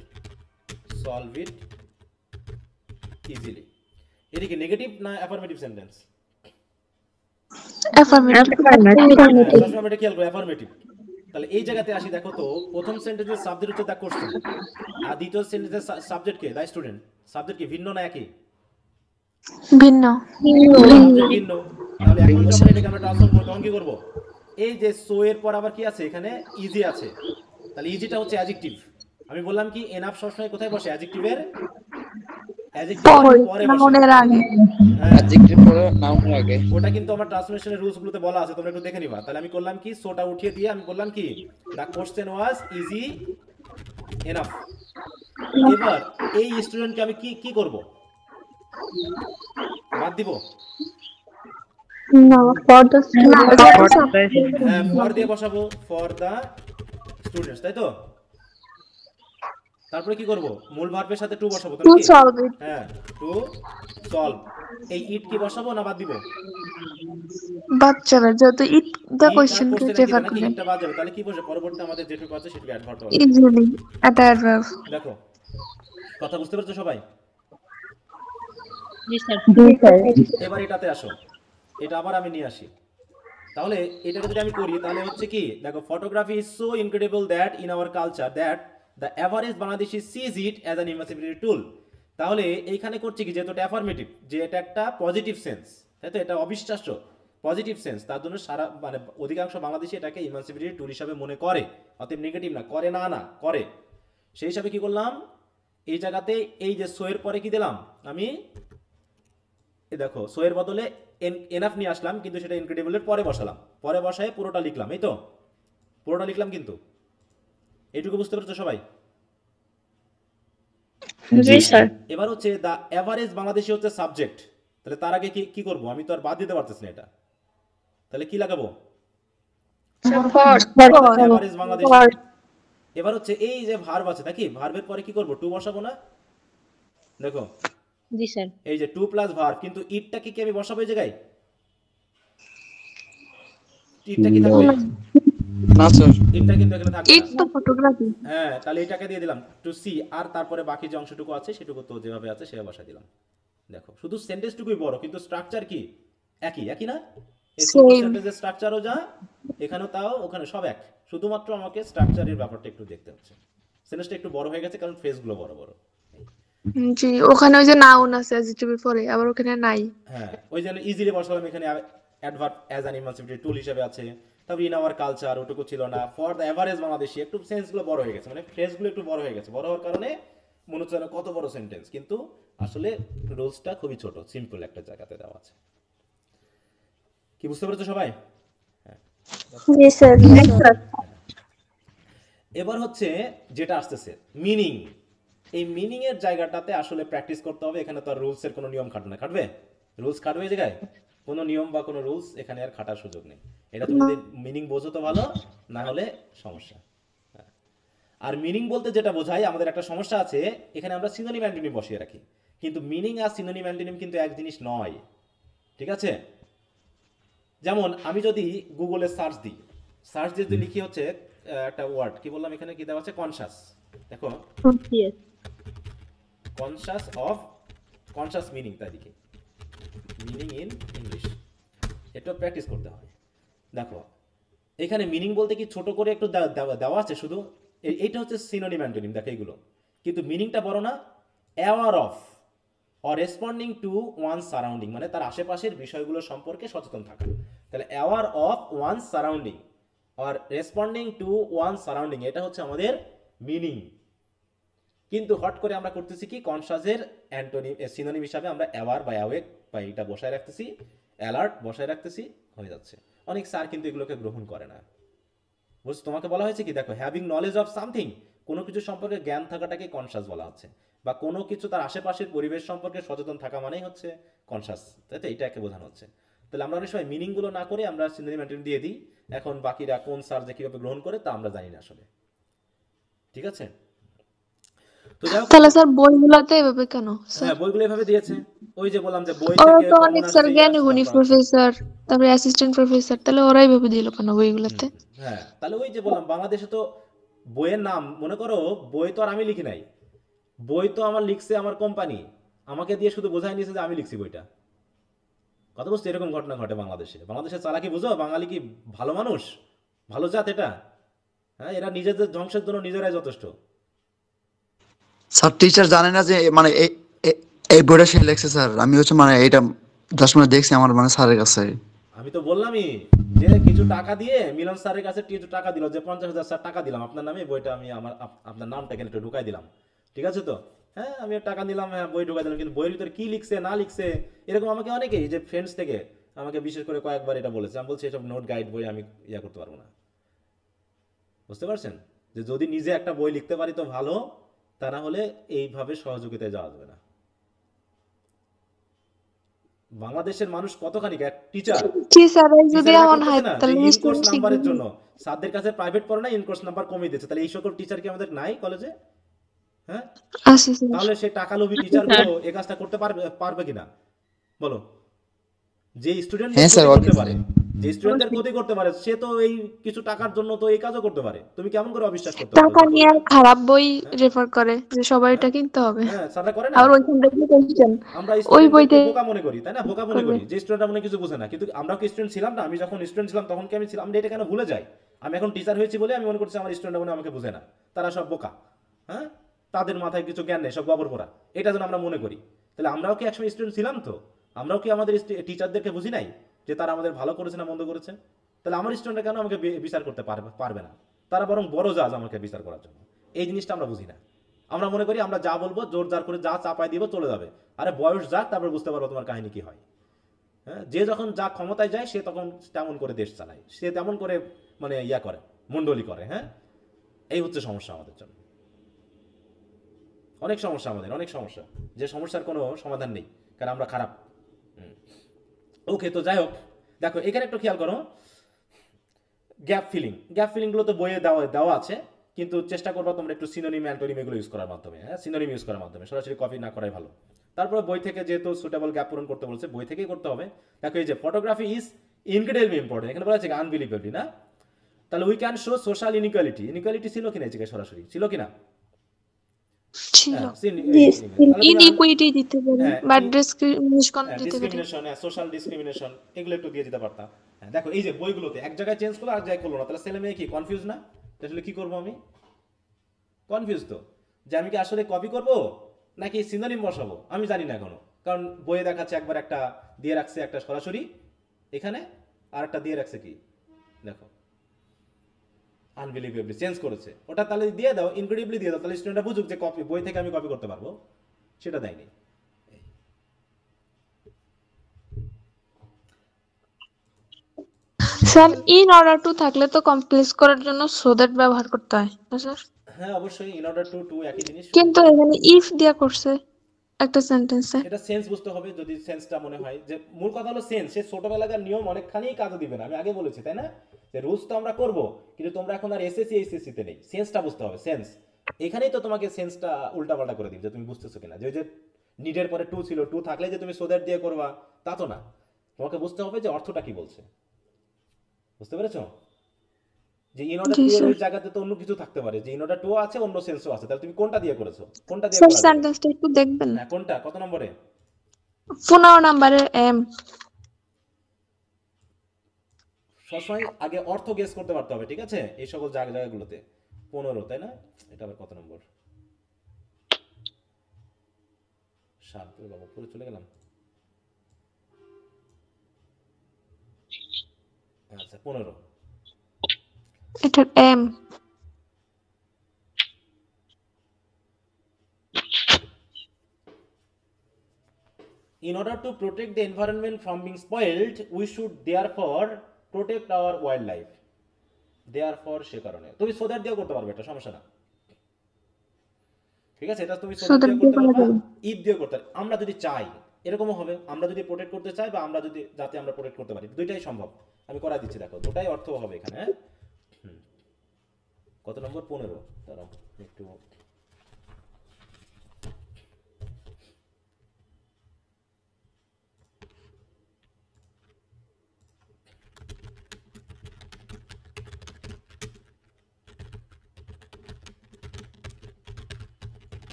solve it easily. এটা কি নেগেটিভ না অ্যাফার্মেটিভ সেন্টেন্স? অ্যাফার্মেটিভ। এটা খেয়াল করো, অ্যাফার্মেটিভ। তাহলে এই জায়গাতে আসি, দেখো তো প্রথম সেন্টেন্সের সাবজেক্ট হচ্ছে দ্য কোশ্চেন, আর দ্বিতীয় সেন্টেন্সের subject K? The student. Subject কি ভিন্ন না একই? ভিন্ন। ভিন্ন। তাহলে এখন যখন এটাকে আমরা ট্রান্সফর্ম করব তখন কি করব? এই যে সো এর পর আবার কি আছে এখানে? ইজি আছে। তাহলে ইজিটা হচ্ছে অ্যাডজেক্টিভ। আমি বললাম কি এনাফ সবসময় কোথায় বসে? অ্যাডজেক্টিভের পরে নাউনের আগে। অ্যাডজেক্টিভ পরে নাউনের আগে। ওটা কিন্তু আমার ট্রান্সলেশনের রুলস গুলোতে বলা আছে, তোমরা একটু দেখে নিবা। তাহলে আমি করলাম কি সোটা উঠিয়ে দিয়ে আমি বললাম কি the question was easy enough. এবার এই স্টুডেন্টকে আমি কি করব? বাদ দিব? না, ফর দ্য স্টুডেন্টস। হ্যাঁ, ফর দিয়ে বসাবো, ফর দা স্টুডেন্টস, তাই তো? তারপরে কি করব? মূল ভার্বের সাথে টু বসাবো, টু সলভ ইট। হ্যাঁ, টু সলভ। এই ইট কি বসাবো না বাদ দিব? বাদ যাবে, যেহেতু ইট দ্য কোশ্চেন কে রেফার করে। ইটটা বাদ যাবে, তাহলে কি বসে? পরবর্তীতে আমাদের যেটুকু আছে সেটুকু অ্যাডভার্ব হবে। ইজিলি এটা অ্যাডভার্ব। দেখো কথা বুঝতে পারছো সবাই? জি স্যার। এবার এটাতে আসো, এটা আবার আমি নিয়ে আসি। তাহলে এটাকে যদি আমি করি তাহলে হচ্ছে কি, দেখো photography is so incredible that in our culture that the average Bangladeshi sees it as an immersivity tool. তাহলে এইখানে করছে কি, যেহেতু এটা অ্যাফার্মেটিভ, যে এটা একটা পজিটিভ সেন্স, তাই তো? এটা অবিশ্বাস্য পজিটিভ সেন্স, তার জন্য সারা মানে অধিকাংশ বাংলাদেশি এটাকে ইমার্সিভিটি টুল হিসাবে মনে করে। অতএব নেগেটিভ না, করে না, না করে। সেই হিসাবে কি করলাম, এই জায়গাতে এই যে সো এর পরে কি দিলাম আমি, দেখো সো এর বদলে এনাফ নিয়ে আসলাম, কিন্তু সেটা ইনক্রেডিবলের পরে বসালাম। পরে বসায় পুরোটা লিখলাম, এই তো পুরোটা লিখলাম। কিন্তু এইটুকু বুঝতে পারছো সবাই? জি স্যার। এবার হচ্ছে দা এভারেজ বাংলাদেশি হচ্ছে সাবজেক্ট, তাহলে তার আগে কি করব? আমি তো আর বাদ দিতে পারতেছি না এটা, তাহলে কি লাগাবো? এভারেজ বাংলাদেশি। এবার হচ্ছে এই যে ভার্ব আছে নাকি, ভার্বের পরে কি করব? টু বসাবো না? দেখো জি স্যার। এই যে টু প্লাস ভার্ব, কিন্তু ইটটাকে কি আমি বসাবো এই জায়গায়? ইটটা কি থাকবে? না স্যার, ইটটা কিন্তু এখানে থাকবে ইট তো ফটোগ্রাফি। হ্যাঁ, তাহলে এটাকে দিয়ে দিলাম টু সি, আর তারপরে বাকি যে অংশটুকু আছে সেটুকু তো যেভাবে আছে সেভাবে বসা দিলাম। দেখো শুধু সেন্টেন্সটুকুই বড়, কিন্তু স্ট্রাকচার কি একই না? এই সেন্টেন্সের স্ট্রাকচারও যা, এখানেও তাও, ওখানে সব এক, শুধুমাত্র আমাকে স্ট্রাকচারের ব্যাপারটা একটু দেখতে হচ্ছে। সেন্টেন্সটা একটু বড় হয়ে গেছে কারণ ফ্রেজগুলো বড় বড়। জি, ওখানে ওই যে নাউন আছে অ্যাডজেক্টিভের পরে, আবার ওখানে নাই। হ্যাঁ, ওই জন্য ইজিলি বসালাম। এখানে অ্যাডভার্ব অ্যাজ অ্যান ইমার্সিভিটি টুল হিসেবে আছে। তারপর ইন আওয়ার কালচার ওটুকু ছিল না। ফর দ্য এভারেজ বাংলাদেশি, একটু সেন্সগুলো বড় হয়ে গেছে, মানে ফ্রেজগুলো একটু বড় হয়ে গেছে। বড় হওয়ার কারণে মনে হচ্ছে না কত বড় সেন্টেন্স, কিন্তু আসলে রুলসটা খুবই ছোট, সিম্পল একটা জায়গাতে দেওয়া আছে। কি বুঝতে পেরেছো সবাই? হ্যাঁ। জি স্যার। এবার হচ্ছে যেটা আসতেছে মিনিং। এই মিনিং এর জায়গাটাতে আসলে প্র্যাকটিস করতে হবে। এখানে তো আর রুলস এর কোনো নিয়ম খাটবে না। খাটবে? রুলস খাটবে এই জায়গায়? কোনো নিয়ম বা কোনো রুলস এখানে আর খাটার সুযোগ নেই। এটা তুমি যদি মিনিং বোঝো তো ভালো, না হলে সমস্যা। আর মিনিং বলতে যেটা বোঝাই, আমাদের একটা সমস্যা আছে, এখানে আমরা সিনোনিম অ্যান্টোনিম বসিয়ে রাখি, কিন্তু মিনিং আর সিনোনিম অ্যান্টোনিম কিন্তু এক জিনিস নয়। ঠিক আছে? যেমন আমি যদি গুগলে সার্চ দিই, সার্চ দিয়ে যদি লিখি হচ্ছে একটা ওয়ার্ড, কি বললাম এখানে কি দেওয়া আছে? কনশাস। দেখো কনশাস অফ, কনশাস মিনিং, তাই লিখি মিনিং ইন ইংলিশ। এটা প্র্যাকটিস করতে হয়। দেখো এখানে মিনিং বলতে কি ছোট করে একটু দেওয়া আছে শুধু, এইটা হচ্ছে সিনোনিম অ্যান্টোনিম, দেখো এইগুলো, কিন্তু মিনিংটা বড় না। Aware of or responding two one surrounding, মানে তার আশেপাশের বিষয়গুলো সম্পর্কে সচেতন থাকা। তাহলে aware of one surrounding or responding two one surrounding, এটা হচ্ছে আমাদের মিনিং। কিন্তু হট করে আমরা করতেছি কি, কনসাসের অ্যান্টোনিম সিনোনিম হিসাবে আমরা অ্যাওয়ার বা অ্যাওয়েক বা এটা বসায় রাখতেছি, অ্যালার্ট বসায় রাখতেছি, হয়ে যাচ্ছে। অনেক স্যার কিন্তু এগুলোকে গ্রহণ করে না। বুঝছো, তোমাকে বলা হয়েছে কি, দেখো হ্যাভিং নলেজ অফ সামথিং, কোনো কিছু সম্পর্কে জ্ঞান থাকাটাকে কনসাস বলা হচ্ছে, বা কোনো কিছু তার আশেপাশের পরিবেশ সম্পর্কে সচেতন থাকা মানেই হচ্ছে কনসাস, তাই তো, এইটাকে বোঝানো হচ্ছে। তাহলে আমরা অনেক সময় মিনিংগুলো না করে আমরা সিনোনিম অ্যান্টোনিম দিয়ে দিই। এখন বাকিরা কোন স্যার যে কীভাবে গ্রহণ করে তা আমরা জানি না আসলে। ঠিক আছে, তো যাই হোক, তাহলে স্যার বইগুলোতে এভাবে কেন স্যার? হ্যাঁ বইগুলো এভাবে দিয়েছে, ওই যে বললাম যে বই ওরা থেকে তো কমন অনেক আসছে স্যার জ্ঞানী ইয়ার্স গুণী তারপর আছে। প্রফেসর, তারপরে অ্যাসিস্ট্যান্ট প্রফেসর, তাহলে ওরা এইভাবে দিল কেন বইগুলোতে? হ্যাঁ, তাহলে ওই যে বললাম বাংলাদেশে তো বইয়ের নাম, মনে করো বই তো আর আমি লিখি নাই, বই তো আমার লিখছে আমার কোম্পানি, আমাকে দিয়ে শুধু বোঝাই নিয়েছে যে আমি লিখছি বইটা। কথা বুঝছো, এরকম ঘটনা ঘটে বাংলাদেশে। বাংলাদেশের চালাকি বুঝো, বাঙালি কি ভালো মানুষ, ভালো জাত এটা? হ্যাঁ, এরা নিজেদের ধ্বংসের জন্য নিজেরাই যথেষ্ট। স্যার টিচার জানে না যে মানে এই বইটা সে লেখছে স্যার। আমি হচ্ছে মানে এটা জাস্ট মানে দেখছি আমার মানে স্যারের কাছে। আমি তো বললামই যে কিছু টাকা দিয়ে মিলন স্যারের কাছে কিছু টাকা দিল, যে 50,000 স্যার টাকা দিলাম আপনার নামে, বইটা আমি আমার আপনার নামটা এখানে একটু ঢুকাই দিলাম, ঠিক আছে তো? হ্যাঁ, আমি টাকা নিলাম, হ্যাঁ বই ঢুকাই দিলাম, কিন্তু বইয়ের ভিতরে কি লিখছে না লিখছে, এরকম আমাকে অনেকেই যে ফ্রেন্ডস থেকে আমাকে বিশেষ করে কয়েকবার এটা বলেছে। আমি বলছি এসব নোট গাইড বই আমি ইয়া করতে পারবো না। বুঝতে পারছেন, যে যদি নিজে একটা বই লিখতে পারি তো ভালো, তা না হলে এইভাবে সহযোগিতায় যাওয়া যাবে না। বাংলাদেশের মানুষ কতখানি, টিচার জি স্যার, এই যদি টিচারেরা এমন হয় করতেছে না যে তাহলে ইনকোর্স স্টুডেন্ট নাম্বারের শিখবে। জন্য স্যারদের কাছে প্রাইভেট পড়ে না, ইনকোর্স নাম্বার কমিয়ে দিচ্ছে। তাহলে এই সকল টিচার কি আমাদের নাই কলেজে? হ্যাঁ, আছে স্যার। তাহলে সেই টাকা লোভী আছে টিচারগুলো স্যার। এই কাজটা করতে পারবে কিনা বলো? যে স্টুডেন্টদের হ্যাঁ স্যার, ক্ষতি করতে পারে, যে স্টুডেন্টদের ক্ষতি করতে পারে, সে তো এই কিছু টাকার জন্য তো এই কাজও করতে পারে। তুমি কেমন করে অবিশ্বাস করতে পারো টাকা যে নিয়ে করবে আর না? খারাপ বই হ্যাঁ, রেফার করে যে সবাই এটা হ্যাঁ, কিনতে হবে, হ্যাঁ, স্যাররা করে না। আর ওইখান থেকে কোশ্চেন আমরা ওই বই স্টুডেন্টদেরকে থেকে বোকা মনে করি, তাই না? বোকা মনে করবে। করি যে স্টুডেন্টরা মনে কিছু বোঝে না, কিন্তু আমরা কি স্টুডেন্ট ছিলাম না? আমি যখন স্টুডেন্ট ছিলাম তখন কি আমি ছিলাম, আমরা এটা কেন ভুলে যাই? আমি এখন টিচার হয়েছি বলে আমি মনে করছি আমার স্টুডেন্টরা মনে হয় আমাকে বোঝে না, তারা সব বোকা। হ্যাঁ, তাদের মাথায় কিছু জ্ঞান নেই, সব গোবর পড়া, এটা যেন আমরা মনে করি। তাহলে আমরাও কি একসময় স্টুডেন্ট ছিলাম? তো আমরাও কি আমাদের টিচারদেরকে বুঝি নাই যে তারা আমাদের ভালো করেছে না মন্দ করেছে? তাহলে আমার স্টুডেন্টরা কেন আমাকে বিচার করতে পারবে না? তারা বরং বড় জাজ আমাকে বিচার করার জন্য। এই জিনিসটা আমরা বুঝি না। আমরা মনে করি আমরা যা বলবো জোর জার করে যা চাপাই দিব চলে যাবে। আরে বয়স যাক, তারপর বুঝতে পারবো তোমার কাহিনী কি হয়। হ্যাঁ, যে যখন যা ক্ষমতায় যায় সে তখন তেমন করে দেশ চালায়, সে তেমন করে মানে ইয়া করে, মন্ডলী করে। হ্যাঁ, এই হচ্ছে সমস্যা আমাদের জন্য, অনেক সমস্যা আমাদের, অনেক সমস্যা, যে সমস্যার কোনো সমাধান নেই, কারণ আমরা খারাপ। ওকে, তো যাই হোক, দেখো এখানে একটু খেয়াল করো, গ্যাপ ফিলিংগুলো তো বইয়ে দেওয়া আছে, কিন্তু চেষ্টা করবা তোমরা একটু সিনোনিম অ্যান্টোনিম এগুলো ইউজ করার মাধ্যমে। হ্যাঁ, সিনোনিম ইউজ করার মাধ্যমে, সরাসরি কপি না করাই ভালো। তারপরে বই থেকে যেহেতু সুটেবল গ্যাপ পূরণ করতে বলছে, বই থেকেই করতে হবে। দেখো এই যে ফটোগ্রাফি ইজ ইনক্রেডিবলি ইম্পর্টেন্ট, এখানে বলা আছে আনবিলিভেবলি না, তাহলে we can show social inequality ছিল কিনা, এই জায়গায় সরাসরি ছিল কিনা? ছিল। হ্যাঁ, ইনইকুইটি দিতে পারেন হ্যাঁ, বা ডিসক্রিমিনেশন দিতে পারেন। ডিসক্রিমিনেশন, সোশ্যাল ডিসক্রিমিনেশন, এগুলো একটু দিয়ে দিতে পারতাম। হ্যাঁ, দেখো এই যে বইগুলোতে এক জায়গায় চেঞ্জ করলো আর এক জায়গায় করলো না, তাহলে ছেলে মেয়ে কি কনফিউজ না? আসলে কি করবো আমি? কনফিউজ তো, যে আমি কি আসলে কপি করব নাকি সিনোনিম বসাবো, আমি জানি না এখনো। কারণ বইয়ে দেখাচ্ছে একবার একটা দিয়ে রাখছে একটা সরাসরি এখানে, আর একটা দিয়ে রাখছে কি দেখো আনবিলিভেবলি চেঞ্জ করেছে। ওটা তাহলে দিয়ে দাও, ইনক্রেডিবলি দিয়ে দাও, তাহলে স্টুডেন্টরা বুঝুক যে কপি, বই থেকে আমি কপি করতে পারবো, সেটা দেয়নি। স্যার ইন অর্ডার টু থাকলে তো কমপ্লেক্স করার জন্য সো দ্যাট ব্যবহার করতে হয় না স্যার? হ্যাঁ অবশ্যই, ইন অর্ডার টু একই জিনিস, কিন্তু এখানে ইফ দিয়া করছে একটা সেন্টেন্সে। এটা সেন্স বুঝতে হবে। যদি সেন্সটা মনে হয় যে মূল কথা হলো সেন্স, সে ছোটবেলাকার নিয়ম অনেকখানি কাজে দিবে না, আমি আগে বলেছি তাই না, যে রুলস তো আমরা করব, কিন্তু তোমরা এখন আর এসএসসি তে নেই, সেন্সটা বুঝতে হবে। সেন্স এখানেই তো তোমাকে সেন্সটা উল্টাপাল্টা করে দিবে, যে তুমি বুঝতেছো কিনা, যে নিডের পরে টু ছিল, টু থাকলে যে তুমি সোদার দিয়ে করবা তা তো না, তোমাকে বুঝতে হবে যে অর্থটা কি বলছে। বুঝতে পেরেছো? যে ইন অর্ডার টু এর ওই জায়গাতে তো অন্য কিছু থাকতে পারে, যে ইন অর্ডার টু আছে, অন্য সেন্সও আছে, তাহলে তুমি কোনটা দিয়ে করেছো, কোনটা দিয়ে স্যার করা যাবে? সেন্টেন্সটা একটু দেখবেন। হ্যাঁ, কোনটা কত নম্বরে? 15 নম্বরে এম। সবসময় আগে অর্থ গেস করতে পারতে হবে, ঠিক আছে, এই সকল জায়গাগুলোতে। 15, তাই না? এটা আবার কত নম্বর? 7 বাবা, পুরো চলে গেলাম। আচ্ছা 15। এটা M. In order to protect the environment from being spoiled, we should therefore protect our wildlife. Therefore সে কারণে তুমি so that দিয়েও করতে পারবে, এটা সমস্যা না, ঠিক আছে। এটা তুমি so that দিয়ে করতে পারবে, if দিয়ে করতে পারবে। আমরা যদি চাই এরকমও হবে, আমরা যদি প্রোটেক্ট করতে চাই বা আমরা যদি যাতে আমরা প্রোটেক্ট করতে পারি, দুইটাই সম্ভব। আমি করা দিচ্ছি, দেখো দুটাই অর্থ হবে এখানে। হ্যাঁ, কত নম্বর? 15। দাঁড়াও একটু,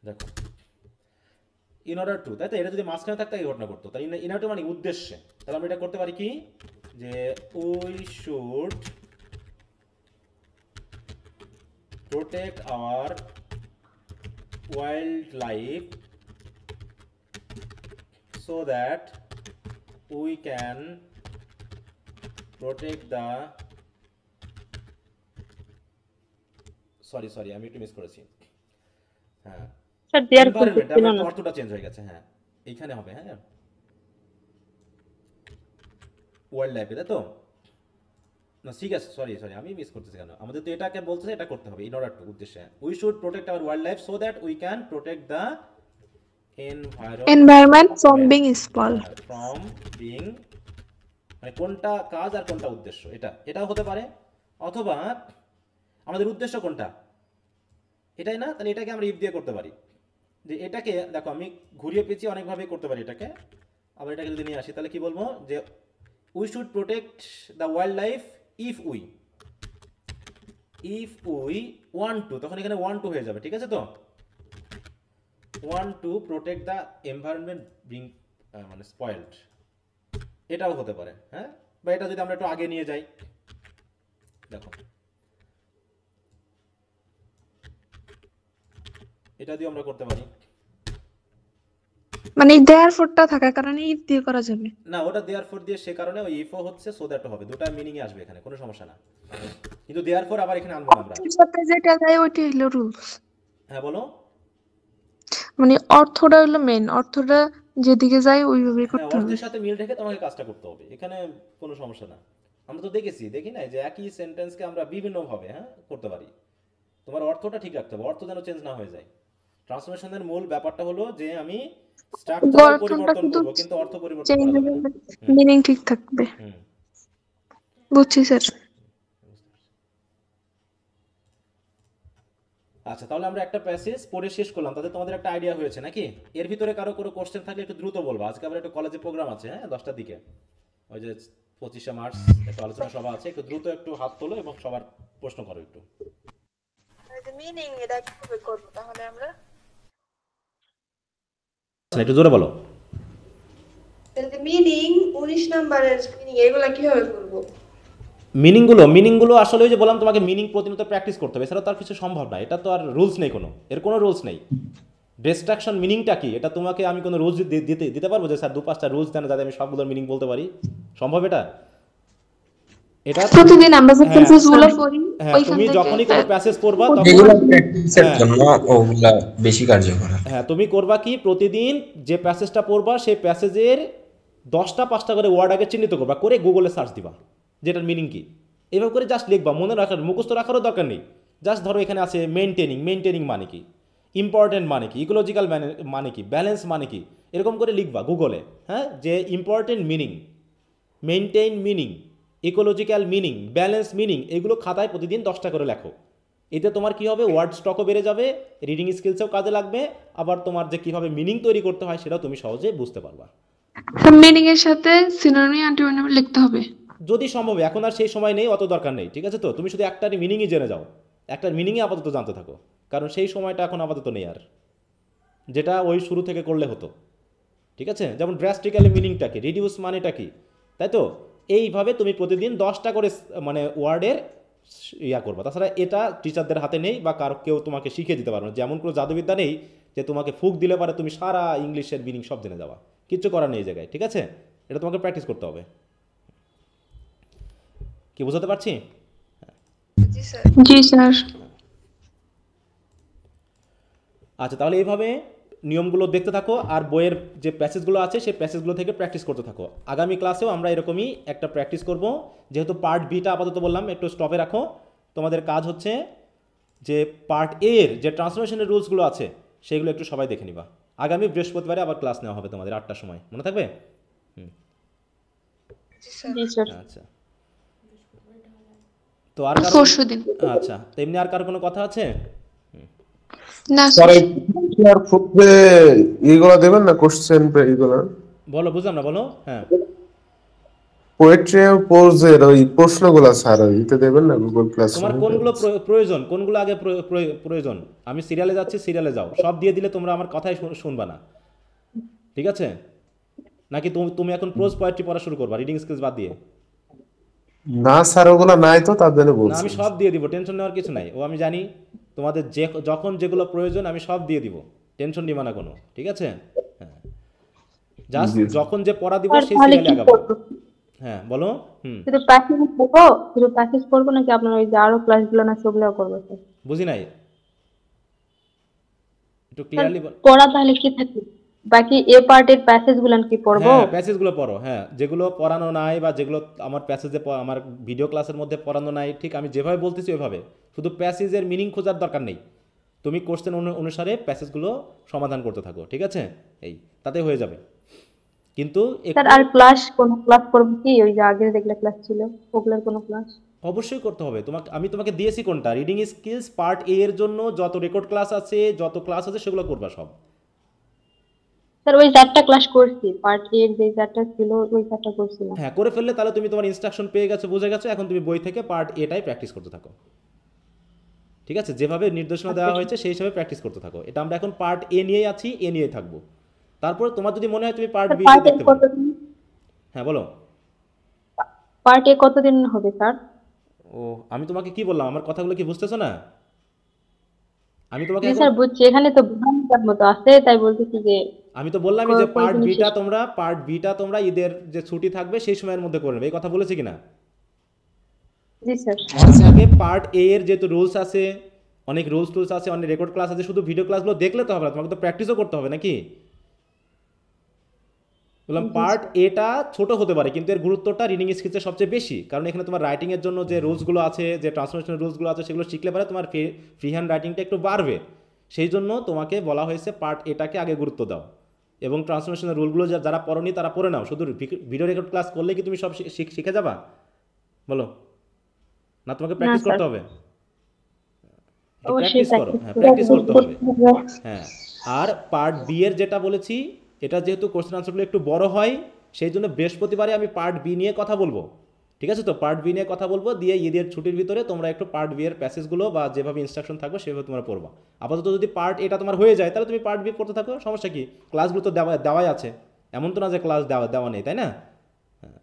দেখো ইন অর্ডার টু, তাই তো? এটা যদি মাঝখানে থাকতো এই ঘটনা করতো। তাই ইন অর্ডার টু মানে উদ্দেশ্যে। তাহলে আমরা এটা করতে পারি কি, যে we should protect our wild life so that we can protect the, sorry আমি একটু মিস করেছি। হ্যাঁ, অর্থটা চেঞ্জ হয়ে গেছে। হ্যাঁ, এইখানে হবে। হ্যাঁ, ওয়াইল্ড লাইফ, তাই তো? না ঠিক আছে, সরি আমি মিস করতেছি কেন। আমাদের তো এটাকে বলতেছে, এটা করতে হবে ইন অর্ডার টু, উদ্দেশ্যে। We should protect our wild life so that we can protect the environment from being spoiled. From being মানে কোনটা কাজ আর কোনটা উদ্দেশ্য, এটাও হতে পারে। অথবা আমাদের উদ্দেশ্য কোনটা, এটাই না? তাহলে এটাকে আমরা ইফ দিয়ে করতে পারি। যে এটাকে দেখো আমি ঘুরিয়ে পেঁচিয়ে অনেকভাবে করতে পারি এটাকে। আবার এটাকে যদি নিয়ে আসি তাহলে কি বলবো, যে we should protect the wild life if we want to, তখন এখানে ওয়ান্ট টু হয়ে যাবে, ঠিক আছে তো? Want to protect the environment being মানে স্পয়েলড, এটাও হতে পারে। হ্যাঁ, বা এটা যদি আমরা একটু আগে নিয়ে যাই, দেখো এটা দিয়ে আমরা করতে পারি। মানে দেয়ারফরটা থাকার কারণে ইফ দিয়ে করা যাবে না, ওটা দেয়ারফর দিয়ে সে কারণে ওই ইফও হচ্ছে সো দ্যাট হবে, দুটো মিনিং এ আসবে এখানে, কোনো সমস্যা না। কিন্তু দেয়ারফর আবার এখানে আনবো আমরা। এর সাথে যেটা যায় ওইটাই হলো রুলস। হ্যাঁ বলো। মানে অর্থটা হলো মেন, অর্থটা যেদিকে যায় ওইভাবেই করতে হবে। অর্থের সাথে মিল রেখে তোমাকে কাজটা করতে হবে, এখানে কোনো সমস্যা না। আমরা তো দেখি না যে একই সেন্টেন্সকে আমরা বিভিন্ন ভাবে করতে পারি। তোমার অর্থটা ঠিক রাখতে হবে, অর্থ যেন চেঞ্জ না হয়ে যায়। ট্রান্সফরমেশনের মূল ব্যাপারটা হলো যে আমি স্ট্রাকচার পরিবর্তন করব কিন্তু অর্থ পরিবর্তন করা যাবে না, মিনিং ঠিক থাকবে। বুঝছি স্যার। আচ্ছা, তাহলে আমরা একটা প্যাসেজ পড়ে শেষ করলাম, তাতে তোমাদের একটা আইডিয়া হয়েছে নাকি? এর ভিতরে কারো কোনো কোশ্চেন থাকলে একটু দ্রুত বলবো। আজকে আবার একটা কলেজে প্রোগ্রাম আছে, 10টার দিকে, ওই যে 25শে মার্চ একটা আলোচনা সভা আছে। একটু দ্রুত একটু হাত তোলো এবং সবার প্রশ্ন করো একটু। মিনিং এটা কিভাবে করব তাহলে আমরা? একটু জোরে বলো। মিনিং 19 নম্বরের মিনিং এগুলা কিভাবে করব? মিনিংগুলো আসলে ওই যে বললাম তোমাকে, মিনিং প্রতিনিয়ত প্র্যাকটিস করতে হবে, এছাড়া তো আর কিছু সম্ভব না। এটা তো আর রুলস নেই, কোনো রুলস নেই। ডিস্ট্রাকশন মিনিংটা কি, এটা তোমাকে আমি কোনো রুলস দিতে পারবো যে স্যার 2-5টা রুলস দেন যাতে আমি সবগুলোর মিনিং বলতে পারি? সম্ভব এটা? এটা প্রতিদিন আমরা যে প্যাসেজগুলো পড়ি তুমি যখনই কোনো প্যাসেজ পড়বা তখন এগুলো প্র্যাকটিসের জন্য ওগুলা বেশি কার্যকর। তুমি করবা কি, প্রতিদিন যে প্যাসেজটা পড়বা সেই প্যাসেজের 10টা-5টা করে ওয়ার্ড আগে চিহ্নিত করবা, করে গুগলে সার্চ দিবা যেটার মিনিং কি। এভাবে করে জাস্ট লিখবা, মনে রাখার মুখস্থ রাখারও দরকার নেই। জাস্ট ধরো এখানে আছে মেইনটেনিং মানে কি, ইম্পর্টেন্ট মানে কি, ইকোলজিক্যাল মানে কি, ব্যালেন্স মানে কি, এরকম করে লিখবা গুগলে। যে important meaning, maintain meaning, ecological meaning, balance meaning, এগুলো খাতায় প্রতিদিন 10টা করে লেখো। এতে তোমার কি হবে, ওয়ার্ড স্টকও বেড়ে যাবে, রিডিং স্কিলসও কাজে লাগবে, আবার তোমার যে কিভাবে মিনিং তৈরি করতে হয় সেটাও তুমি সহজে বুঝতে পারবা। মিনিং এর সাথে সিনোনিম অ্যান্টোনিম লিখতে হবে। যদি সম্ভব, এখন আর সেই সময় নেই, অত দরকার নেই, ঠিক আছে? তো তুমি শুধু একটারই মিনিংই জেনে যাও, একটার মিনিংই আপাতত জানতে থাকো, কারণ সেই সময়টা এখন আপাতত নেই আর, যেটা ওই শুরু থেকে করলে হতো, ঠিক আছে? যেমন ড্রাস্টিক্যালি মিনিংটা কি, রিডিউস মানেটা কি, তাই তো? এইভাবে তুমি প্রতিদিন 10টা করে মানে ওয়ার্ডের ইয়া করবা। তাছাড়া এটা টিচারদের হাতে নেই বা কারো কেউ তোমাকে শিখিয়ে দিতে পারবে না, যেমন কোনো জাদুবিদ্যা নেই যে তোমাকে ফুক দিলে পারে তুমি সারা ইংলিশের মিনিং সব জেনে যাওয়া, কিচ্ছু করার নেই এই জায়গায়, ঠিক আছে? এটা তোমাকে প্র্যাকটিস করতে হবে। কি বুঝাতে পারছি? জি স্যার। আচ্ছা, তাহলে এইভাবে নিয়মগুলো দেখতে থাকো আর বইয়ের যে প্যাসেজগুলো আছে সেই প্যাসেজগুলো থেকে প্র্যাকটিস করতে থাকো। আগামী ক্লাসেও আমরা এরকমই একটা প্র্যাকটিস করব। যেহেতু পার্ট বিটা আপাতত বললাম একটু স্টপে রাখো, তোমাদের কাজ হচ্ছে যে পার্ট এর যে ট্রান্সফরমেশনের রুলসগুলো আছে সেগুলো একটু সবাই দেখে নিবা। আগামী বৃহস্পতিবারে আবার ক্লাস নেওয়া হবে তোমাদের 8টার সময়, মনে থাকবে? আচ্ছা, তো আর কারো পরশুদিন। আচ্ছা, তো এমনি আর কারো কোনো কথা আছে? না স্যার এই আর ফুটবে এইগুলো দেবেন না, কোশ্চেন এইগুলো বলো, বুঝলাম না, বলো। হ্যাঁ, পোয়েট্রি আর পোজের ওই প্রশ্নগুলো স্যার ওইটা দেবেন না গুগল ক্লাস। তোমার কোনগুলো প্রয়োজন, কোনগুলো আগে প্রয়োজন? আমি সিরিয়ালে যাচ্ছি, সিরিয়ালে যাও, সব দিয়ে দিলে তোমরা আমার কথাই শুনবা না, ঠিক আছে? নাকি তুমি এখন প্রোজ পোয়েট্রি পড়া শুরু করবা রিডিং স্কিলস বাদ দিয়ে? না স্যার ওগুলো নাই তো, তার জন্য না, বলছি। আমি সব দিয়ে দিব, টেনশন নেওয়ার কিছু নাই। ও আমি জানি তোমাদের যখন যেগুলো প্রয়োজন আমি সব দিয়ে দিব, টেনশন নিবা না কোনো, ঠিক আছে? হ্যাঁ, জাস্ট যখন যে পড়া দিব সেই সিরিয়ালে আগাবো। হ্যাঁ বলো। শুধু প্র্যাকটিস করবো, শুধু প্র্যাকটিস করবো নাকি আপনার ওই যে আরো ক্লাসগুলো না সেগুলো করবো স্যার? বুঝি নাই, একটু ক্লিয়ারলি বল। পড়া তাহলে কি থাকে, বাকি এ পার্টের প্যাসেজগুলো কি পড়বো? হ্যাঁ, প্যাসেজগুলো পড়ো। হ্যাঁ, যেগুলো পড়ানো নাই বা যেগুলো আমার প্যাসেজে আমার ভিডিও ক্লাসের মধ্যে পড়ানো নাই, ঠিক আমি যেভাবে বলতেছি ওইভাবে, শুধু প্যাসেজের মিনিং খোঁজার দরকার নেই, তুমি কোশ্চেন অনুসারে প্যাসেজগুলো সমাধান করতে থাকো, ঠিক আছে? এই তাতে হয়ে যাবে। কিন্তু স্যার আর ক্লাস কোন ক্লাস করব কি, ওই যে আগে যেগুলো ক্লাস ছিল ওগুলোর কোন ক্লাস? অবশ্যই করতে হবে। আমি তোমাকে দিয়েছি কোনটা, রিডিং স্কিলস পার্ট এ এর জন্য যত রেকর্ড ক্লাস আছে, যত ক্লাস আছে সেগুলো করবা সব। স্যার ওই 4টা ক্লাস করছি, পার্ট এ এর যে 4টা ছিল ওই 4টা করছিলাম। হ্যাঁ, করে ফেললে তাহলে তুমি তোমার ইনস্ট্রাকশন পেয়ে গেছো, বুঝে গেছো, এখন তুমি বই থেকে পার্ট এটাই প্র্যাকটিস করতে থাকো, ঠিক আছে? যেভাবে নির্দেশনা দেওয়া হয়েছে সেই হিসাবে প্র্যাকটিস করতে থাকো। এটা আমরা এখন পার্ট এ নিয়েই আছি, এ নিয়েই থাকবো। তারপর তোমার যদি মনে হয় তুমি পার্ট বি দেখতে পারো। হ্যাঁ বলো। পার্ট এ কতদিন হবে স্যার? ও, আমি তোমাকে কি বললাম, আমার কথাগুলো কি বুঝতেছো না? আমি তোমাকে স্যার বুঝছি, এখানে তো বোঝানোর মতো আছে তাই বলতেছি যে আমি তো বললাম যে পার্ট বিটা তোমরা ঈদের যে ছুটি থাকবে সেই সময়ের মধ্যে করে নেবে, এই কথা বলেছি কিনা? জি স্যার। আগে পার্ট এ এর যেহেতু রুলস আছে, অনেক রুলস আছে, অনেক রেকর্ড ক্লাস আছে, শুধু ভিডিও ক্লাসগুলো দেখলে তো হবে না, তোমাকে তো প্র্যাকটিসও করতে হবে নাকি? বললাম পার্ট এটা ছোট হতে পারে কিন্তু এর গুরুত্বটা রিডিং স্কিলসে সবচেয়ে বেশি, কারণ এখানে তোমার রাইটিং এর জন্য যে রুলসগুলো আছে, যে ট্রান্সলেশন রুলসগুলো আছে, সেগুলো শিখলে পরে তোমার ফ্রি হ্যান্ড রাইটিংটা একটু বাড়বে। সেই জন্য তোমাকে বলা হয়েছে পার্ট এটাকে আগে গুরুত্ব দাও, এবং ট্রান্সলেশনের রুলগুলো যারা পড়নি তারা পড়ে নাও। শুধু ভিডিও রেকর্ড ক্লাস করলে কি তুমি সব শিখে যাবা? বলো না, তোমাকে প্র্যাকটিস করতে হবে। প্র্যাকটিস করো, হ্যাঁ প্র্যাকটিস করতে হবে। হ্যাঁ, আর পার্ট বি এর যেটা বলেছি, এটা যেহেতু কোশ্চেন আনসারগুলো একটু বড় হয়, সেই জন্য বৃহস্পতিবারে আমি পার্ট বি নিয়ে কথা বলবো, ঠিক আছে? তো পার্ট বি নিয়ে কথা বলবো, দিয়ে ঈদের ছুটির ভিতরে তোমরা একটু পার্ট বি এর প্যাসেজগুলো বা যেভাবে ইনস্ট্রাকশন থাকবে সেভাবে তোমরা পড়বা। আপাতত যদি পার্ট এটা তোমার হয়ে যায় তাহলে তুমি পার্ট বি পড়তে থাকো, সমস্যা কি? ক্লাসগুলো তো দেওয়াই আছে, এমন তো না যে ক্লাস দেওয়া নেই, তাই না? হ্যাঁ,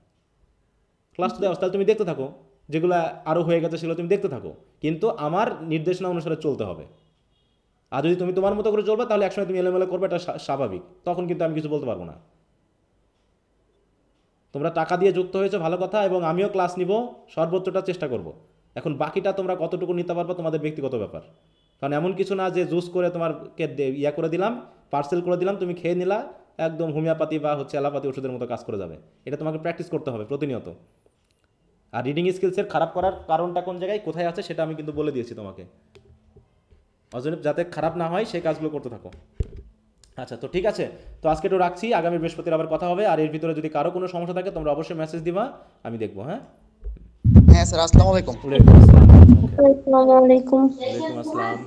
ক্লাস তো দেওয়া, তাহলে তুমি দেখতে থাকো, যেগুলো আরও হয়ে গেছে সেগুলো তুমি দেখতে থাকো, কিন্তু আমার নির্দেশনা অনুসারে চলতে হবে। আর যদি তুমি তোমার মতো করে চলবে তাহলে একসময় তুমি এলোমেলো করবে, এটা স্বাভাবিক, তখন কিন্তু আমি কিছু বলতে পারবো না। তোমরা টাকা দিয়ে যুক্ত হয়েছো ভালো কথা, এবং আমিও ক্লাস নিব, সর্বোচ্চটা চেষ্টা করব। এখন বাকিটা তোমরা কতটুকু নিতে পারবে তোমাদের ব্যক্তিগত ব্যাপার, কারণ এমন কিছু না যে জুস করে তোমাকে ইয়া করে দিলাম, পার্সেল করে দিলাম, তুমি খেয়ে নিলা, একদম হোমিওপ্যাথি বা অ্যালোপ্যাথি ওষুধের মতো কাজ করে যাবে। এটা তোমাকে প্র্যাকটিস করতে হবে প্রতিনিয়ত। আর রিডিং স্কিলসের খারাপ করার কারণটা কোন জায়গায় কোথায় আছে সেটা আমি কিন্তু বলে দিয়েছি তোমাকে, যাতে খারাপ না হয় সেই কাজগুলো করতে থাকো। আচ্ছা, তো ঠিক আছে, তো আজকে একটু রাখছি, আগামী বৃহস্পতিবার আবার কথা হবে। আর এর ভিতরে যদি কারো কোনো সমস্যা থাকে তোমরা অবশ্যই মেসেজ দিবা, আমি দেখবো। হ্যাঁ হ্যাঁ স্যার, আসসালামু আলাইকুম। ওয়ালাইকুম আসসালাম। আসসালামু আলাইকুম। ওয়ালাইকুম আসসালাম।